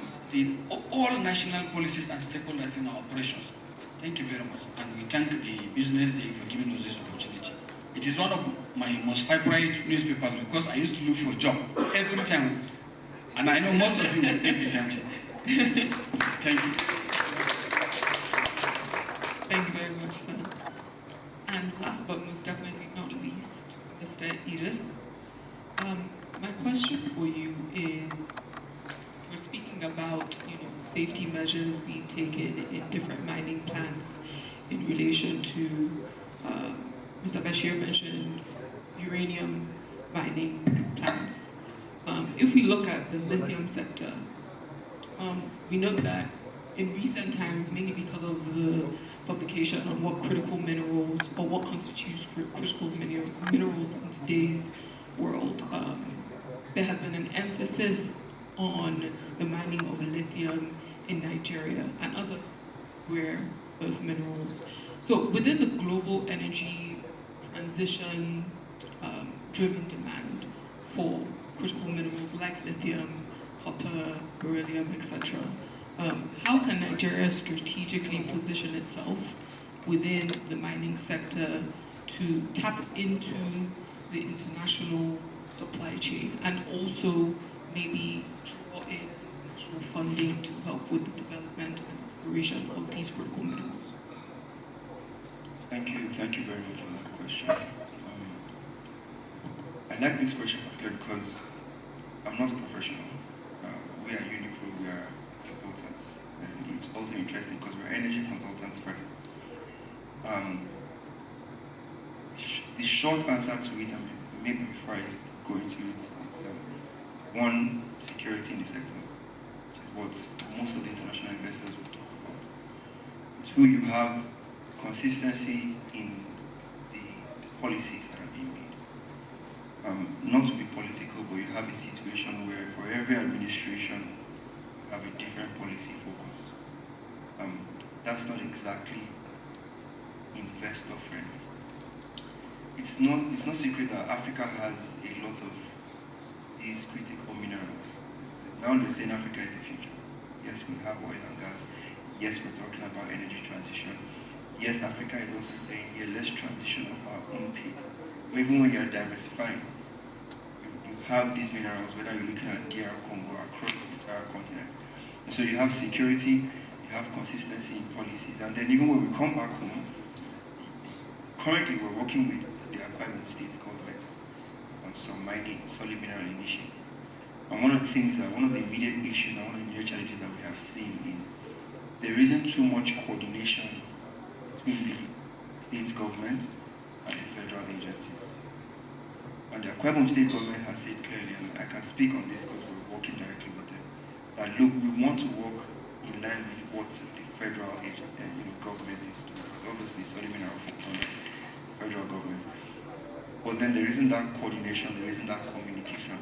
all national policies and stakeholders in our operations. Thank you very much. And we thank the BusinessDay for giving us this opportunity. It is one of my most favorite newspapers because I used to look for a job every time. And I know most of you will take the same thing. Thank you. Thank you very much, sir. And last but most definitely not least, Mr. Edith. My question for you is, we're speaking about safety measures being taken in different mining plants in relation to, Mr. Bashir mentioned uranium mining plants. If we look at the lithium sector, we know that in recent times, mainly because of the publication on what critical minerals or what constitutes critical minerals in today's world, there has been an emphasis on the mining of lithium in Nigeria and other rare earth minerals. So within the global energy transition driven demand for critical minerals like lithium, copper, beryllium, etc., how can Nigeria strategically position itself within the mining sector to tap into the international supply chain and also maybe draw in funding to help with the development and exploration of these critical minerals? Thank you very much for that question. I like this question, Pascal, because I'm not a professional. We are Unipro, we are consultants, and it's also interesting because we're energy consultants first. The short answer to it, and maybe before I go into it, it's one, security in the sector, which is what most of the international investors will talk about. Two, you have consistency in the policies that are being made. Not to be political, but you have a situation where for every administration, you have a different policy focus. That's not exactly investor friendly. It's no secret that Africa has a lot of these critical minerals. Now they're saying Africa is the future. Yes, we have oil and gas. Yes, we're talking about energy transition. Yes, Africa is also saying, yeah, let's transition at our own pace. But even when you're diversifying, you have these minerals, whether you're looking at DR Congo across the entire continent. And so you have security, you have consistency in policies, and then even when we come back home, currently we're working with the Akwa Ibom State government on some mining, solid mineral initiatives. And one of the immediate issues and one of the immediate challenges that we have seen is there isn't too much coordination between the state government and the federal agencies. And the Akwa Ibom State government has said clearly, and I can speak on this because we're working directly with them, that look, we want to work in line with what the federal government is doing. Obviously, solid mineral focus on the federal government. But then there isn't that coordination, there isn't that communication.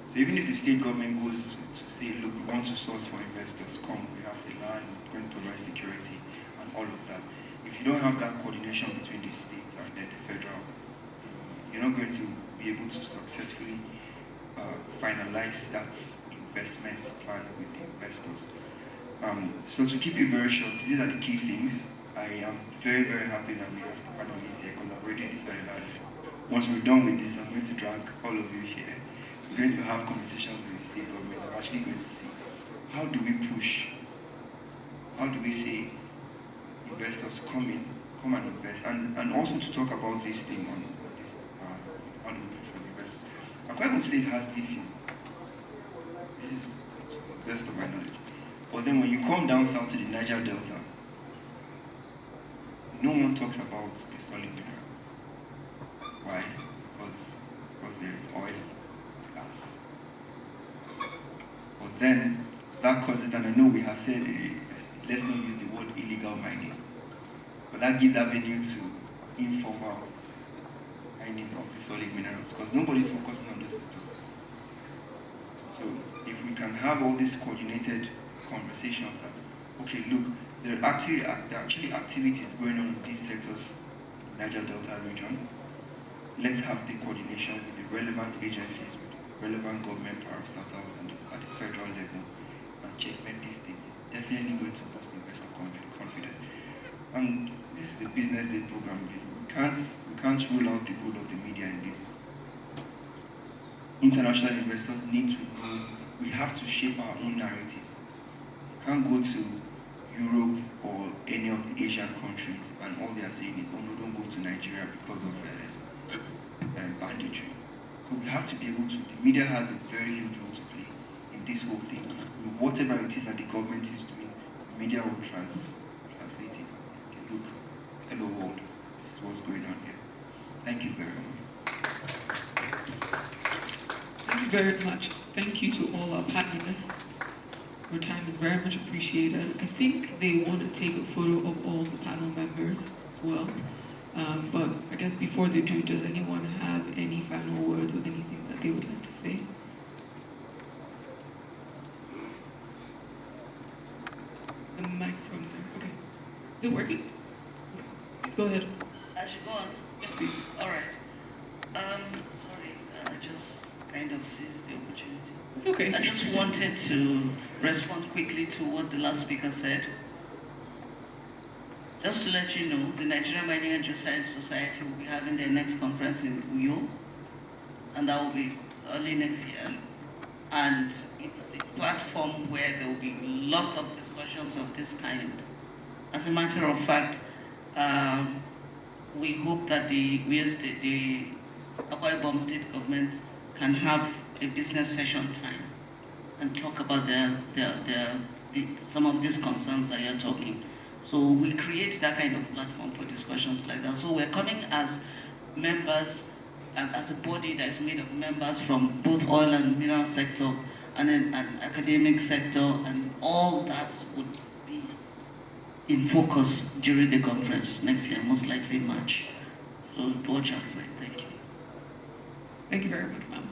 So even if the state government goes to say, look, we want to source for investors, come, we have the land, we're going to provide security and all of that. If you don't have that coordination between the states and then the federal, you're not going to be able to successfully finalize that investment plan with the investors. So to keep it very short, these are the key things. I am very, very happy that we have the panelists here because I've already decided that once we're done with this, I'm going to drag all of you here. We're going to have conversations with the state government. I'm actually going to see how do we push, how do we say investors come and invest, and also to talk about this thing on this, how do we push for investors. Akwa Ibom State has lithium. This is to the best of my knowledge. But then when you come down south to the Niger Delta, no one talks about the solid minerals. Why? Because there is oil and gas. But then that causes, and I know we have said, let's not use the word illegal mining, but that gives avenue to informal mining of the solid minerals because nobody's focusing on those sectors. So if we can have all these coordinated conversations that, okay, look, there are actually activities going on in these sectors, Niger Delta region. Let's have the coordination with the relevant agencies, with the relevant government parastatals and at the federal level and checkmate these things. It's definitely going to boost investor confidence. And this is the Business Day program. We can't rule out the role of the media in this. International investors need to know we have to shape our own narrative. We can't go to Europe or any of the Asian countries and all they are saying is, oh no, don't go to Nigeria because of banditry. So we have to be able to, the media has a very huge role to play in this whole thing. Whatever it is that the government is doing, the media will translate it and say, okay, look, hello world, this is what's going on here. Thank you very much. Thank you very much. Thank you to all our panelists. Your time is very much appreciated. I think they want to take a photo of all the panel members as well. But I guess before they do, does anyone have any final words or anything that they would like to say? The microphone's there. Okay. Is it working? Okay. Please go ahead. I should go on? Yes, please. All right. Sorry, I just kind of seized the opportunity. It's okay. I just wanted to respond quickly to what the last speaker said. Just to let you know, the Nigerian Mining and Geoscience Society will be having their next conference in Uyo, and that will be early next year. And it's a platform platform where there will be lots of discussions of this kind. As a matter of fact, we hope that the Akwa Ibom State government can have a business session time and talk about some of these concerns that you're talking. So we create that kind of platform for discussions like that. So we're coming as members, as a body that is made of members from both oil and mineral sector and then an academic sector, and all that would be in focus during the conference next year, most likely March. So watch out for it. Thank you. Thank you very much, ma'am.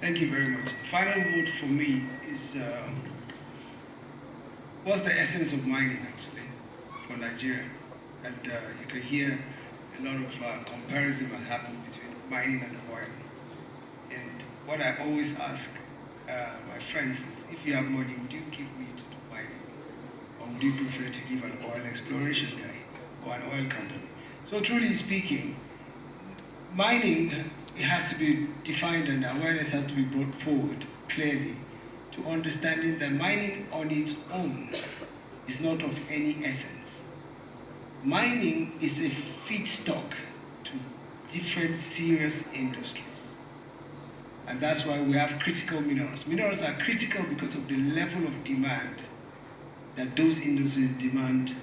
Thank you very much. Final word for me is, what's the essence of mining actually for Nigeria? And you can hear a lot of comparison that happen between mining and oil. And what I always ask my friends is, if you have money, would you give me to do mining? Or would you prefer to give an oil exploration guy or an oil company? So truly speaking, mining, it has to be defined and awareness has to be brought forward clearly to understanding that mining on its own is not of any essence. Mining is a feedstock to different serious industries. And that's why we have critical minerals. Minerals are critical because of the level of demand that those industries demand,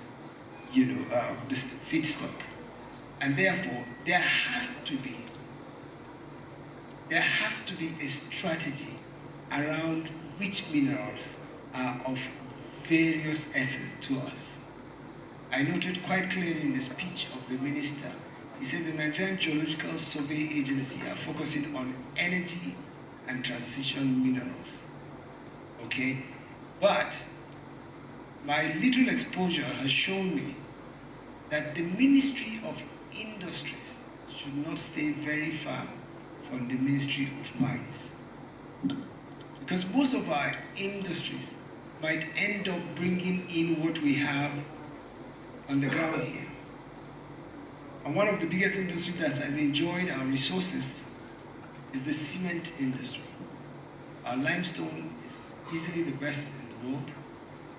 this feedstock. And therefore, there has to be a strategy around which minerals are of various essence to us. I noted quite clearly in the speech of the minister, he said the Nigerian Geological Survey Agency are focusing on energy and transition minerals. Okay? But my little exposure has shown me that the Ministry of Industries should not stay very far from the Ministry of Mines. Because most of our industries might end up bringing in what we have on the ground here. And one of the biggest industries that has enjoyed our resources is the cement industry. Our limestone is easily the best in the world.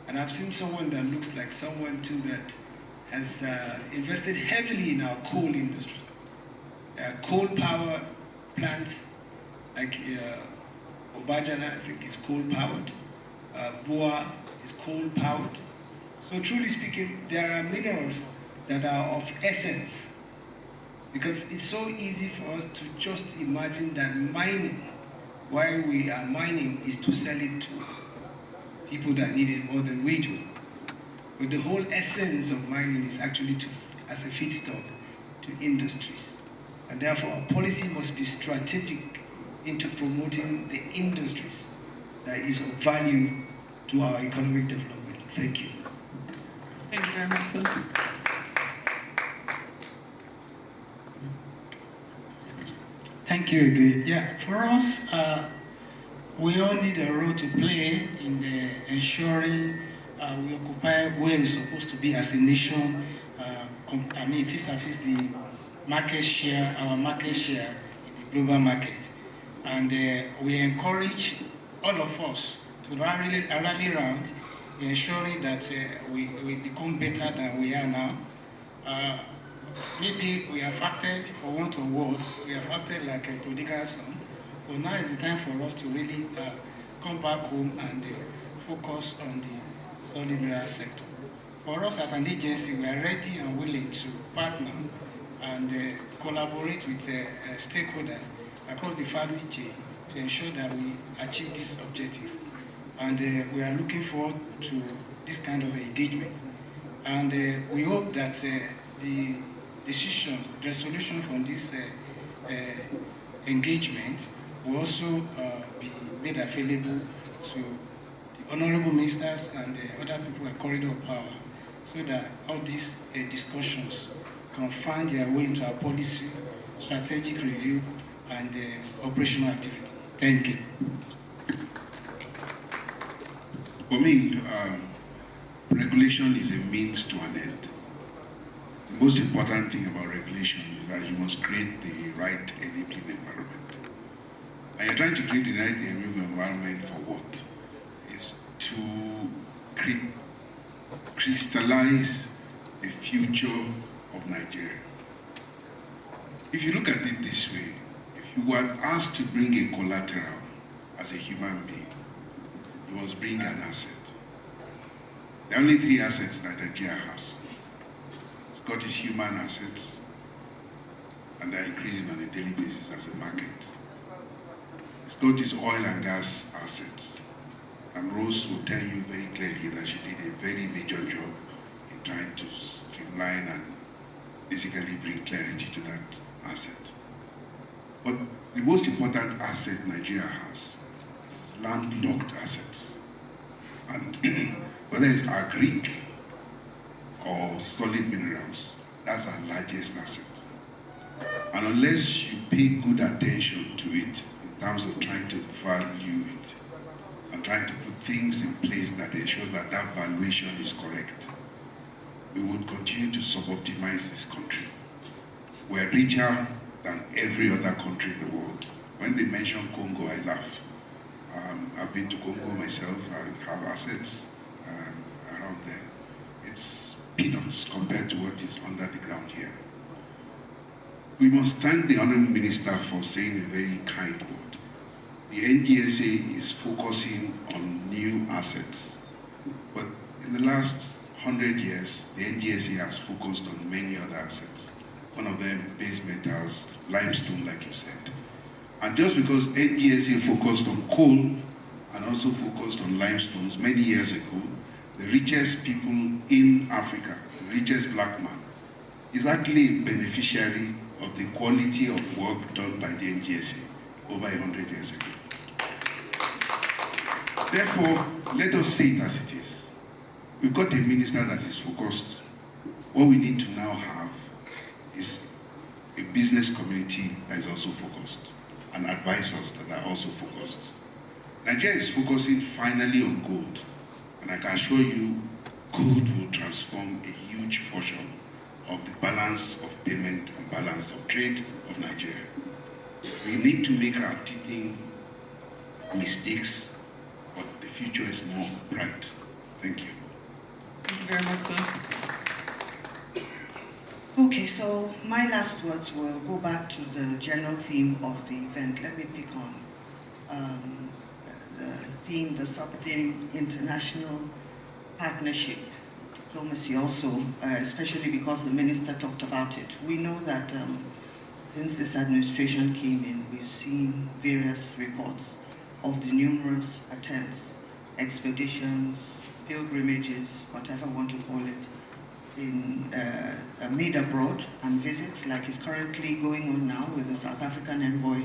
And I've seen someone that looks like someone too that has invested heavily in our coal industry. There are coal power plants like Obajana, I think is coal powered. Boa is coal powered. So truly speaking, there are minerals that are of essence, because it's so easy for us to just imagine that mining, while we are mining, is to sell it to people that need it more than we do. But the whole essence of mining is actually as a feedstock to industries. And therefore, our policy must be strategic into promoting the industries that is of value to our economic development. Thank you. Thank you very much, sir. Thank you again. Yeah, for us, we all need a role to play in the ensuring we occupy where we're supposed to be as a nation. Vis-a-vis the market share, our market share in the global market. And we encourage all of us to rally around ensuring that we become better than we are now. Maybe we have acted, for want of word, we have acted like a prodigal son, but now is the time for us to really come back home and focus on the solid mineral sector. For us as an agency, we are ready and willing to partner and collaborate with stakeholders across the value chain to ensure that we achieve this objective. And we are looking forward to this kind of engagement. And we hope that the decisions, the resolution from this engagement will also be made available to the honorable ministers and other people at Corridor of Power, so that all these discussions can find their way into our policy, strategic review, and operational activity. Thank you. For me, regulation is a means to an end. The most important thing about regulation is that you must create the right enabling environment. And you're trying to create the right environment for what? Is to crystallize the future of Nigeria. If you look at it this way, if you were asked to bring a collateral as a human being, you must bring an asset. There are only 3 assets that Nigeria has. It's got its human assets, and they're increasing on a daily basis as a market. It's got its oil and gas assets. And Rose will tell you very clearly that she did a very major job in trying to streamline and basically bring clarity to that asset. But the most important asset Nigeria has is landlocked assets. And whether it's agric or solid minerals, that's our largest asset. And unless you pay good attention to it in terms of trying to value it and trying to put things in place that ensures that that valuation is correct, we would continue to suboptimize this country. We're richer than every other country in the world. When they mention Congo, I laugh. I've been to Congo myself. I have assets around there. It's peanuts compared to what is under the ground here. We must thank the Honourable Minister for saying a very kind word. The NGSA is focusing on new assets. But in the last 100 years, the NGSA has focused on many other assets. One of them, base metals, limestone, like you said. And just because NGSA focused on coal and also focused on limestones many years ago, the richest people in Africa, the richest black man, is actually a beneficiary of the quality of work done by the NGSA over 100 years ago. Therefore, let us say it as it is. We've got a minister that is focused. What we need to now have is a business community that is also focused and advisors that are also focused. Nigeria is focusing finally on gold, and I can assure you gold will transform a huge portion of the balance of payment and balance of trade of Nigeria. We need to make our teething mistakes, but the future is more bright. Thank you. Thank you very much, sir. Okay, so my last words will go back to the general theme of the event. Let me pick on the theme, the sub-theme, international partnership, diplomacy also, especially because the minister talked about it. We know that since this administration came in, we've seen various reports of the numerous attempts, expeditions, pilgrimages, whatever you want to call it, made abroad, and visits like is currently going on now with the South African envoy,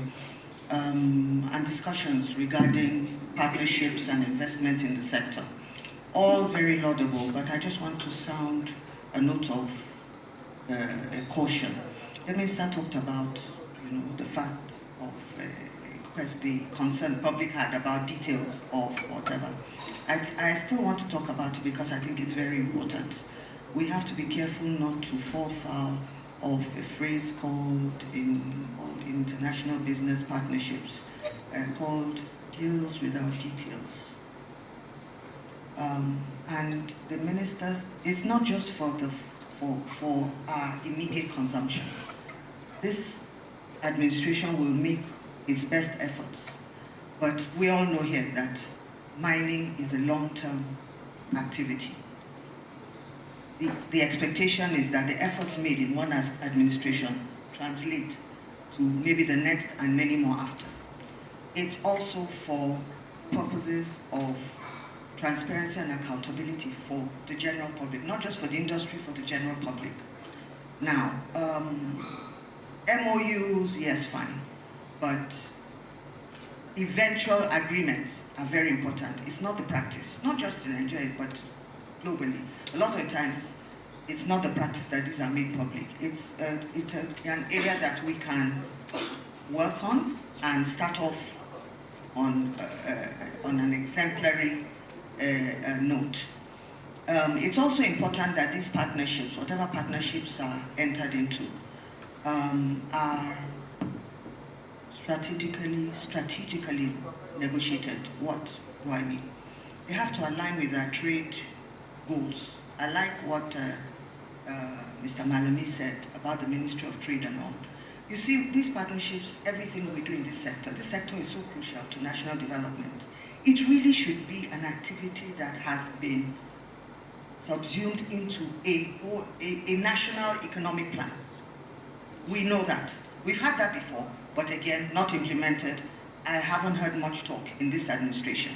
and discussions regarding partnerships and investment in the sector. All very laudable, but I just want to sound a note of caution. The minister talked about, the fact of the concern public had about details of whatever. I still want to talk about it because I think it's very important. We have to be careful not to fall foul of a phrase called in international business partnerships, called deals without details. And the ministers, it's not just for our immediate consumption. This administration will make its best efforts, but we all know here that mining is a long-term activity. The expectation is that the efforts made in one administration translate to maybe the next and many more after. It's also for purposes of transparency and accountability for the general public, not just for the industry, for the general public. Now, MOUs, yes, fine, but eventual agreements are very important. It's not the practice, not just in Nigeria, but globally. A lot of times, it's not the practice that these are made public. It's an area that we can work on and start off on an exemplary note. It's also important that these partnerships, whatever partnerships are entered into, are strategically negotiated. What do I mean? They have to align with our trade goals. I like what Mr. Maloney said about the Ministry of Trade and all. You see, these partnerships, everything we do in this sector is so crucial to national development. It really should be an activity that has been subsumed into a national economic plan. We know that. We've had that before, but again, not implemented. I haven't heard much talk in this administration.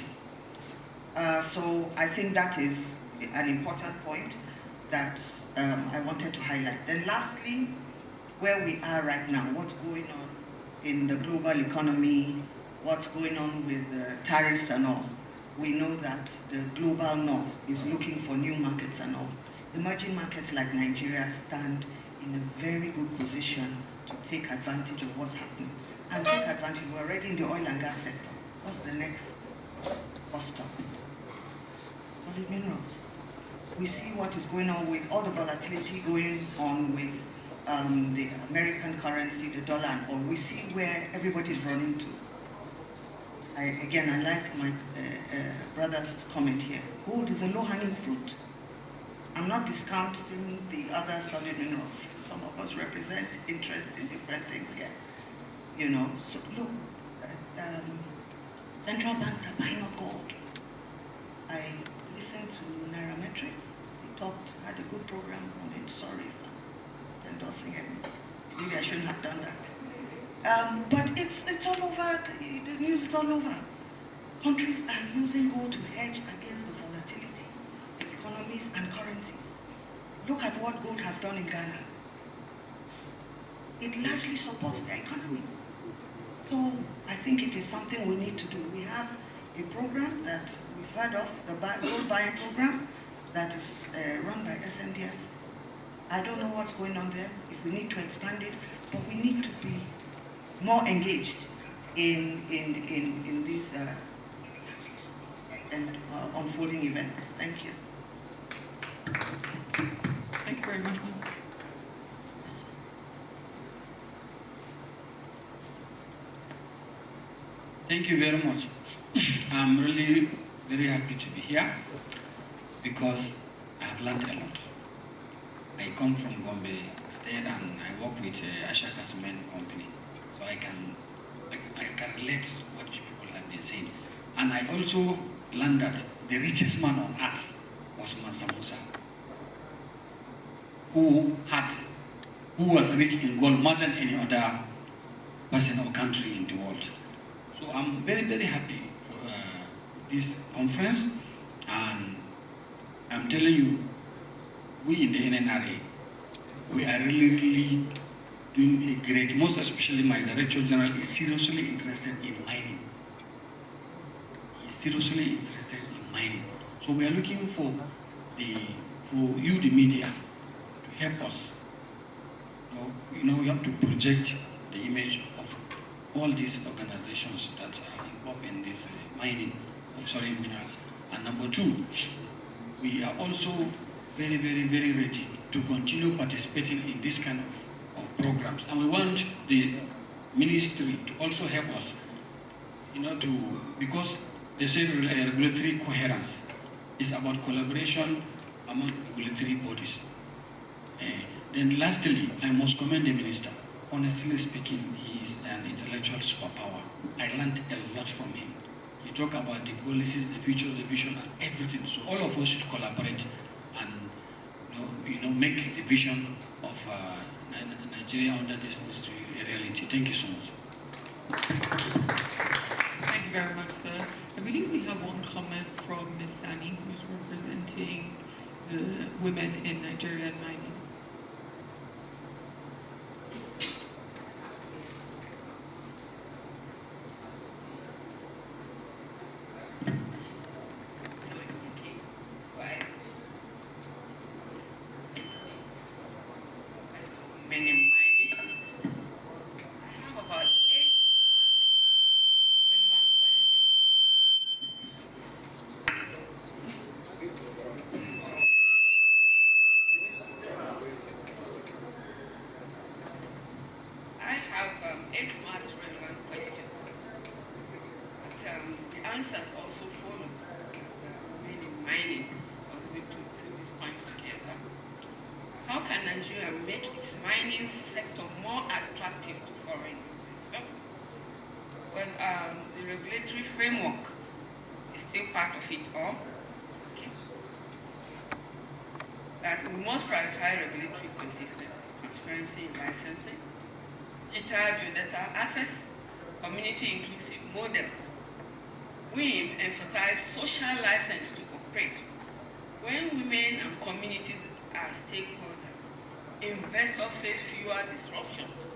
So I think that is an important point that I wanted to highlight. Then lastly, where we are right now, what's going on in the global economy, what's going on with tariffs and all. We know that the global north is looking for new markets and all. Emerging markets like Nigeria stand in a very good position to take advantage of what's happening. And take advantage, we're already in the oil and gas sector. What's the next bus stop? Solid minerals. We see what is going on with all the volatility going on with the American currency, the dollar and all. We see where everybody's running to. Again, I like my brother's comment here. Gold is a low-hanging fruit. I'm not discounting the other solid minerals. Some of us represent interests in different things here. You know, so look, central banks are buying up gold. I listened to Nairametrics. He had a good program on it. Sorry for endorsing him. Maybe I shouldn't have done that. But it's all over, the news is all over. Countries are using gold to hedge against the volatility in economies and currencies. Look at what gold has done in Ghana. It largely supports the economy. So I think it is something we need to do. We have a program that we've heard of, the gold buying program, that is run by SNDF. I don't know what's going on there, if we need to expand it, but we need to be more engaged in these unfolding events. Thank you. Thank you very much, ma'am. Thank you very much. I'm really very happy to be here because I have learned a lot. I come from Gombe State and I work with Ashaka Cement Company, so I can relate what people have been saying. And I also learned that the richest man on earth was Mansa Musa, who was rich in gold more than any other person or country in the world. So I'm very, very happy for this conference, and I'm telling you, we in the NNRA, we are really doing a great, most especially my Director General is seriously interested in mining. He's seriously interested in mining. So we are looking for you, the media, to help us. You know, we have to project the image of all these organizations that are involved in this mining of solid minerals. And number two, we are also very, very, very ready to continue participating in this kind of programs. And we want the ministry to also help us, because they say regulatory coherence is about collaboration among regulatory bodies. Then lastly, I must commend the minister. Honestly speaking, he is an intellectual superpower. I learned a lot from him. He talked about the policies, the future, the vision, and everything. So all of us should collaborate and make the vision of Nigeria under this ministry a reality. Thank you so much. Thank you very much, sir. I believe we have one comment from Ms. Sani, who's representing the women in Nigerian mining. Eight smart relevant questions. answers also follows. Meaning mining, I was able to bring these points together. How can Nigeria make its mining sector more attractive to foreign investors? Well, the regulatory framework is still part of it all. Okay. That we must prioritize regulatory consistency, transparency in licensing, digital geodata access, community inclusive models. We emphasize social license to operate. When women and communities are stakeholders, investors face fewer disruptions.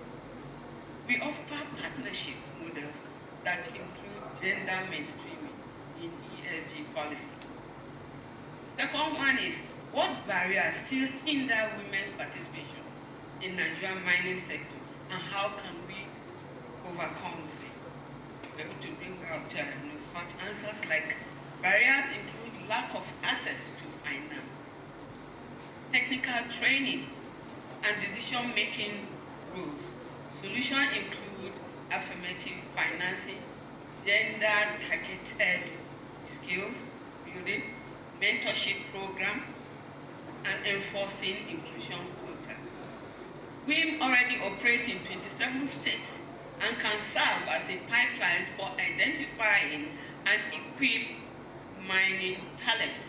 We offer partnership models that include gender mainstreaming in ESG policy. Second one is, what barriers still hinder women's participation in Nigerian mining sector, and how can we overcome them? We're able to bring out such answers like barriers include lack of access to finance, technical training, and decision-making rules. Solutions include affirmative financing, gender-targeted skills building, mentorship program, and enforcing inclusion quota. We already operate in 27 states and can serve as a pipeline for identifying and equip mining talent.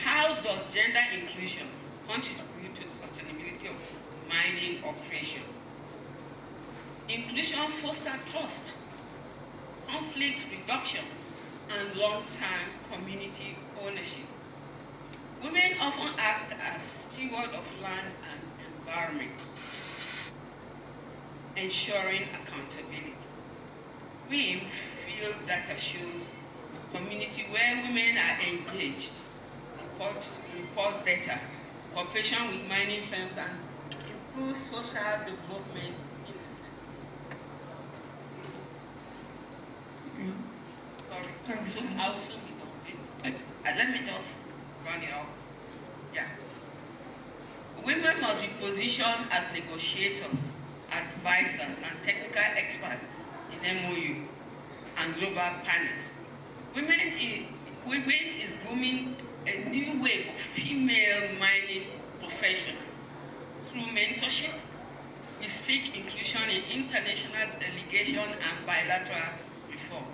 How does gender inclusion contribute to the sustainability of mining operation? Inclusion fosters trust, conflict reduction, and long-term community ownership. Women often act as stewards of land and environment, ensuring accountability. We feel data shows community where women are engaged, report better, cooperation with mining firms, and improve social development indices. Sorry, I'll soon be done, please. Let me just run it out. Yeah. Women must be positioned as negotiators, advisors, and technical experts in MOU and global panels. Women is grooming a new wave of female mining professionals. Through mentorship, we seek inclusion in international delegation and bilateral reform.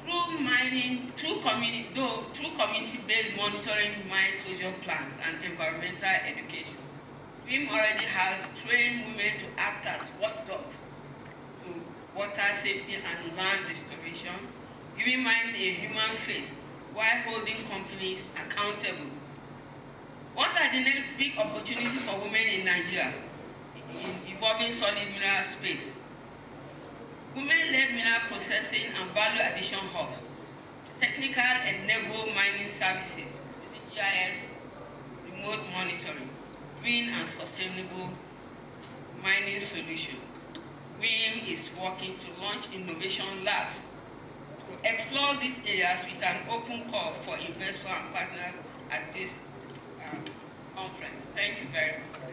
Through community-based monitoring, mine closure plans, and environmental education, WIM already has trained women to act as watchdogs to water safety and land restoration, giving mining a human face while holding companies accountable. What are the next big opportunities for women in Nigeria in evolving solid mineral space? Women-led mineral processing and value addition hubs, technical enabled mining services, GIS, remote monitoring, green and sustainable mining solution. WIM is working to launch innovation labs to explore these areas with an open call for investors and partners at this conference. Thank you very much.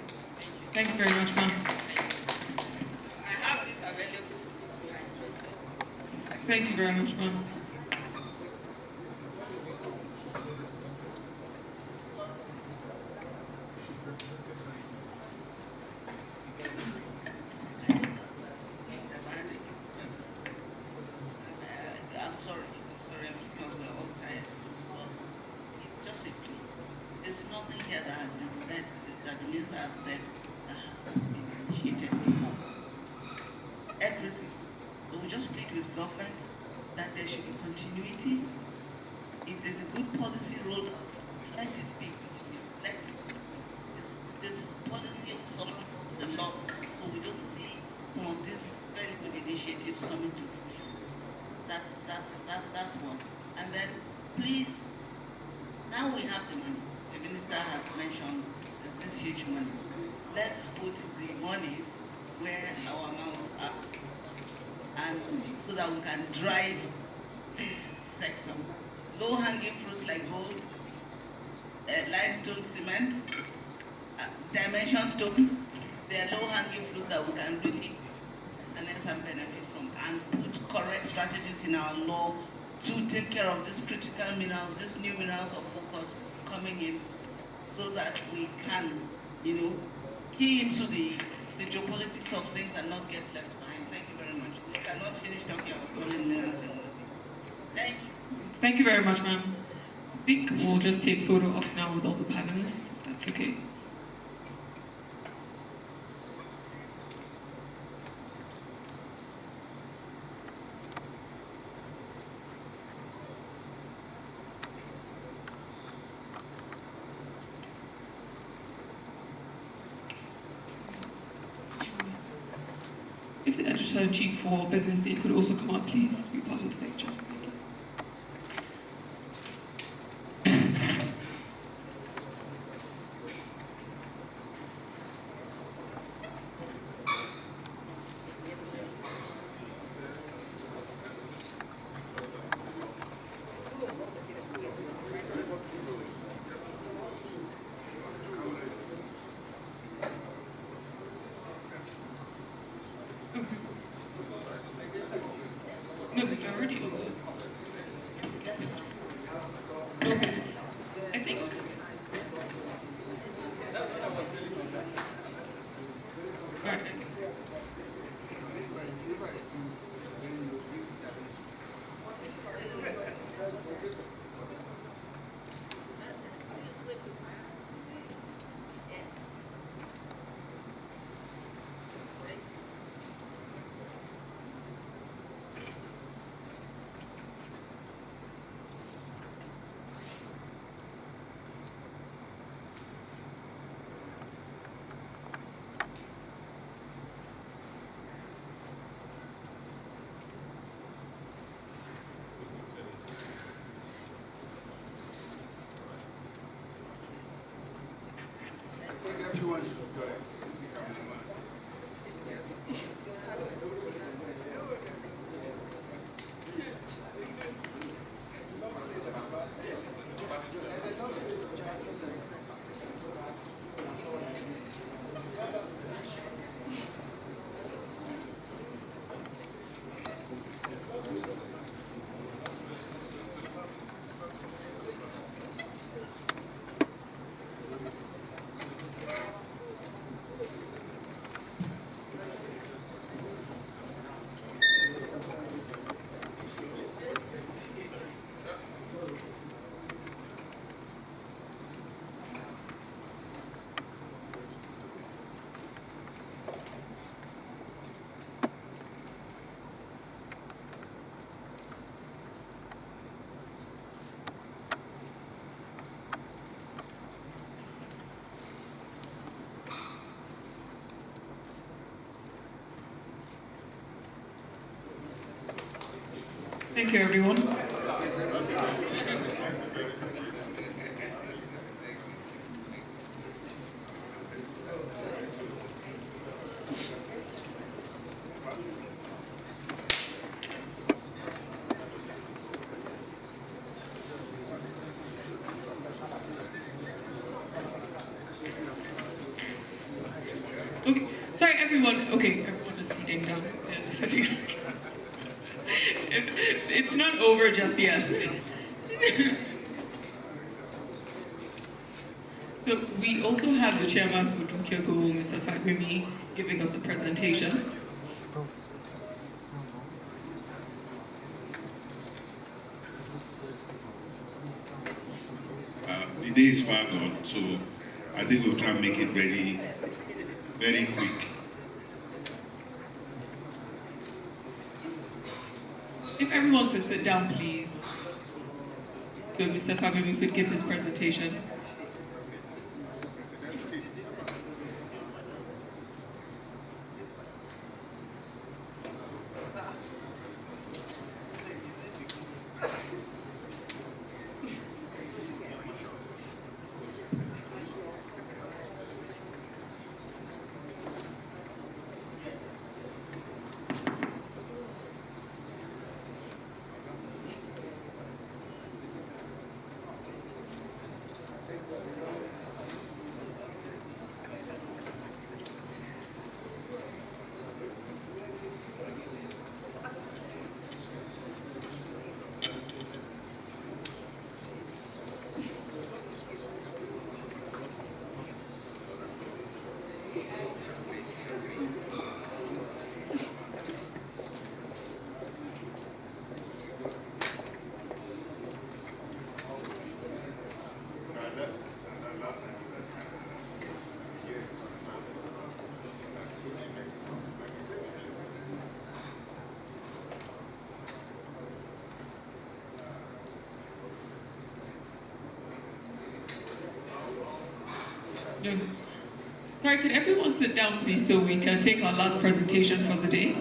Thank you very much, ma'am. I have this available if you are interested. Thank you very much, ma'am. I'm sorry, because we're all tired. But it's just a plea. There's nothing here that has been said, that the minister has said, that hasn't been initiated before. Everything. So we just plead with government that there should be continuity. If there's a good policy rolled out, let it be continuous. Let it be. This policy supports a lot, so we don't see some of these very good initiatives coming to fruition. That's one. And then, please, now we have the money. The minister has mentioned there's this huge monies. Let's put the monies where our amounts are, and so that we can drive this sector. Low-hanging fruits like gold, limestone cement, dimension stones, they are low-hanging fruits that we can really harness and benefit from and put correct strategies in our law to take care of these critical minerals, these new minerals of focus coming in, so that we can, key into the geopolitics of things and not get left behind. Thank you very much. We cannot finish talking about solid minerals in one day. Thank you. Thank you very much, ma'am. I think we'll just take photo ops now with all the panelists, if that's okay. If the editor-in-chief for BusinessDay could also come up, please. We pass with the picture. Thank you. No, they're already on this. Okay. I think. Alright, I think so. Thank you, everyone. Okay, sorry, everyone. Okay, everyone is sitting down. Sitting. It's not over just yet. So we also have the chairman for Dukyago, Mr. Fagbemi, giving us a presentation. The day is far gone, so I think we'll try and make it very, very quick. If everyone could sit down, please. So Mr. Fagbemi could give his presentation. No. Sorry, could everyone sit down, please, so we can take our last presentation for the day?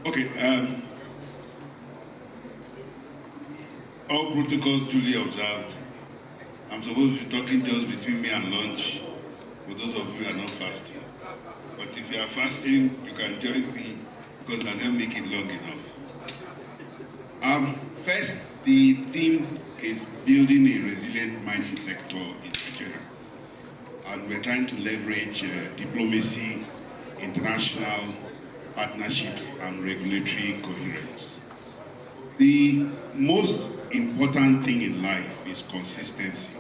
Okay, all protocols duly observed. I'm supposed to be talking just between me and lunch, for those of you who are not fasting. But if you are fasting, you can join me, because I don't make it long enough. First, the theme is building a resilient mining sector in Nigeria. And we're trying to leverage diplomacy, international partnerships, and regulatory coherence. The most important thing in life is consistency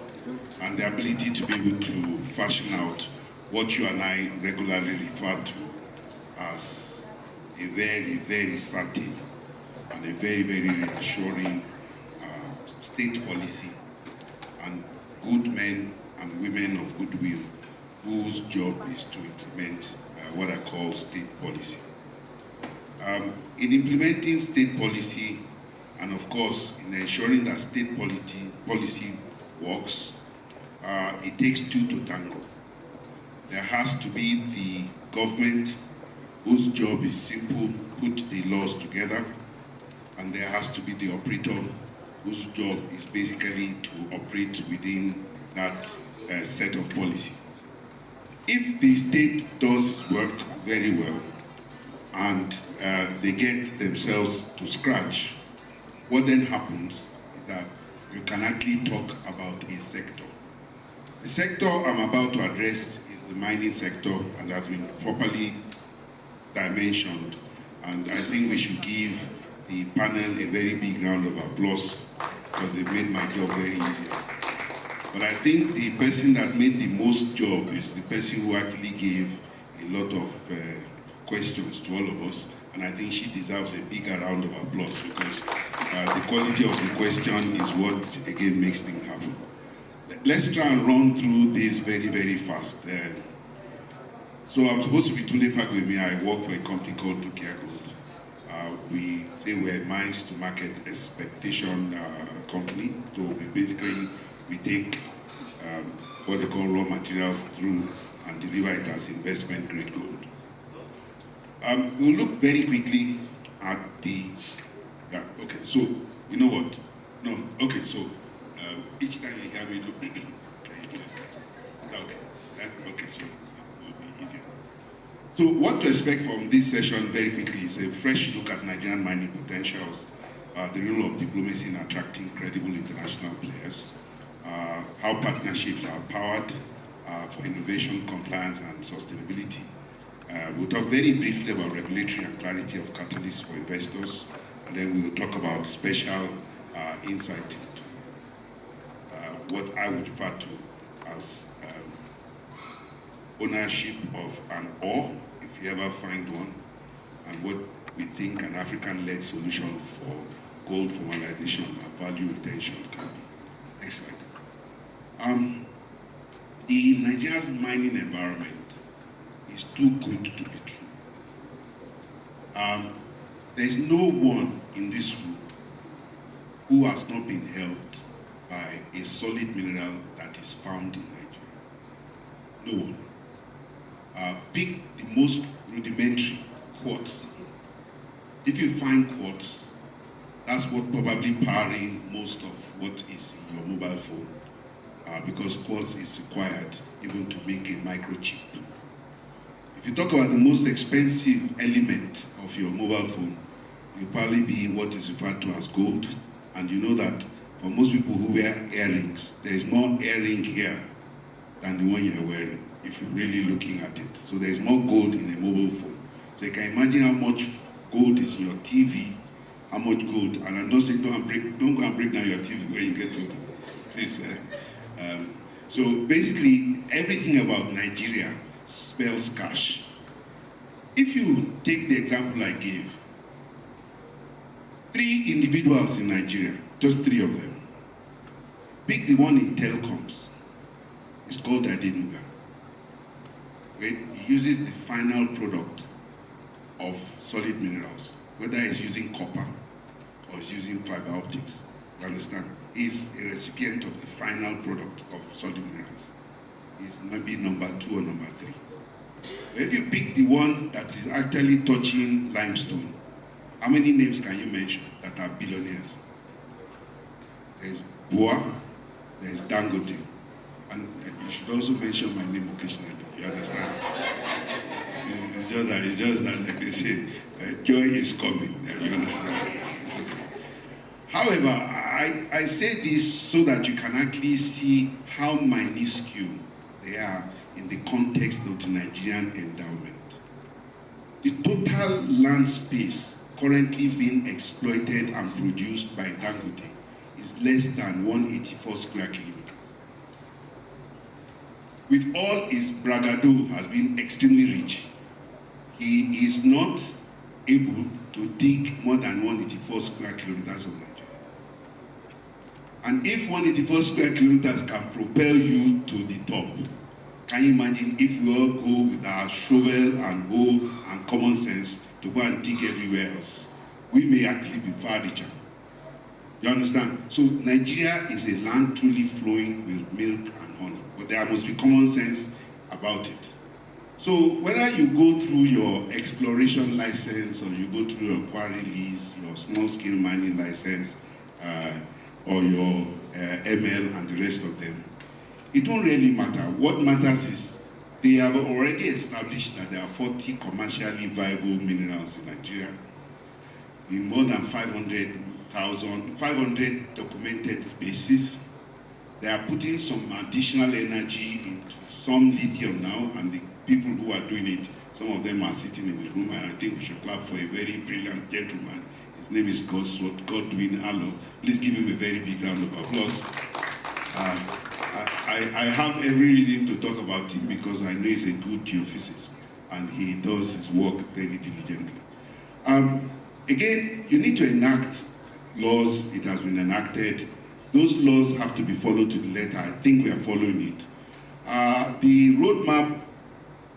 and the ability to be able to fashion out what you and I regularly refer to as a very, very certain and a very, very reassuring state policy, and good men and women of goodwill whose job is to implement what I call state policy. In implementing state policy, and of course in ensuring that state policy works, it takes two to tango. There has to be the government whose job is simple, put the laws together, and there has to be the operator whose job is basically to operate within that set of policy. If the state does its work very well and they get themselves to scratch, what then happens is that you can actually talk about a sector. The sector I'm about to address is the mining sector, and that's been properly dimensioned, and I think we should give the panel a very big round of applause because they made my job very easy. But I think the person that made the most job is the person who actually gave a lot of questions to all of us, and I think she deserves a bigger round of applause because the quality of the question is what, again, makes things happen. Let's try and run through this very, very fast. So I'm supposed to be Tunde Fagbemi. I work for a company called Dukia Gold. We say we're a mines to market expectation company. So we take what they call raw materials through and deliver it as investment grade gold. We'll look very quickly at the, okay, so you know what? No, okay, so each time you hear me look, can you do this? Okay, okay, so it will be easier. So what to expect from this session very quickly is a fresh look at Nigerian mining potentials, the role of diplomacy in attracting credible international players, how partnerships are powered for innovation, compliance, and sustainability. We'll talk very briefly about regulatory and clarity of catalysts for investors, and then we'll talk about special insight into what I would refer to as ownership of an ore, if you ever find one, and what we think an African-led solution for gold formalization and value retention can be. Next slide. The Nigeria's mining environment is too good to be true. There's no one in this room who has not been helped by a solid mineral that is found in Nigeria. No one. Pick the most rudimentary, quartz. If you find quartz, that's what probably powering most of what is in your mobile phone, because quartz is required even to make a microchip. If you talk about the most expensive element of your mobile phone, it will probably be what is referred to as gold. And you know that for most people who wear earrings, there is more earring here than the one you're wearing, if you're really looking at it. So there's more gold in a mobile phone. So you can imagine how much gold is in your TV, how much gold. And I'm not saying don't go and break down your TV when you get to please. So basically, everything about Nigeria spells cash. If you take the example I gave, 3 individuals in Nigeria, just 3 of them. Pick the one in telecoms. It's called Adenuga. Right? He uses the final product of solid minerals, whether it's using copper or it's using fiber optics. You understand? He's a recipient of the final product of solid minerals. He's maybe number 2 or number 3. But if you pick the one that is actually touching limestone, how many names can you mention that are billionaires? There's Boa, there's Dangote, and you should also mention my name occasionally. You understand? It's just that, like they say, joy is coming. You understand? However, I say this so that you can actually see how minuscule they are in the context of the Nigerian endowment. The total land space currently being exploited and produced by Dangote is less than 184 square kilometers. With all his bragado has been extremely rich, he is not able to dig more than 184 square kilometers of Nigeria. And if 184 square kilometers can propel you to the top, can you imagine if we all go with our shovel and hoe and common sense to go and dig everywhere else? We may actually be far richer. You understand? So Nigeria is a land truly flowing with milk and honey, but there must be common sense about it. So whether you go through your exploration license or you go through your quarry lease, your small-scale mining license, or your ML and the rest of them, it won't really matter. What matters is they have already established that there are 40 commercially viable minerals in Nigeria in more than 500 documented spaces. They are putting some additional energy into some lithium now, and the people who are doing it, some of them are sitting in the room, and I think we should clap for a very brilliant gentleman. His name is Godwin Allo. Please give him a very big round of applause. I have every reason to talk about him because I know he's a good geophysicist and he does his work very diligently. Again, you need to enact laws. It has been enacted. Those laws have to be followed to the letter. I think we are following it. The roadmap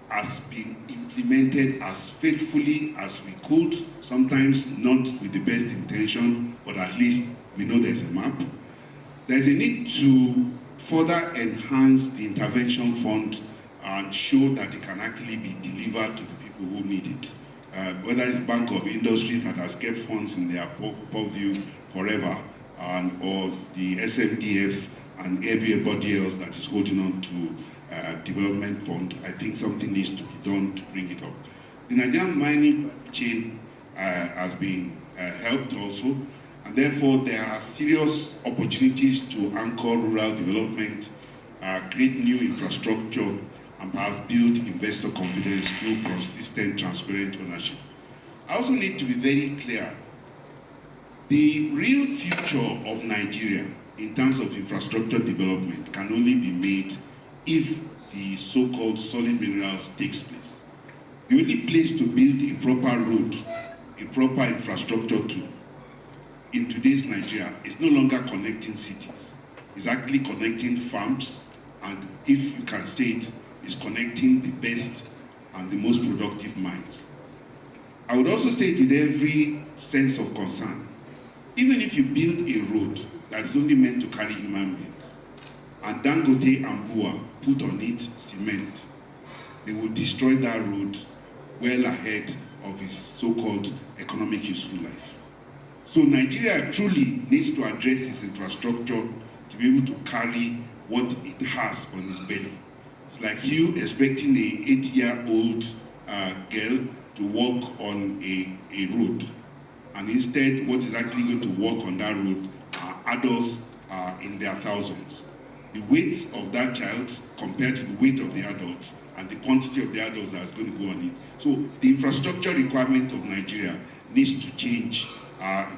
has been implemented as faithfully as we could, sometimes not with the best intention, but at least we know there's a map. There's a need to further enhance the intervention fund and show that it can actually be delivered to the people who need it. Whether it's Bank of Industry that has kept funds in their purview forever, or the SMDF and everybody else that is holding on to development fund, I think something needs to be done to bring it up. The Nigerian mining chain has been helped also, and therefore there are serious opportunities to anchor rural development, create new infrastructure, and perhaps build investor confidence through consistent, transparent ownership. I also need to be very clear. The real future of Nigeria in terms of infrastructure development can only be made if the so-called solid minerals takes place. The only place to build a proper road, a proper infrastructure to, in today's Nigeria, is no longer connecting cities. It's actually connecting farms, and if you can say it, is connecting the best and the most productive minds. I would also say it with every sense of concern. Even if you build a road that's only meant to carry human beings, and Dangote and Bua put on it cement, they will destroy that road well ahead of its so-called economic useful life. So Nigeria truly needs to address its infrastructure to be able to carry what it has on its belly. It's like you expecting an 8-year-old girl to walk on a road, and instead what is actually going to walk on that road are adults in their thousands. The weight of that child compared to the weight of the adult and the quantity of the adults that is going to go on it. So the infrastructure requirement of Nigeria needs to change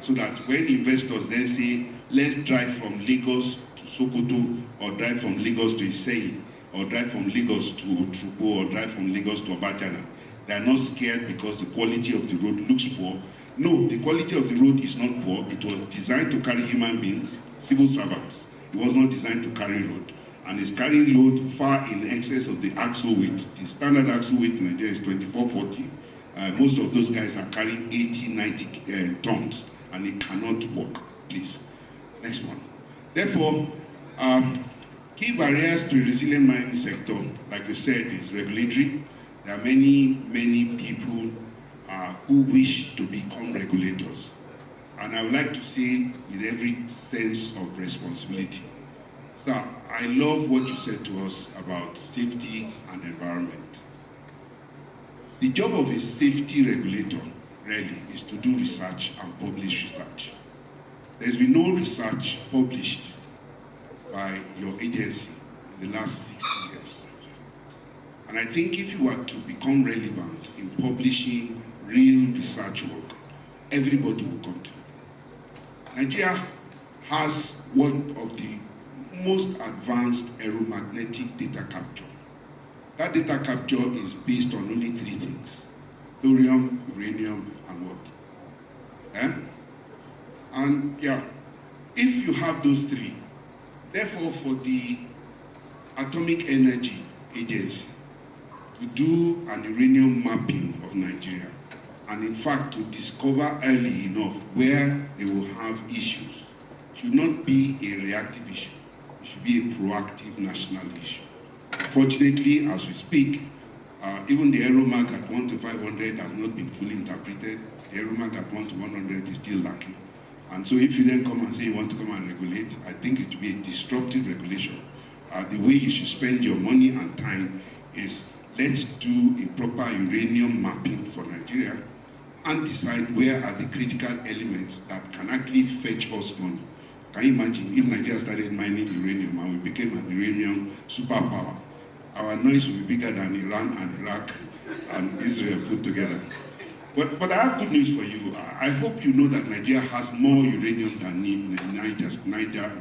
so that when investors then say, let's drive from Lagos to Sokoto, or drive from Lagos to Ise, or drive from Lagos to Otrugbo, or drive from Lagos to Obajana. They are not scared because the quality of the road looks poor. No, the quality of the road is not poor. It was designed to carry human beings, civil servants. It was not designed to carry road. And it's carrying load far in excess of the axle weight. The standard axle weight in Nigeria is 2440. Most of those guys are carrying 80, 90 tons, and it cannot work. Please. Next one. Therefore, key barriers to the resilient mining sector, like we said, is regulatory. There are many people who wish to become regulators. And I would like to say with every sense of responsibility. So I love what you said to us about safety and environment. The job of a safety regulator really is to do research and publish research. There's been no research published by your agency in the last 60 years. And I think if you were to become relevant in publishing real research work, everybody will come to you. Nigeria has one of the most advanced aeromagnetic data capture. That data capture is based on only 3 things: thorium, uranium, and what? And yeah, if you have those 3, therefore for the Atomic Energy Agency to do an uranium mapping of Nigeria, and in fact to discover early enough where they will have issues, should not be a reactive issue. It should be a proactive national issue. Unfortunately, as we speak, even the Aeromag at 1 to 500 has not been fully interpreted. The Aeromag at 1 to 100 is still lacking. And so if you then come and say you want to come and regulate, I think it should be a disruptive regulation. The way you should spend your money and time is, let's do a proper uranium mapping for Nigeria and decide where are the critical elements that can actually fetch us money. Can you imagine if Nigeria started mining uranium and we became an uranium superpower? Our noise would be bigger than Iran and Iraq and Israel put together. But I have good news for you. I hope you know that Nigeria has more uranium than Niger.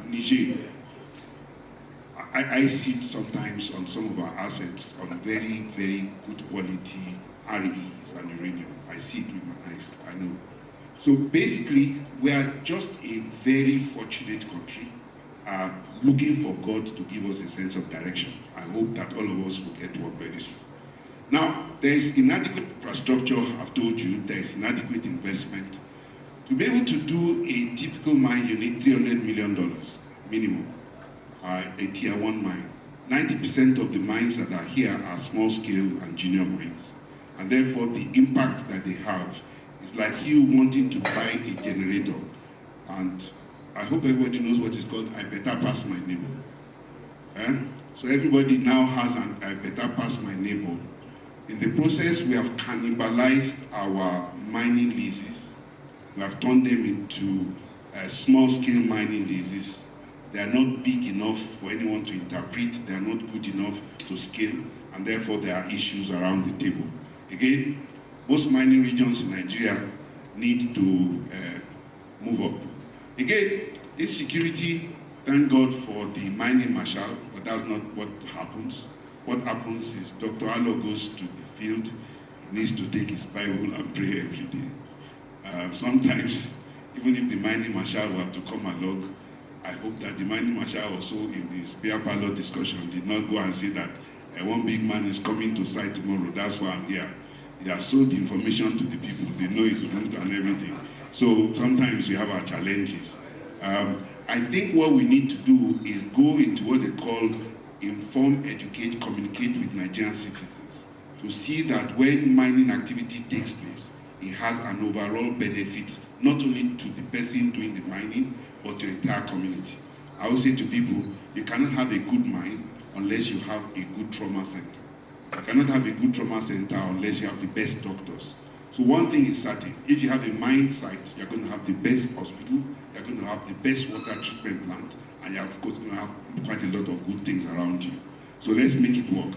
I see it sometimes on some of our assets on very, very good quality REs and uranium. I see it with my eyes, I know. So basically, we are just a very fortunate country looking for God to give us a sense of direction. I hope that all of us will get one very soon. Now, there is inadequate infrastructure, I've told you, there is inadequate investment. To be able to do a typical mine, you need $300 million minimum, a tier 1 mine. 90% of the mines that are here are small scale and junior mines. And therefore, the impact that they have is like you wanting to buy a generator. And I hope everybody knows what is called I better pass my neighbor. So everybody now has an I better pass my neighbor. In the process, we have cannibalized our mining leases. We have turned them into small-scale mining leases. They are not big enough for anyone to interpret. They are not good enough to scale, and therefore there are issues around the table. Again, most mining regions in Nigeria need to move up. Again, insecurity, thank God for the mining marshal, but that's not what happens. What happens is Dr. Allo goes to the field, he needs to take his Bible and pray every day. Sometimes, even if the mining marshal were to come along, I hope that the mining marshal also in his beer parlor discussion did not go and say that one big man is coming to site tomorrow, that's why I'm here. He has sold the information to the people, they know his route and everything. So sometimes we have our challenges. I think what we need to do is go into what they call inform, educate, communicate with Nigerian citizens to see that when mining activity takes place, it has an overall benefit, not only to the person doing the mining, but to the entire community. I would say to people, you cannot have a good mine unless you have a good trauma center. You cannot have a good trauma center unless you have the best doctors. So one thing is certain, if you have a mine site, you're going to have the best hospital, you're going to have the best water treatment plant, and you're of course going to have quite a lot of good things around you. So let's make it work.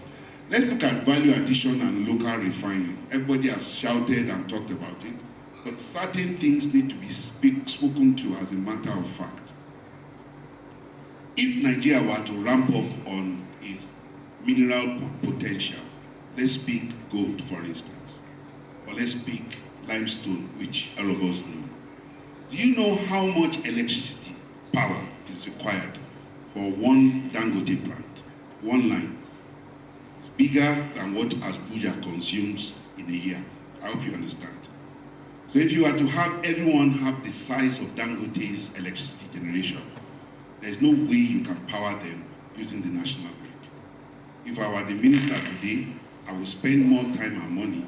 Let's look at value addition and local refining. Everybody has shouted and talked about it, but certain things need to be spoken to as a matter of fact. if Nigeria were to ramp up on its mineral potential, let's speak gold, for instance, or let's speak limestone, which all of us know. Do you know how much electricity power is required for one Dangote plant, one line? It's bigger than what Abuja consumes in a year. I hope you understand. So if you were to have everyone have the size of Dangote's electricity generation, there's no way you can power them using the national grid. If I were the minister today, I would spend more time and money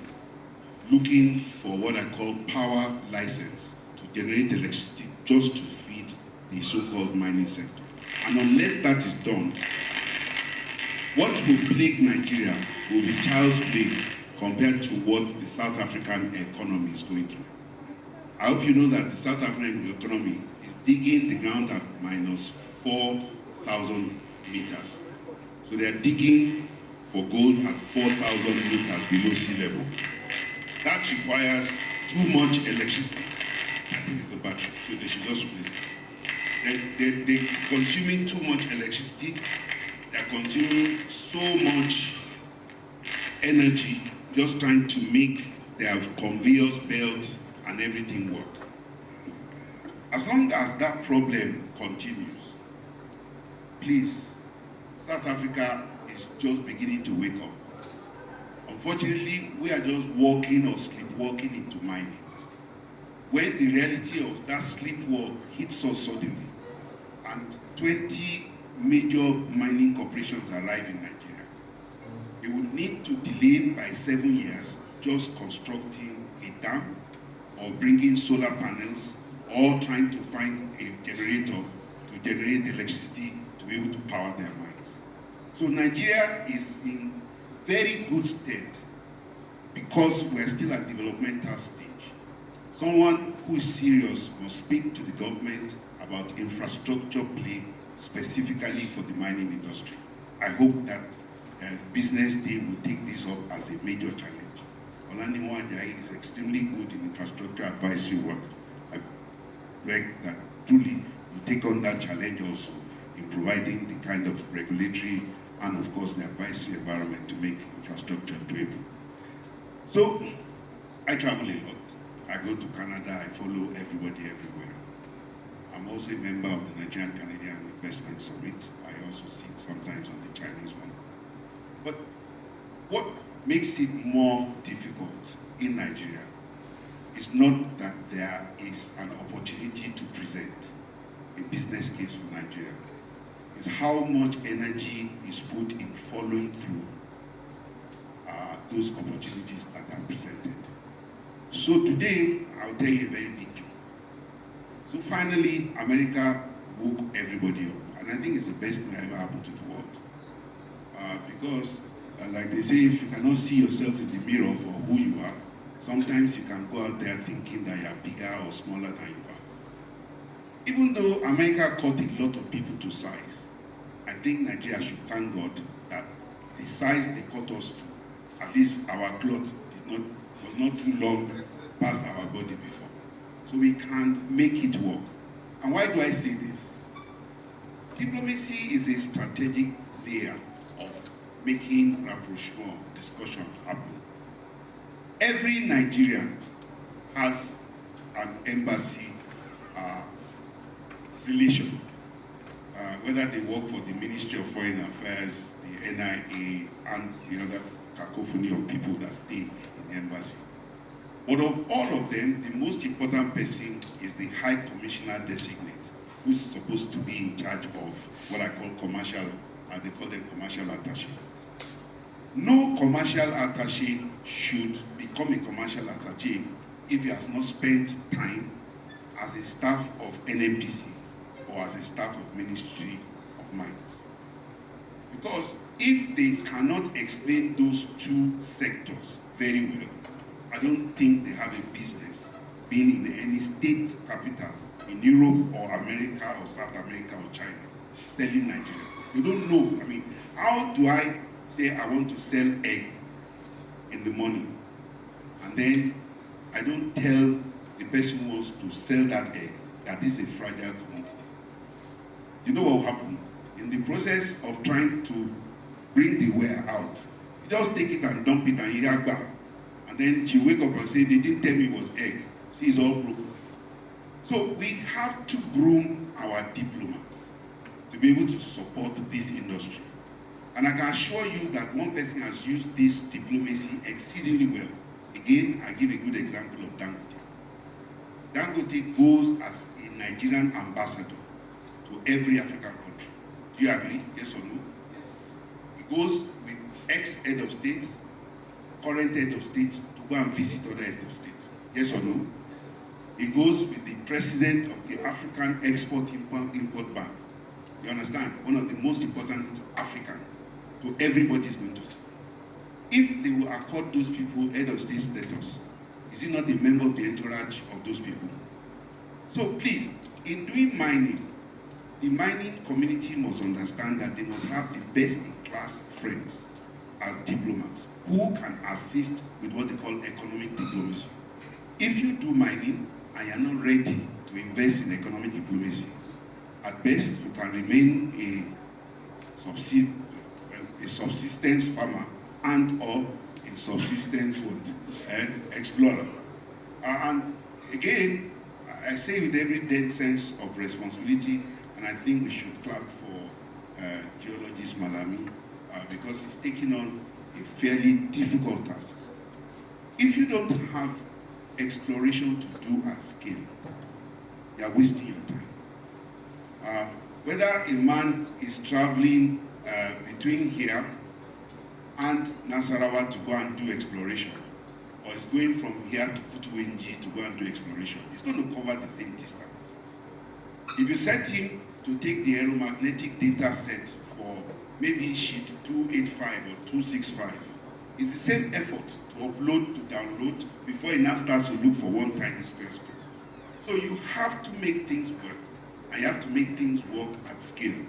looking for what I call power license to generate electricity just to feed the so-called mining sector. And unless that is done, what will plague Nigeria will be child's play compared to what the South African economy is going through. I hope you know that the South African economy is digging the ground at minus 4,000 meters. So they are digging for gold at 4,000 meters below sea level. That requires too much electricity. I think it's the battery, so they should just replace it. They're consuming too much electricity. They're consuming so much energy just trying to make their conveyors belts and everything work. As long as that problem continues, please, South Africa is just beginning to wake up. Unfortunately, we are just walking or sleepwalking into mining. When the reality of that sleepwalk hits us suddenly, and 20 major mining corporations arrive in Nigeria, they would need to delay by 7 years just constructing a dam or bringing solar panels or trying to find a generator to generate electricity to be able to power their mines. So Nigeria is in very good stead because we're still at developmental stage. Someone who is serious must speak to the government about infrastructure play specifically for the mining industry. I hope that BusinessDay will take this up as a major challenge. Olaniwa Ajayi is extremely good in infrastructure advisory work. I beg that truly you take on that challenge also in providing the kind of regulatory and of course the advisory environment to make infrastructure doable. So I travel a lot. I go to Canada, I follow everybody everywhere. I'm also a member of the Nigerian Canadian Investment Summit. I also sit sometimes on the Chinese one. But what makes it more difficult in Nigeria is not that there is an opportunity to present a business case for Nigeria. It's how much energy is put in following through those opportunities that are presented. So today, I'll tell you a very big joke. So finally, America woke everybody up. And I think it's the best thing that ever happened to the world. Because, like they say, if you cannot see yourself in the mirror for who you are, sometimes you can go out there thinking that you are bigger or smaller than you are. Even though America cut a lot of people to size, I think Nigeria should thank God that the size they cut us to, at least our clothes was not too long past our body before. So we can make it work. And why do I say this? Diplomacy is a strategic layer of making rapprochement, discussion happen. Every Nigerian has an embassy relation, whether they work for the Ministry of Foreign Affairs, the NIA, and the other cacophony of people that stay in the embassy. But of all of them, the most important person is the High Commissioner Designate, who's supposed to be in charge of what I call commercial, they call them commercial attaché. No commercial attaché should become a commercial attaché if he has not spent time as a staff of NMDC or as a staff of Ministry of Mines. Because if they cannot explain those two sectors very well, I don't think they have a business being in any state capital in Europe or America or South America or China selling Nigeria. They don't know. I mean, how do I say I want to sell egg in the morning and then I don't tell the person who wants to sell that egg that this is a fragile commodity? You know what will happen? in the process of trying to bring the ware out, you just take it and dump it and you have back. And then she wake up and say, they didn't tell me it was egg. See, it's all broken. So we have to groom our diplomats to be able to support this industry. And I can assure you that one person has used this diplomacy exceedingly well. Again, I give a good example of Dangote. Dangote goes as a Nigerian ambassador to every African country. Do you agree? Yes or no? He goes with ex-head of state, current head of state to go and visit other head of state. Yes or no? He goes with the president of the African Export-Import Bank. You understand? One of the most important African. So everybody is going to see. If they will accord those people head of state status, is he not a member of the entourage of those people? So please, in doing mining, the mining community must understand that they must have the best-in-class friends as diplomats who can assist with what they call economic diplomacy. If you do mining and you're not ready to invest in economic diplomacy, at best you can remain a subsistence farmer and or a subsistence explorer. And again, I say with every dead sense of responsibility, and I think we should clap for geologist Malami because he's taking on a fairly difficult task. If you don't have exploration to do at scale, you are wasting your time. Whether a man is traveling between here and Nasarawa to go and do exploration, or is going from here to Kutuwenji to go and do exploration, it's going to cover the same distance. If you set him to take the aeromagnetic data set for maybe sheet 285 or 265, it's the same effort to upload, to download, before he now starts to look for one tiny square space. So you have to make things work, and you have to make things work at scale.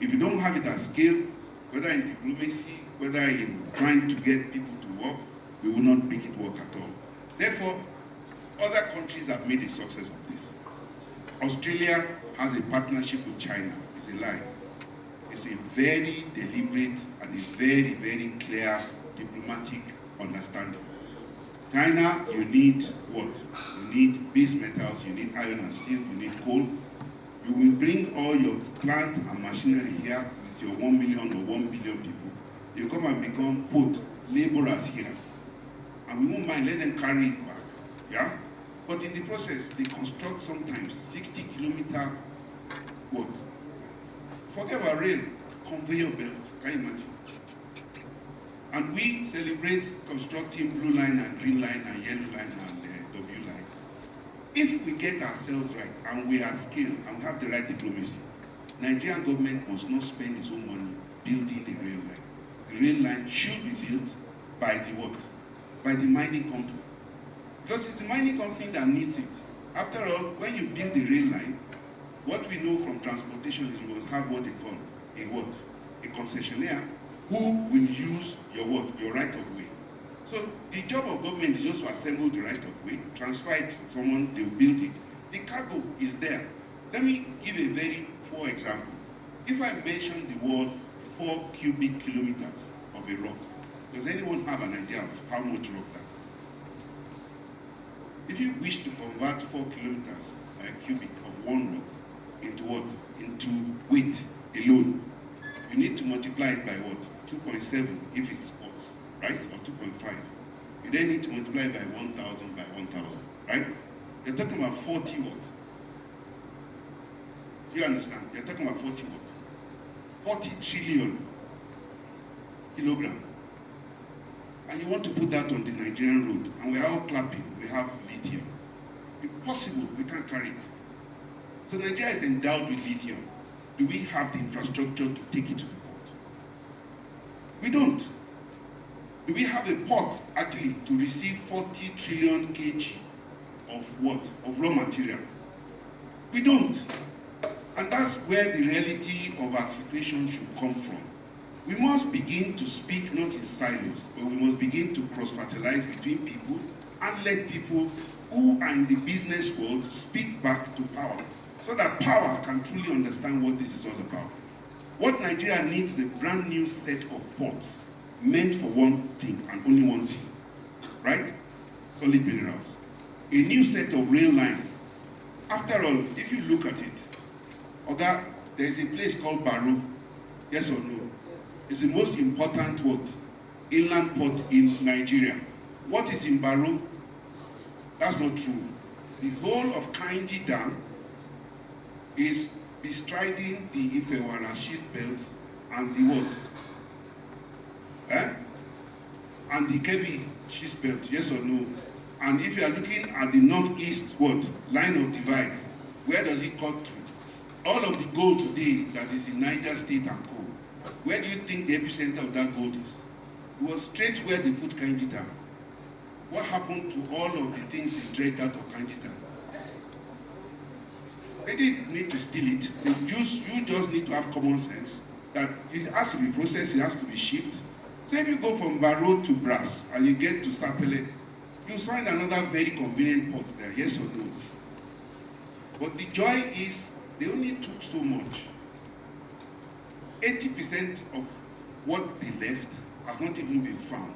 If you don't have it at scale, whether in diplomacy, whether in trying to get people to work, we will not make it work at all. Therefore, other countries have made a success of this. Australia has a partnership with China. It's a lie. It's a very deliberate and a very, very clear diplomatic understanding. China, you need what? You need base metals, you need iron and steel, you need coal. You will bring all your plant and machinery here with your 1 million or 1 billion people. You come and become, quote, laborers here. And we won't mind, let them carry it back. Yeah? But in the process, they construct sometimes 60-kilometer what? Forget about rail, conveyor belt. Can you imagine? And we celebrate constructing blue line and green line and yellow line and W line. If we get ourselves right and we are skilled and we have the right diplomacy, Nigerian government must not spend its own money building the rail line. The rail line should be built by the what? By the mining company. Because it's the mining company that needs it. After all, when you build the rail line, what we know from transportation is you must have what they call a what? A concessionaire who will use your what? Your right of way. So the job of government is just to assemble the right of way, transfer it to someone, they will build it. The cargo is there. Let me give a very poor example. If I mention the word 4 cubic kilometers of a rock, does anyone have an idea of how much rock that is? If you wish to convert 4 kilometers cubic of one rock into what? Into weight alone, you need to multiply it by what? 2.7 if it's sports, right? Or 2.5. You then need to multiply it by 1,000 by 1,000, right? You're talking about 40 what? Do you understand? You're talking about 40 what? 40 trillion kilogram. And you want to put that on the Nigerian road, and we're all clapping, we have lithium. Impossible, we can't carry it. So Nigeria is endowed with lithium. Do we have the infrastructure to take it to the port? We don't. Do we have a port, actually, to receive 40 trillion kg of what? Of raw material? We don't. And that's where the reality of our situation should come from. We must begin to speak not in silos, but we must begin to cross-fertilize between people and let people who are in the business world speak back to power, so that power can truly understand what this is all about. What Nigeria needs is a brand new set of ports meant for one thing and only one thing, right? Solid minerals. A new set of rail lines. After all, if you look at it, Oga, there's a place called Baro, yes or no? It's the most important what? Inland port in Nigeria. What is in Baro? That's not true. The whole of Kainji Dam is bestriding the Ifewara schist belt and the what? And the Kebbi schist belt, yes or no? And if you are looking at the northeast what? Line of divide, where does it cut to? All of the gold today that is in Niger State and Co. Where do you think the epicenter of that gold is? It was straight where they put Kainji Dam. What happened to all of the things they dragged out of Kainji Dam? They didn't need to steal it. You just need to have common sense that it has to be processed, it has to be shipped. So if you go from Baro to Brass and you get to Sapele, you find another very convenient port there, yes or no? But the joy is they only took so much. 80% of what they left has not even been found.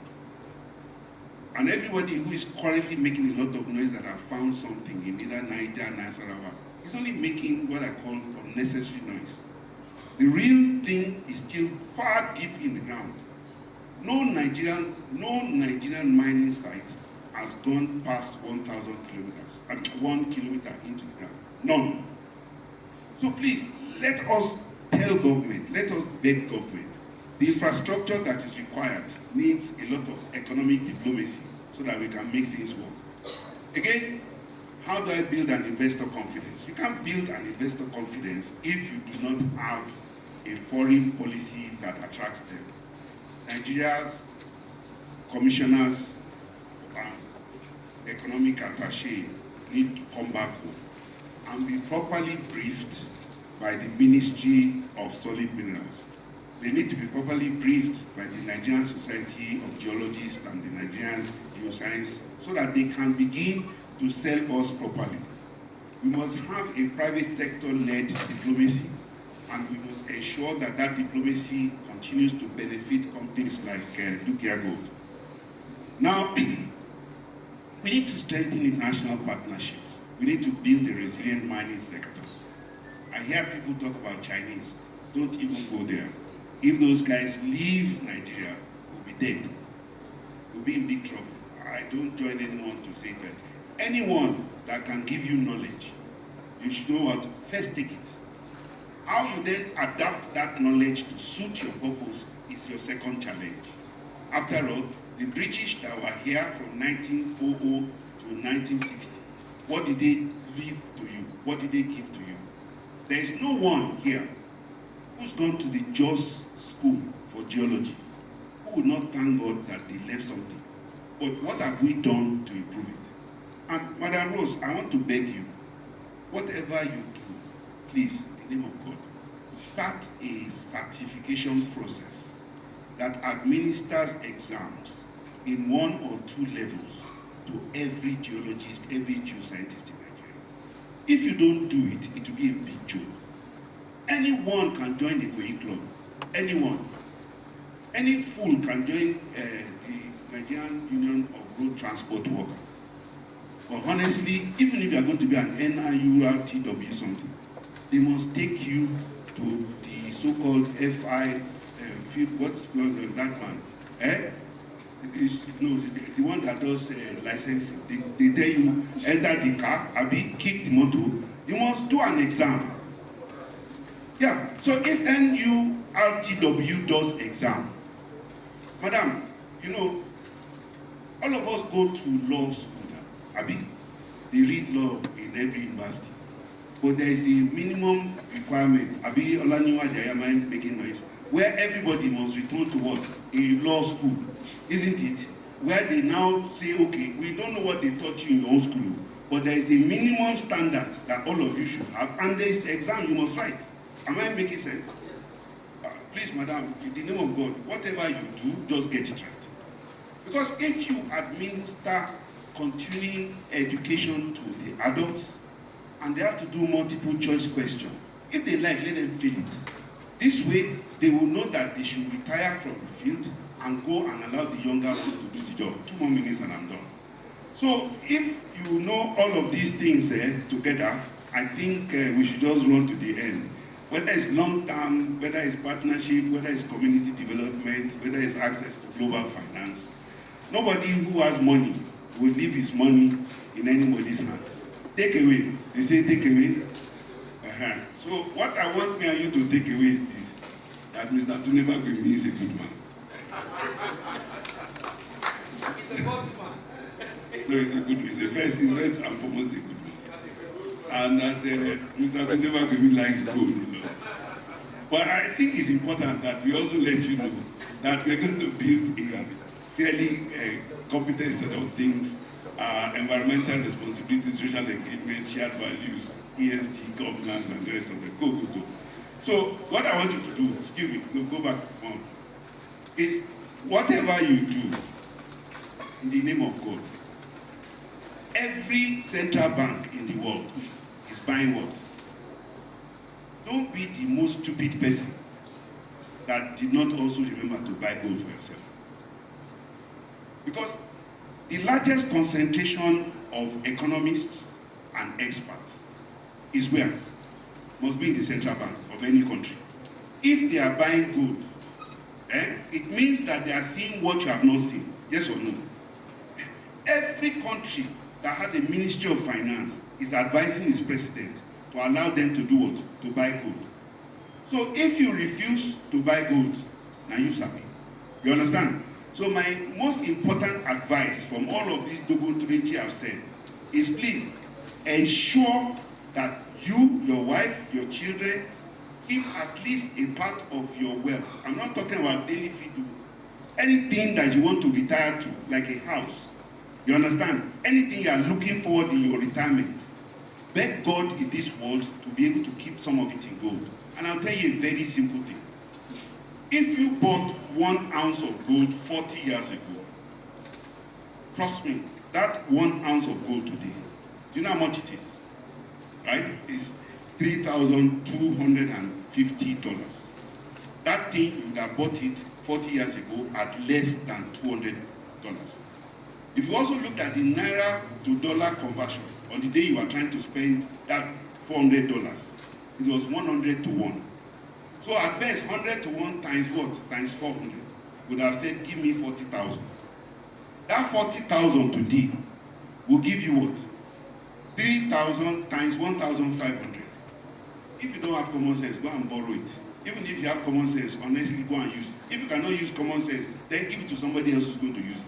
And everybody who is currently making a lot of noise that have found something in either Niger or Nasarawa is only making what I call unnecessary noise. The real thing is still far deep in the ground. No Nigerian mining site has gone past 1,000 kilometers, and 1 kilometer into the ground. None. So please, let us tell government, let us beg government, the infrastructure that is required needs a lot of economic diplomacy so that we can make things work. Again, how do I build an investor confidence? You can't build an investor confidence if you do not have a foreign policy that attracts them. Nigeria's commissioners and economic attaché need to come back home and be properly briefed by the Ministry of Solid Minerals. They need to be properly briefed by the Nigerian Society of Geologists and the Nigerian Geoscience so that they can begin to sell us properly. We must have a private sector-led diplomacy, and we must ensure that that diplomacy continues to benefit companies like Dukia Gold. Now, we need to strengthen international partnerships. We need to build a resilient mining sector. I hear people talk about Chinese. Don't even go there. If those guys leave Nigeria, we'll be dead. We'll be in big trouble. I don't join anyone to say that. Anyone that can give you knowledge, you should know what, first take it. How you then adapt that knowledge to suit your purpose is your second challenge. After all, the British that were here from 1900 to 1960, what did they leave to you? What did they give to you? There is no one here who's gone to the JOS school for geology who would not thank God that they left something. But what have we done to improve it? And Madam Rose, I want to beg you, whatever you do, please, in the name of God, start a certification process that administers exams in 1 or 2 levels to every geologist, every geoscientist in Nigeria. If you don't do it, it will be a big joke. Anyone can join the Going Club. Anyone. Any fool can join the Nigerian Union of Road Transport Workers. But honestly, even if you are going to be an NIURTW something, they must take you to the so-called FI, what's called that one? The one that does licensing. They tell you, enter the car, kick the motor. You must do an exam. Yeah, so if NURTW does exam, madam, you know, all of us go to law school now, they read law in every university. But there is a minimum requirement, Olaniwa Jayama making noise, where everybody must return to what? A law school, isn't it? Where they now say, okay, we don't know what they taught you in your own school, but there is a minimum standard that all of you should have, and there is the exam you must write. Am I making sense? Please, madam, in the name of God, whatever you do, just get it right. Because if you administer continuing education to the adults, and they have to do multiple choice questions, if they like, let them fill it. This way, they will know that they should retire from the field and go and allow the younger ones to do the job. 2 more minutes and I'm done. So if you know all of these things together, I think we should just run to the end. Whether it's long-term, whether it's partnership, whether it's community development, whether it's access to global finance, nobody who has money will leave his money in anybody's hands. Take away. They say take away. So what I want me and you to take away is this, that Mr. Tuneva Gwemi is a good man. He's a good man. No, he's a good man. He's first and foremost a good man. And that Mr. Tuneva Gwemi likes gold a lot. But I think it's important that we also let you know that we're going to build a fairly competent set of things, environmental responsibility, social engagement, shared values, ESG, governance, and the rest of it. Go. So what I want you to do, excuse me, no, go back on, is whatever you do in the name of God, every central bank in the world is buying what? Don't be the most stupid person that did not also remember to buy gold for yourself. Because the largest concentration of economists and experts is where? Must be in the central bank of any country. If they are buying gold, it means that they are seeing what you have not seen. Yes or no? Every country that has a Ministry of Finance is advising its president to allow them to do what? To buy gold. So if you refuse to buy gold, now you sabi. You understand? So my most important advice from all of this double treaty I've said is please ensure that you, your wife, your children keep at least a part of your wealth. I'm not talking about daily fidu. Anything that you want to retire to, like a house. You understand? Anything you are looking forward in your retirement, beg God in this world to be able to keep some of it in gold. And I'll tell you a very simple thing. If you bought 1 ounce of gold 40 years ago, trust me, that 1 ounce of gold today, do you know how much it is? Right? It's $3,250. That thing, you would have bought it 40 years ago at less than $200. If you also look at the naira to dollar conversion, on the day you are trying to spend that $400, it was 100 to 1. So at best, 100 to 1 times what? Times 400. Would have said, give me 40,000. That 40,000 today will give you what? 3,000 times 1,500. If you don't have common sense, go and borrow it. Even if you have common sense, honestly, go and use it. If you cannot use common sense, then give it to somebody else who's going to use it.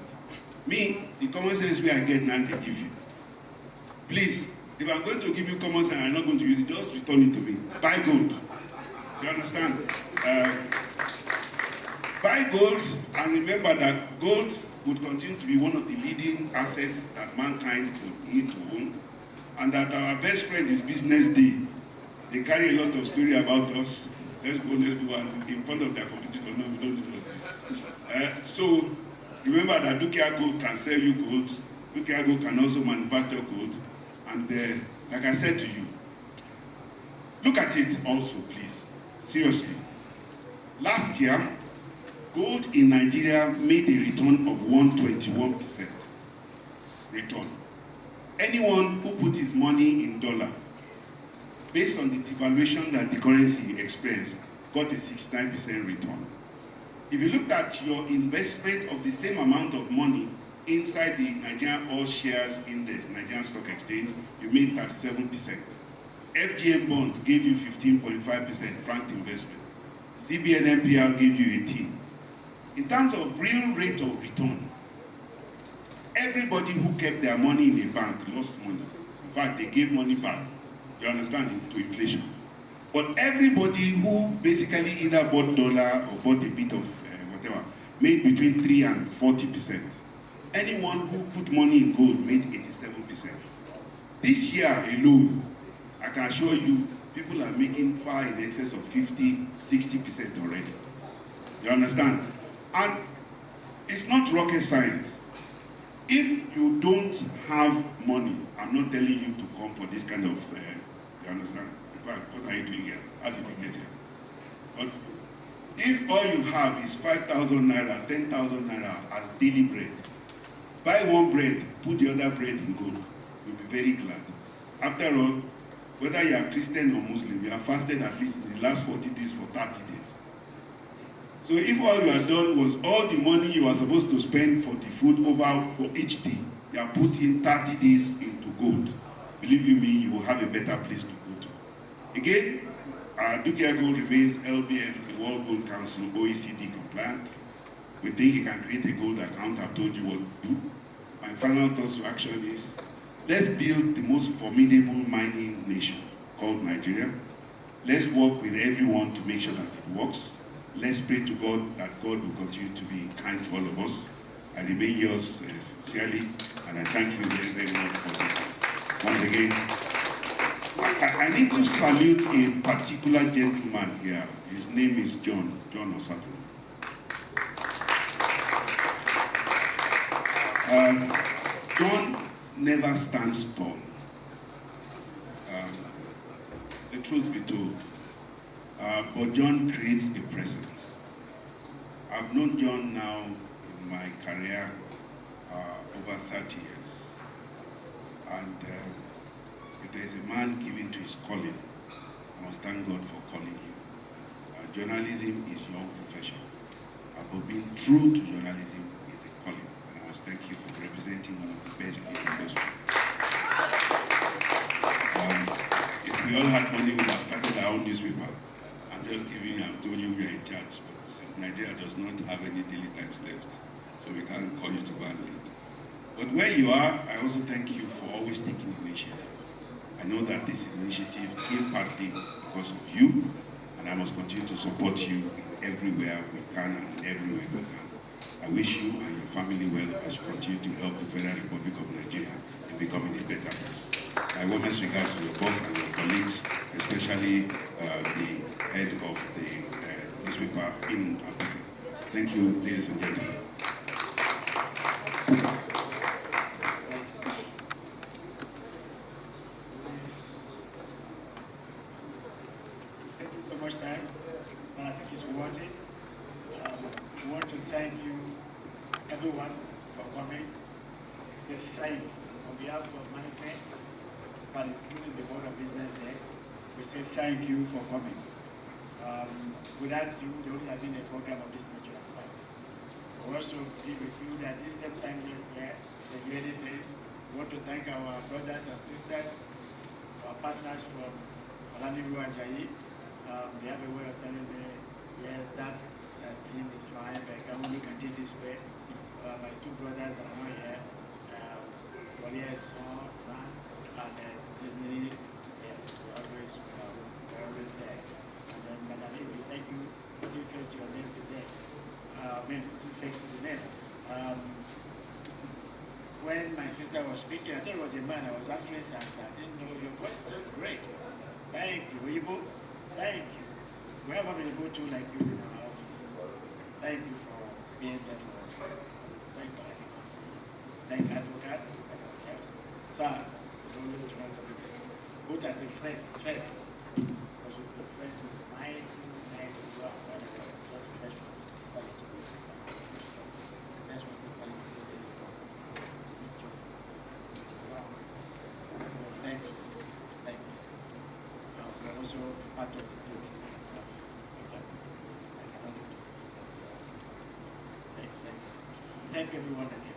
Me, the common sense I get now, they give you. Please, if I'm going to give you common sense and I'm not going to use it, just return it to me. Buy gold. You understand? Buy gold, and remember that gold would continue to be one of the leading assets that mankind would need to own, and that our best friend is BusinessDay. They carry a lot of story about us. Let's go, and in front of their competitor. No, we don't do this. So remember that Dukia Gold can sell you gold. Dukia Gold can also manufacture gold. And like I said to you, look at it also, please. Seriously. Last year, gold in Nigeria made a return of 121% return. Anyone who put his money in dollar, based on the devaluation that the currency experienced, got a 69% return. If you looked at your investment of the same amount of money inside the Nigerian All Shares Index, Nigerian Stock Exchange, you made 37%. FGM bond gave you 15.5% franked investment. CBN MPR gave you 18. In terms of real rate of return, everybody who kept their money in a bank lost money. In fact, they gave money back, you understand, to inflation. But everybody who basically either bought dollar or bought a bit of whatever, made between 3 and 40%. Anyone who put money in gold made 87%. This year alone, I can assure you, people are making far in excess of 50, 60% already. You understand? And it's not rocket science. If you don't have money, I'm not telling you to come for this kind of, you understand? In fact, what are you doing here? How did you get here? But if all you have is 5,000 naira, 10,000 naira as daily bread, buy one bread, put the other bread in gold. You'll be very glad. After all, whether you are Christian or Muslim, you have fasted at least in the last 40 days for 30 days. So if all you have done was all the money you were supposed to spend for the food over for each day, you are putting 30 days into gold. Believe you me, you will have a better place to go to. Again, Dukia Gold remains LBF, the World Gold Council, OECD compliant. We think you can create a gold account. I've told you what to do. My final thoughts to action is, let's build the most formidable mining nation called Nigeria. Let's work with everyone to make sure that it works. Let's pray to God that God will continue to be kind to all of us. I remain yours sincerely, and I thank you very, very much for this. Once again, I need to salute a particular gentleman here. His name is John Osato. John never stands tall. The truth be told, but John creates a presence. I've known John now in my career over 30 years. And if there's a man given to his calling, I must thank God for calling him. Journalism is your own profession. But being true to journalism is a calling. And I must thank you for representing one of the best in the industry. If we all had money, we would have started our own newspaper. I'm just giving you, I'm telling you we are in charge. But since Nigeria does not have any daily times left, so we can't call you to go and lead. But where you are, I also thank you for always taking initiative. I know that this initiative came partly because of you, and I must continue to support you in everywhere we can and everywhere we can. I wish you and your family well as you continue to help the Federal Republic of Nigeria in becoming a better place. My warmest regards to your boss and your colleagues, especially the head of the newspaper in Abuja. Thank you, ladies and gentlemen. Thank you so much, Dan, but I think it's worth it. We want to thank you, everyone, for coming. Say thank you on behalf of management, but including the Board of BusinessDay. We say thank you for coming. Without you, there would have been a program of this nature and size. We also believe with you that this same time last year, it's a yearly thing. We want to thank our brothers and sisters, our partners from Olaniru and Jayi. They have a way of telling me, yes, that team is fine, but can we look at it this way? My two brothers that are not here, Walia's son, and Timmy, we're always there. And then Madam Amy, thank you for putting face to your name today. Putting face to the name. When my sister was speaking, I thought it was a man. I was asking his answer. I didn't know your voice is so great. Thank you. Weibo, thank you. We have one Weibo too like you in our office. Thank you for being there for us. Thank you. Thank you, Advocate. Sir, put as a friend first. Because the friends is 1990, just fresh quality. That's what quality is. Thank you, sir. Thank you, sir. We're also part of the beauty of that. I cannot do it. Thank you, sir. Thank you, everyone again.